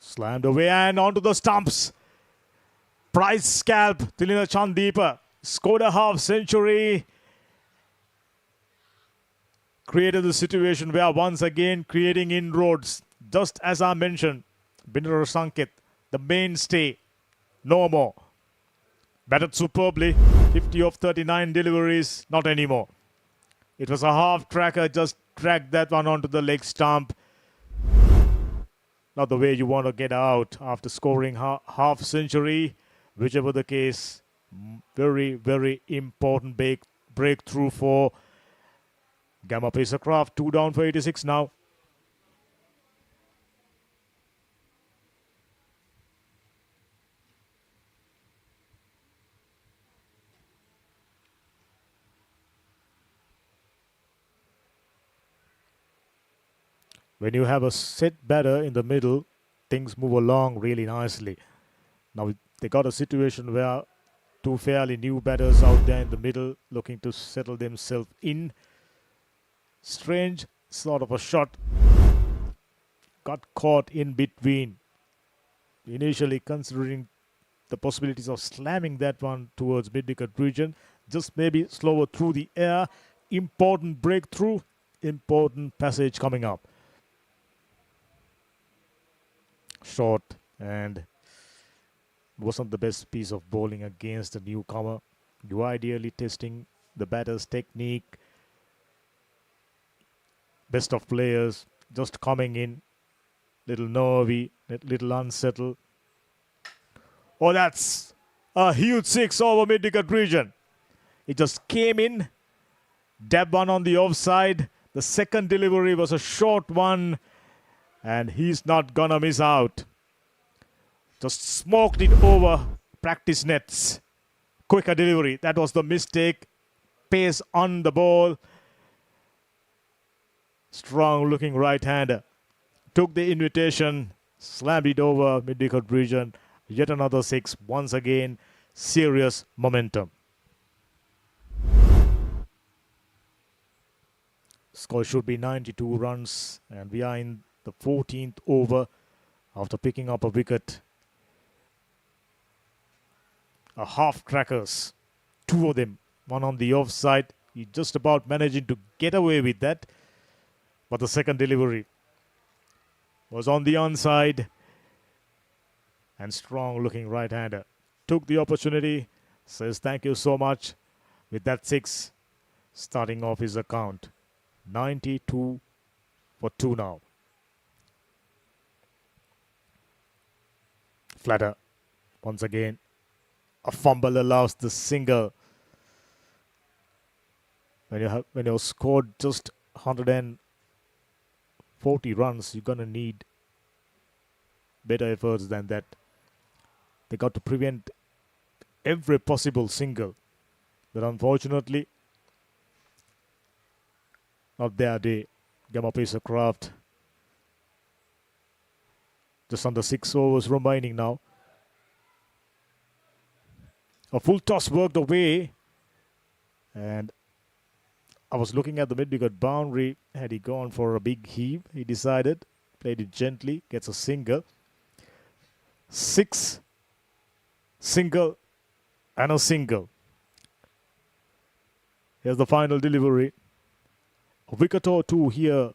Slammed away and onto the stumps. Price scalp. Tilina Chandeepa scored a half century. Created the situation where once again creating inroads. Just as I mentioned, Binra Sanket, the mainstay. No more. Batted superbly. 50 of 39 deliveries. Not anymore. It was a half tracker. Just dragged that one onto the leg stump. Not the way you want to get out after scoring half century. Whichever the case, very important breakthrough for Gamma Pacercraft. 2 down for 86 now. When you have a set batter in the middle, things move along really nicely. Now they got a situation where 2 fairly new batters out there in the middle looking to settle themselves in. Strange sort of a shot. Got caught in between. Initially considering the possibilities of slamming that one towards mid-wicket region. Just maybe slower through the air. Important breakthrough, important passage coming up. Short, and wasn't the best piece of bowling against the newcomer. You ideally testing the batter's technique. Best of players just coming in. Little nervy, little unsettled. Oh, that's a huge 6 over mid-wicket region. It just came in. Dab one on the offside. The second delivery was a short one. And he's not gonna miss out. Just smoked it over practice nets. Quicker delivery. That was the mistake. Pace on the ball. Strong looking right-hander. Took the invitation. Slammed it over mid-wicket region. Yet another 6. Once again, serious momentum. Score should be 92 runs. And we are in the 14th over after picking up a wicket. A half trackers. 2 of them. One on the offside. He just about managing to get away with that. But the second delivery was on the onside. And strong looking right-hander. Took the opportunity. Says thank you so much. With that 6 starting off his account. 92 for 2 now. Flatter. Once again. A fumble allows the single. When you're scored just 140 runs, you're gonna need better efforts than that. They got to prevent every possible single. But unfortunately, not their day. Gamma piece of craft. Just under 6 overs remaining now. A full toss worked away. And I was looking at the mid-wicket boundary. Had he gone for a big heave, he decided. Played it gently. Gets a single. 6. Single. And a single. Here's the final delivery. A wicket or two here.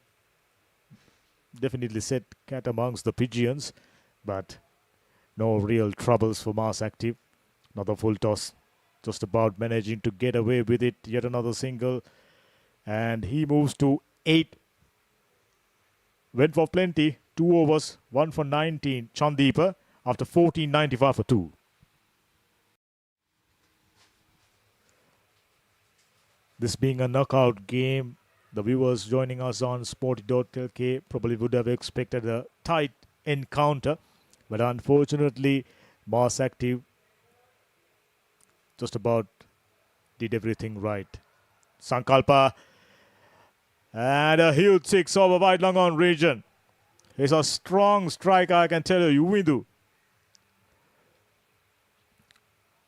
Definitely set cat amongst the pigeons. But no real troubles for Mars Active. Another full toss. Just about managing to get away with it. Yet another single. And he moves to 8. Went for plenty. 2 overs. 1 for 19. Chandeepa after 14.95 for 2. This being a knockout game, the viewers joining us on Sporty.lk probably would have expected a tight encounter. But unfortunately, Mars Active just about did everything right. Sankalpa. And a huge 6 over wide long on region. He's a strong striker, I can tell you, Uwindu.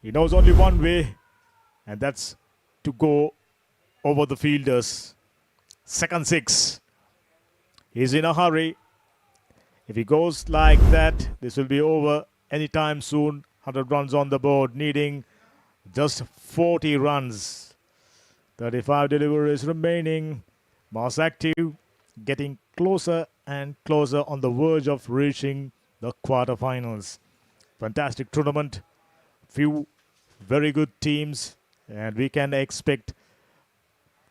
He knows only one way, and that's to go over the fielders. Second 6. He's in a hurry. If he goes like that, this will be over anytime soon. 100 runs on the board, needing just 40 runs. 35 deliveries remaining. Mars Active getting closer and closer on the verge of reaching the quarterfinals. Fantastic tournament. Few very good teams. And we can expect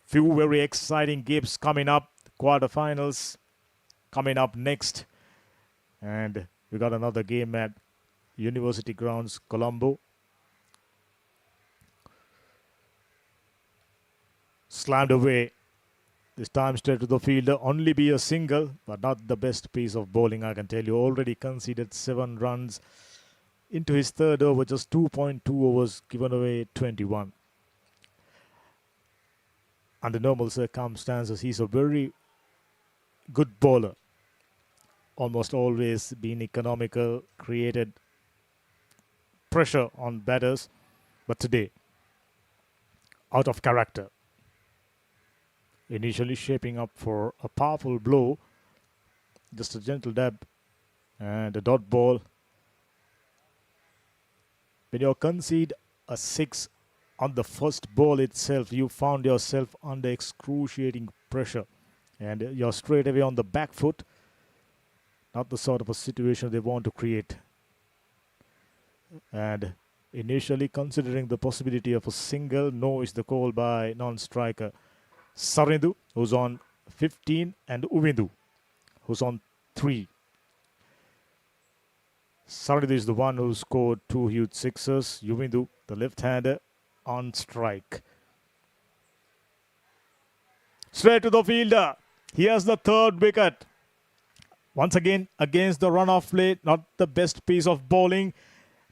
few very exciting games coming up. Quarterfinals coming up next. And we got another game at University Grounds, Colombo. Slammed away. This time straight to the fielder. Only be a single, but not the best piece of bowling, I can tell you. Already conceded 7 runs into his third over. Just 2.2 overs, given away 21. Under normal circumstances, he's a very good bowler. Almost always been economical, created pressure on batters. But today, out of character. Initially shaping up for a powerful blow. Just a gentle dab and a dot ball. when you concede a 6 on the first ball itself, you found yourself under excruciating pressure and you're straight away on the back foot. Not the sort of a situation they want to create. And initially considering the possibility of a single, no is the call by non-striker Sarindu, who's on 15, and Uvindu, who's on 3. Sarindu is the one who scored 2 huge sixes. Uvindu, the left-hander, on strike. Straight to the fielder. He has the 3rd wicket. Once again, against the run-off play, not the best piece of bowling,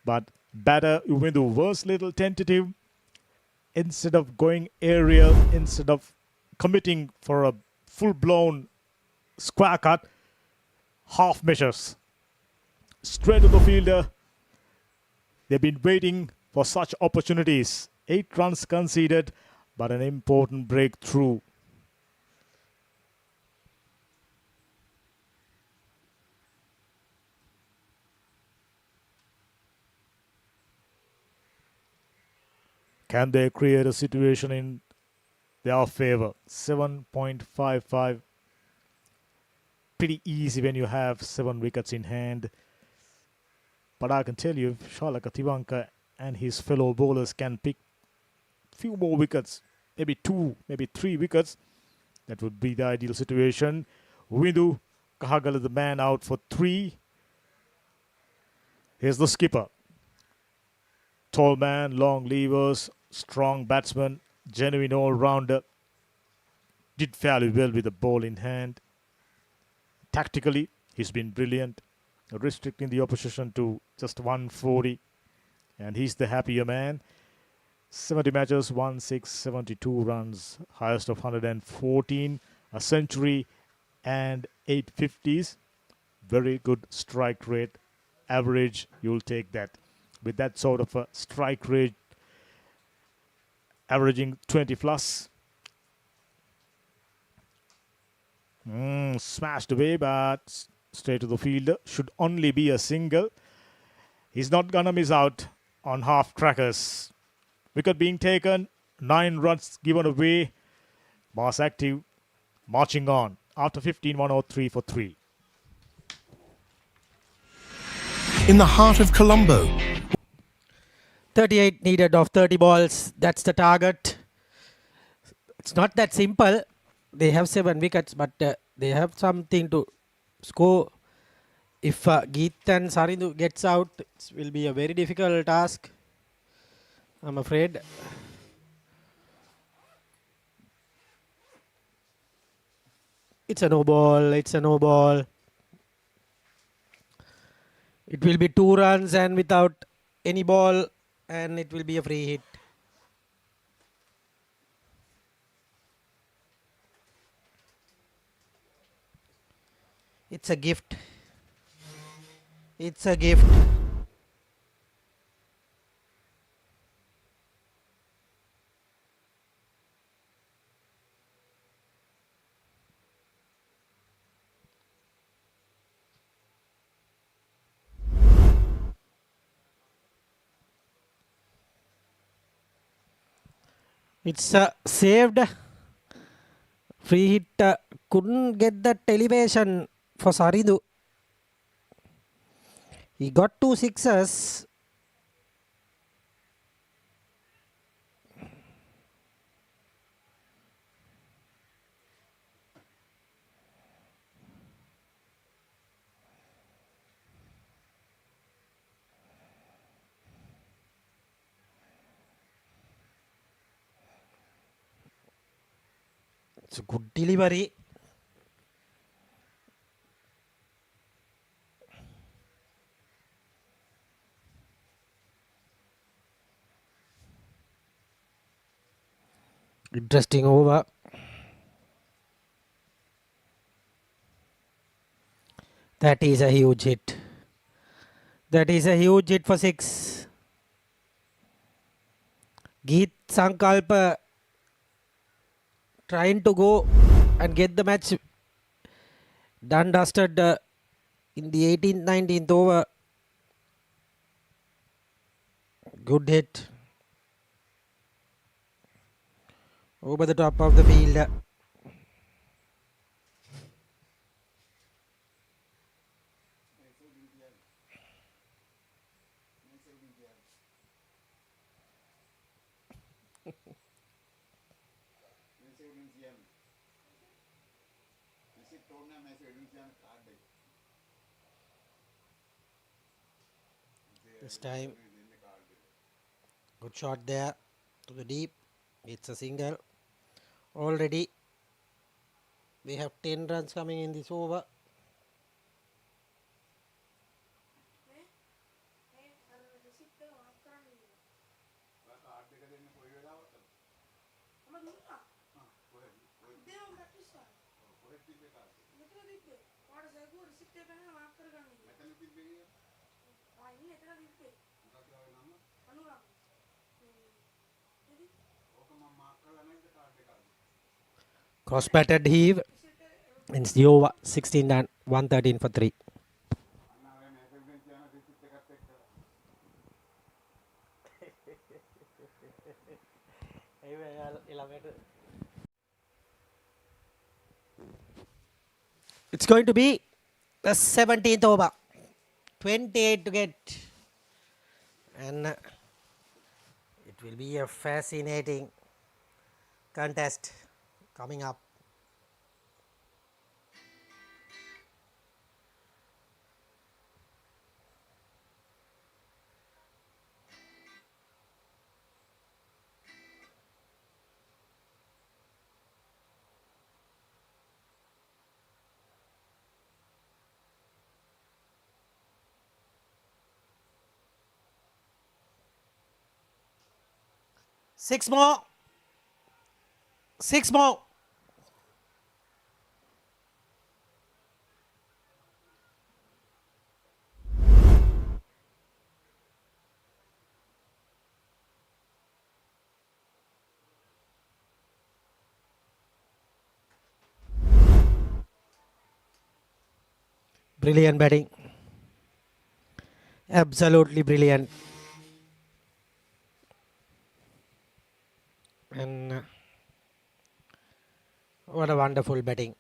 but batter Uvindu was little tentative. Instead of going aerial, instead of committing for a full-blown square cut, half measures. Straight to the fielder. They've been waiting for such opportunities. 8 runs conceded, but an important breakthrough. Can they create a situation in their favor? 7.55. Pretty easy when you have 7 wickets in hand. But I can tell you, if Sportylk Tiwanka and his fellow bowlers can pick few more wickets, maybe 2, maybe 3 wickets, that would be the ideal situation. Windu Kahagala, the man, out for 3. Here's the skipper. Tall man, long levers, strong batsman, genuine all-rounder. Did fairly well with the ball in hand. Tactically, he's been brilliant, restricting the opposition to just 140. And he's the happier man. 70 matches, 1,672 runs, highest of 114, a century and 8 50s. Very good strike rate. Average, you'll take that. With that sort of a strike rate, averaging 20 plus. Smashed away, but straight to the fielder. Should only be a single. He's not gonna miss out on half crackers. Wicket being taken, 9 runs given away. Mass Active marching on after 15, 103 for 3. In the heart of Colombo, 38 needed of 30 balls. That's the target. It's not that simple. They have 7 wickets, but they have something to score. If Geet and Sarindu gets out, it will be a very difficult task, I'm afraid. It's a no ball. It's a no ball. It will be 2 runs and without any ball, and it will be a free hit. It's a gift. It's a gift. It's saved. Free hit couldn't get that elevation for Sarindu. He got 2 sixes. It's a good delivery. Interesting over. That is a huge hit. That is a huge hit for 6. Geet Sankalpa trying to go and get the match done dusted in the 18th, 19th over. Good hit. Over the top of the field. This time, good shot there to the deep. It's a single. Already, we have 10 runs coming in this over. Cross batted heave. It's the over 16 and 113 for 3. It's going to be the 17th over. 28 to get. And it will be a fascinating contest coming up. Six more. Brilliant batting. Absolutely brilliant. And what a wonderful batting.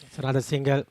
It's another single.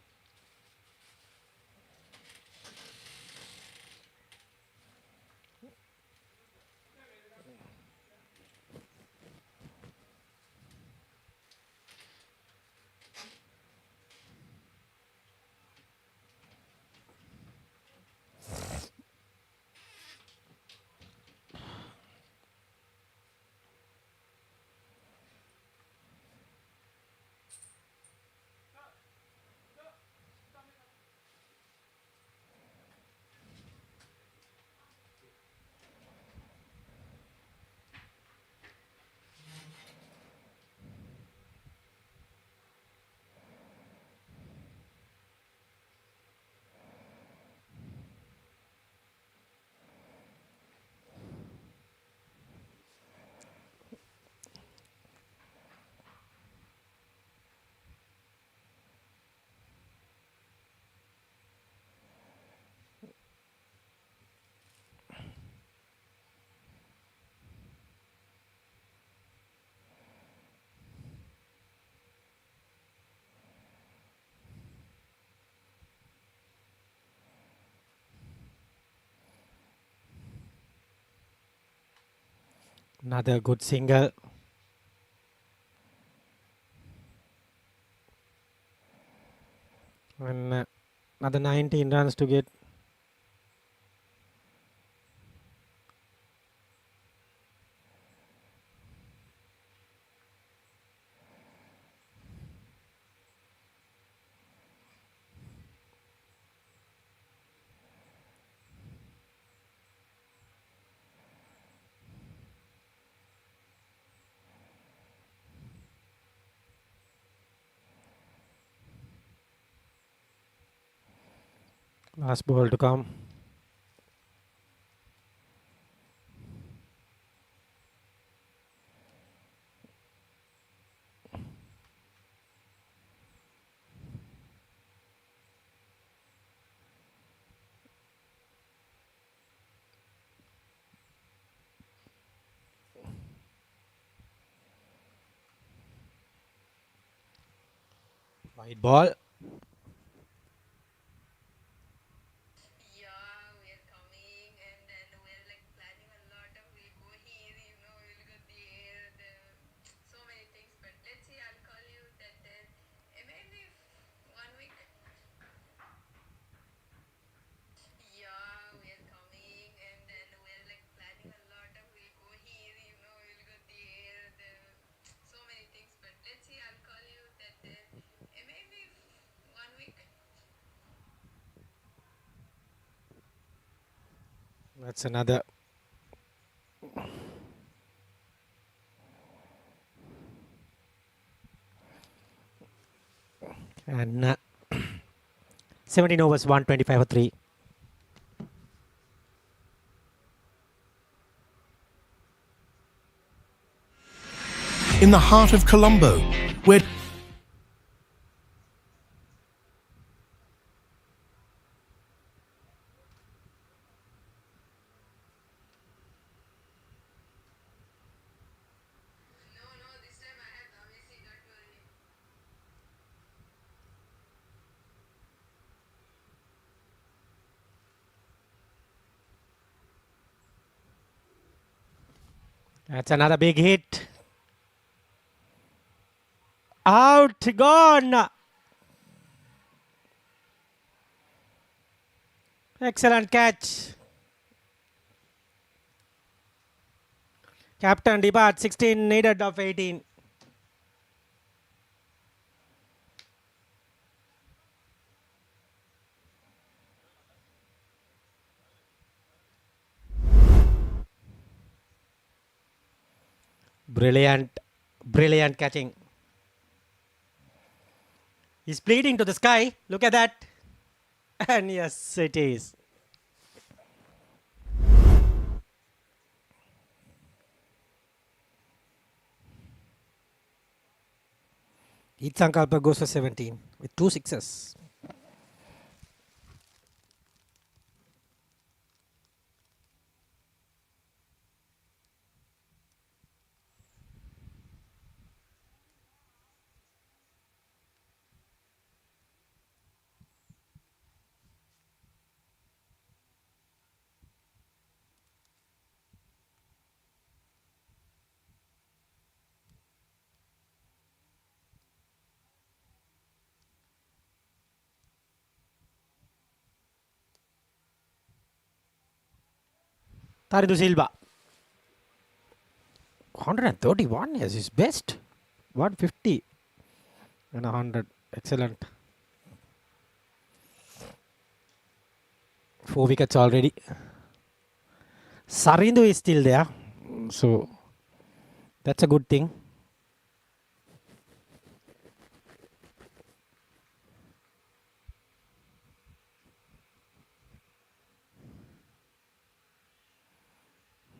Another good single. And another 19 runs to get. Last ball to come. White ball. That's another. And 17 overs, 125 for 3. In the heart of Colombo, where That's another big hit. Out, gone. Excellent catch. Captain depart, 16 needed of 18. Brilliant catching. He's bleeding to the sky. Look at that. And yes, it is. Sankalpa goes for 17 with 2 sixes. Taridu Silva. 131 is his best. 150 and 100. Excellent. 4 wickets already. Sarindu is still there. So that's a good thing.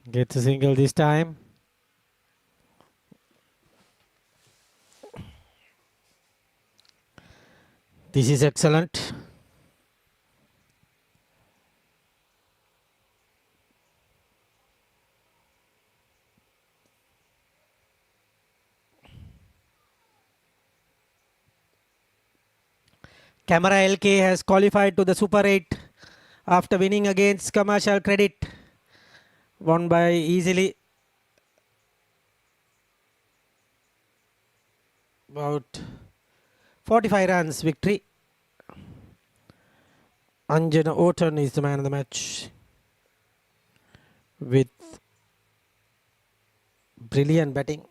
Gets a single this time. This is excellent. Sporty.lk has qualified to the Super 8 after winning against Commercial Credit. Won by easily about 45 runs victory. Anjana Orton is the man of the match with brilliant batting.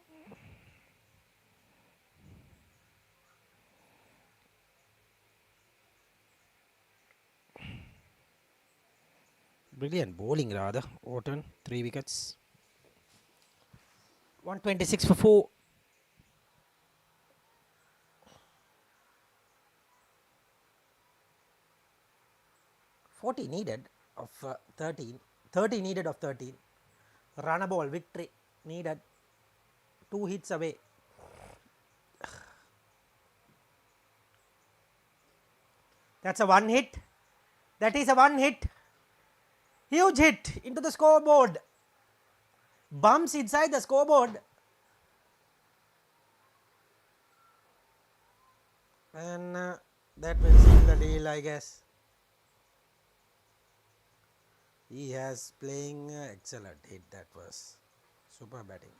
Brilliant bowling rather. Orton, 3 wickets. 126 for 4. 40 needed of 13. 30 needed of 13. Run a ball, victory needed. 2 hits away. That's a 1 hit. That is a 1 hit. Huge hit into the scoreboard. Bumps inside the scoreboard. And that will seal the deal, I guess. He has playing excellent hit. That was super batting.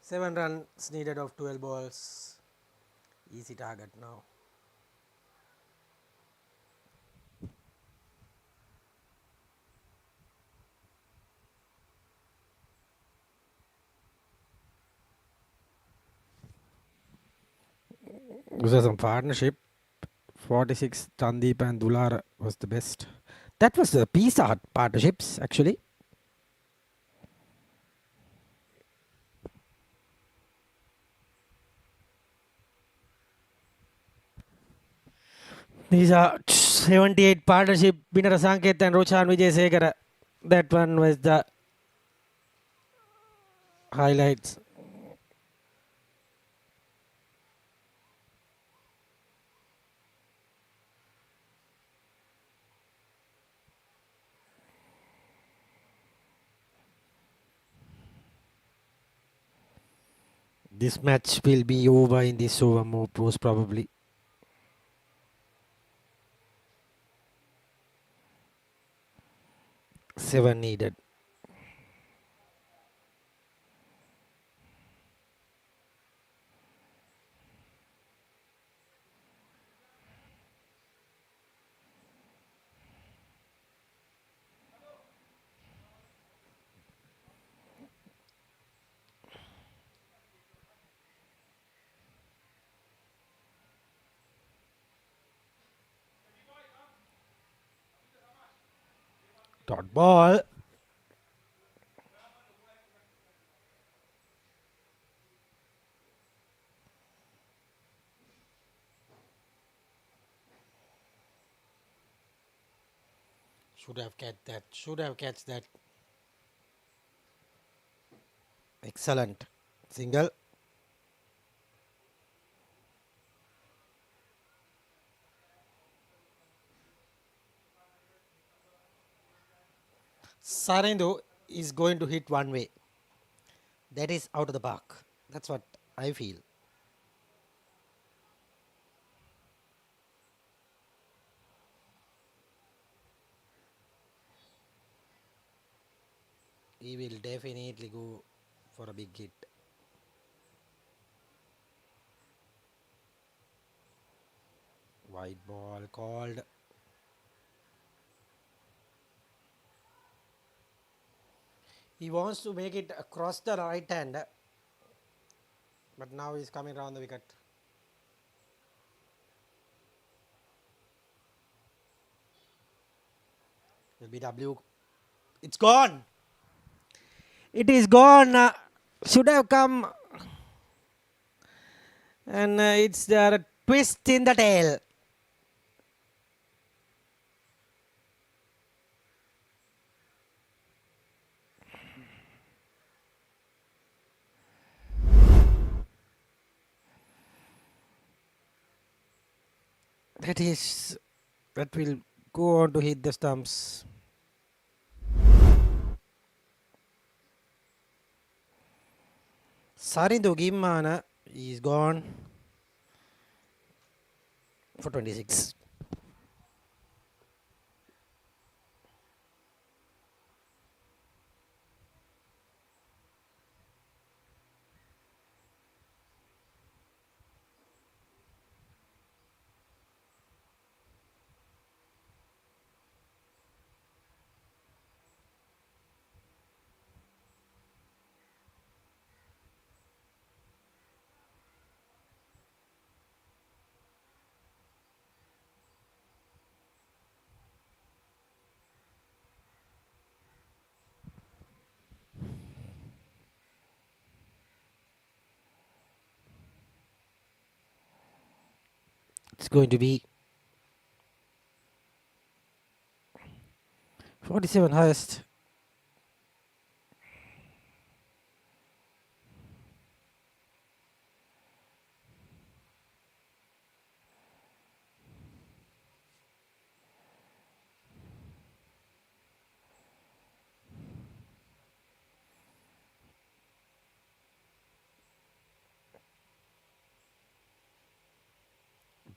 Seven runs needed of 12 balls. Easy target now. This was a partnership. 46, Tandeep and Dular was the best. That was the Pizza Hut partnerships, actually. These are 78 partnership winner Sanket and Rochan Wijayasekara. That one was the highlights. This match will be over in this over most probably. Seven needed. Dot ball. Should have catch that. Should have catch that. Excellent. Single. Sarindu is going to hit one way. That is out of the park. That's what I feel. He will definitely go for a big hit. White ball called. He wants to make it across the right hand, but now he's coming around the wicket. LBW. It's gone. It is gone. Should have come. And it's the twist in the tail. That will go on to hit the stumps. Sarindu Gimmana is gone for 26. It's going to be 47 highest.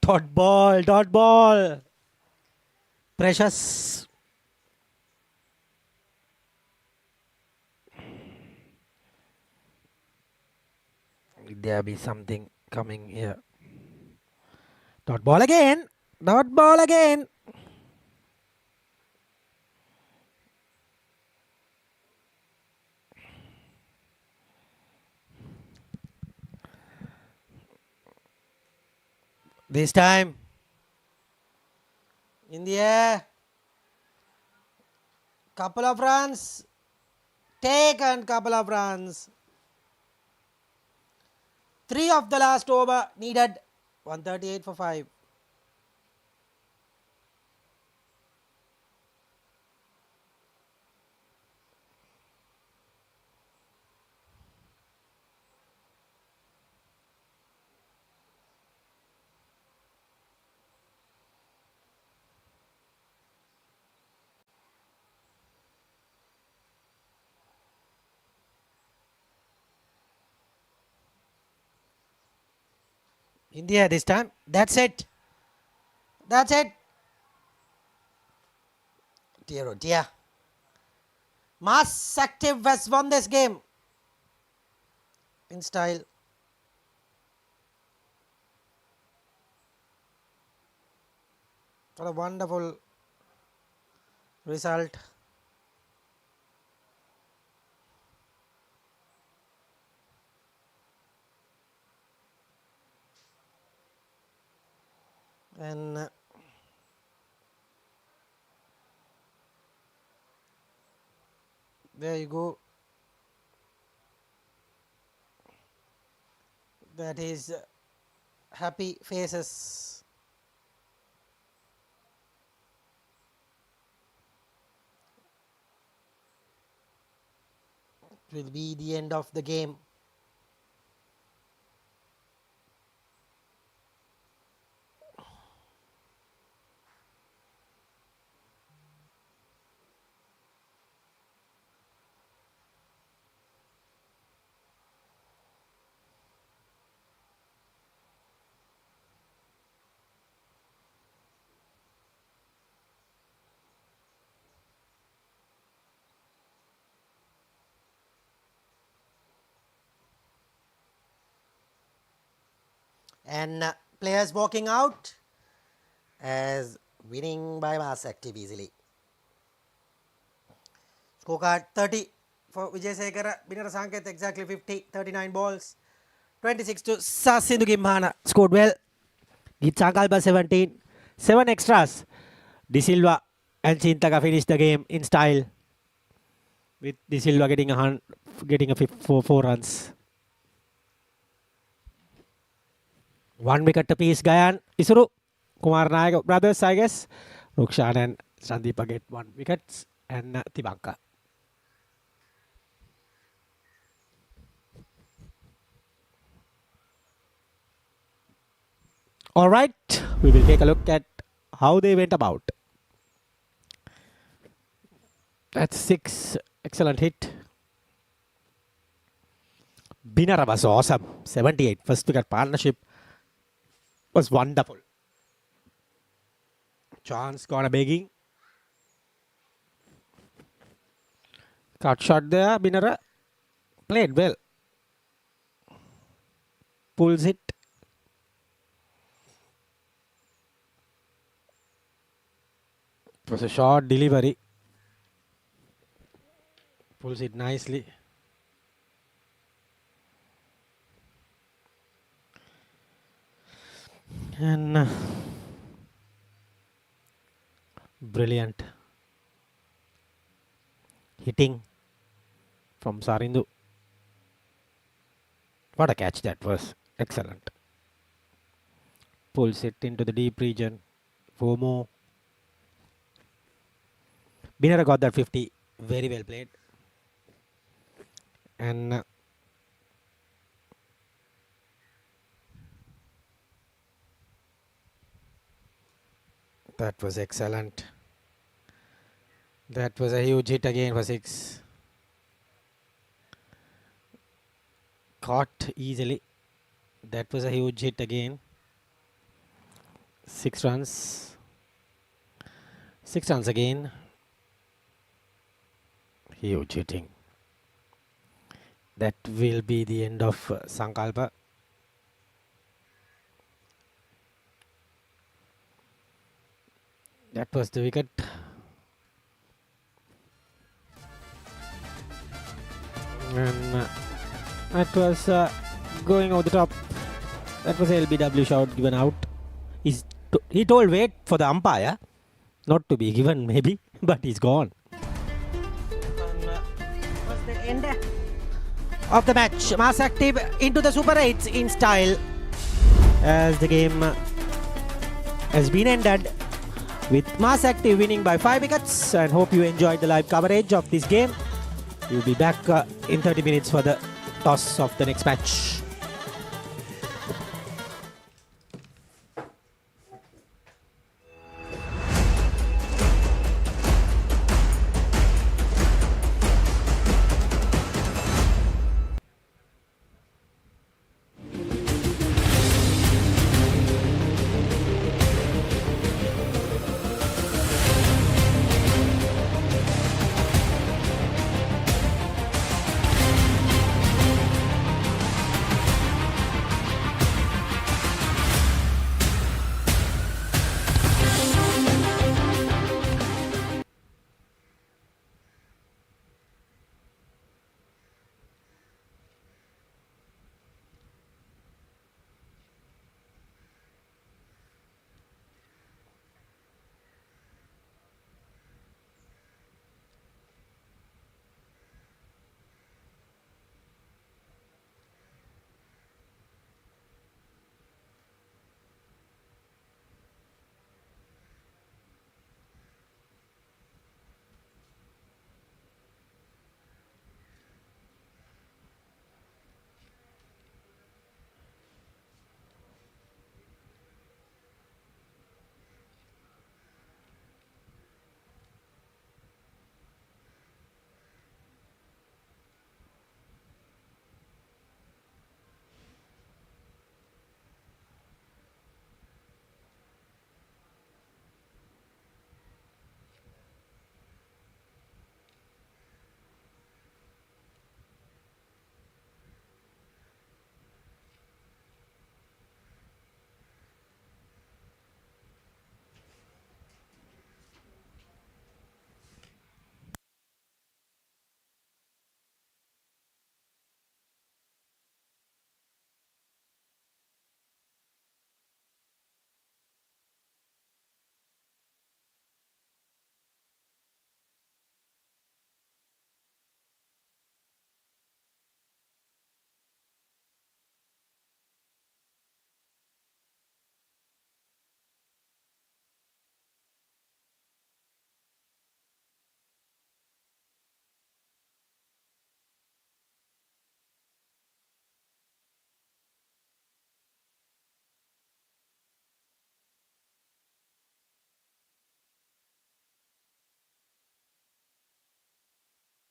Dot ball, dot ball. Precious. Will there be something coming here? Dot ball again. Dot ball again. This time. In the air. Couple of runs. Taken couple of runs. 3 of the last over needed. 138 for 5. India this time. That's it. That's it. Dear oh dear. Mass Active has won this game. In style. What a wonderful result. And there you go. That is happy faces. It will be the end of the game. And players walking out as winning by Mass Active easily. Scorecard 30 for Vijay Sekara. Binara Sanket exactly 50, 39 balls. 26 to Sasindu Gimhana. Scored well. Git Sankalpa 17. 7 extras. De Silva and Chintaka finished the game in style. With De Silva getting a 4 runs. 1 wicket apiece, Gayan, Isuru, Kumar Nayak brothers, I guess. Rukshan and Sandeepa get 1 wicket, and Tibanka. All right, we will take a look at how they went about. That's 6, excellent hit. Binara was awesome, 78, first wicket partnership. Was wonderful. Chance corner begging. Cut shot there. Binara played well. Pulls it. It was a short delivery. Pulls it nicely. And brilliant hitting from Sarindu. What a catch that was. Excellent. pulls it into the deep region. 4 more. Binera got that 50. Very well played. And that was excellent. That was a huge hit again for 6. Caught easily. That was a huge hit again. 6 runs. 6 runs again. Huge hitting. That will be the end of Sankalpa. That was the wicket. And that was going over the top. That was a LBW shot given out. He told wait for the umpire, not to be given maybe, but he's gone. Was the end of the match. Mass Active into the Super 8s in style as the game has been ended with Mass Active winning by 5 wickets, and hope you enjoyed the live coverage of this game. We'll be back in 30 minutes for the toss of the next match.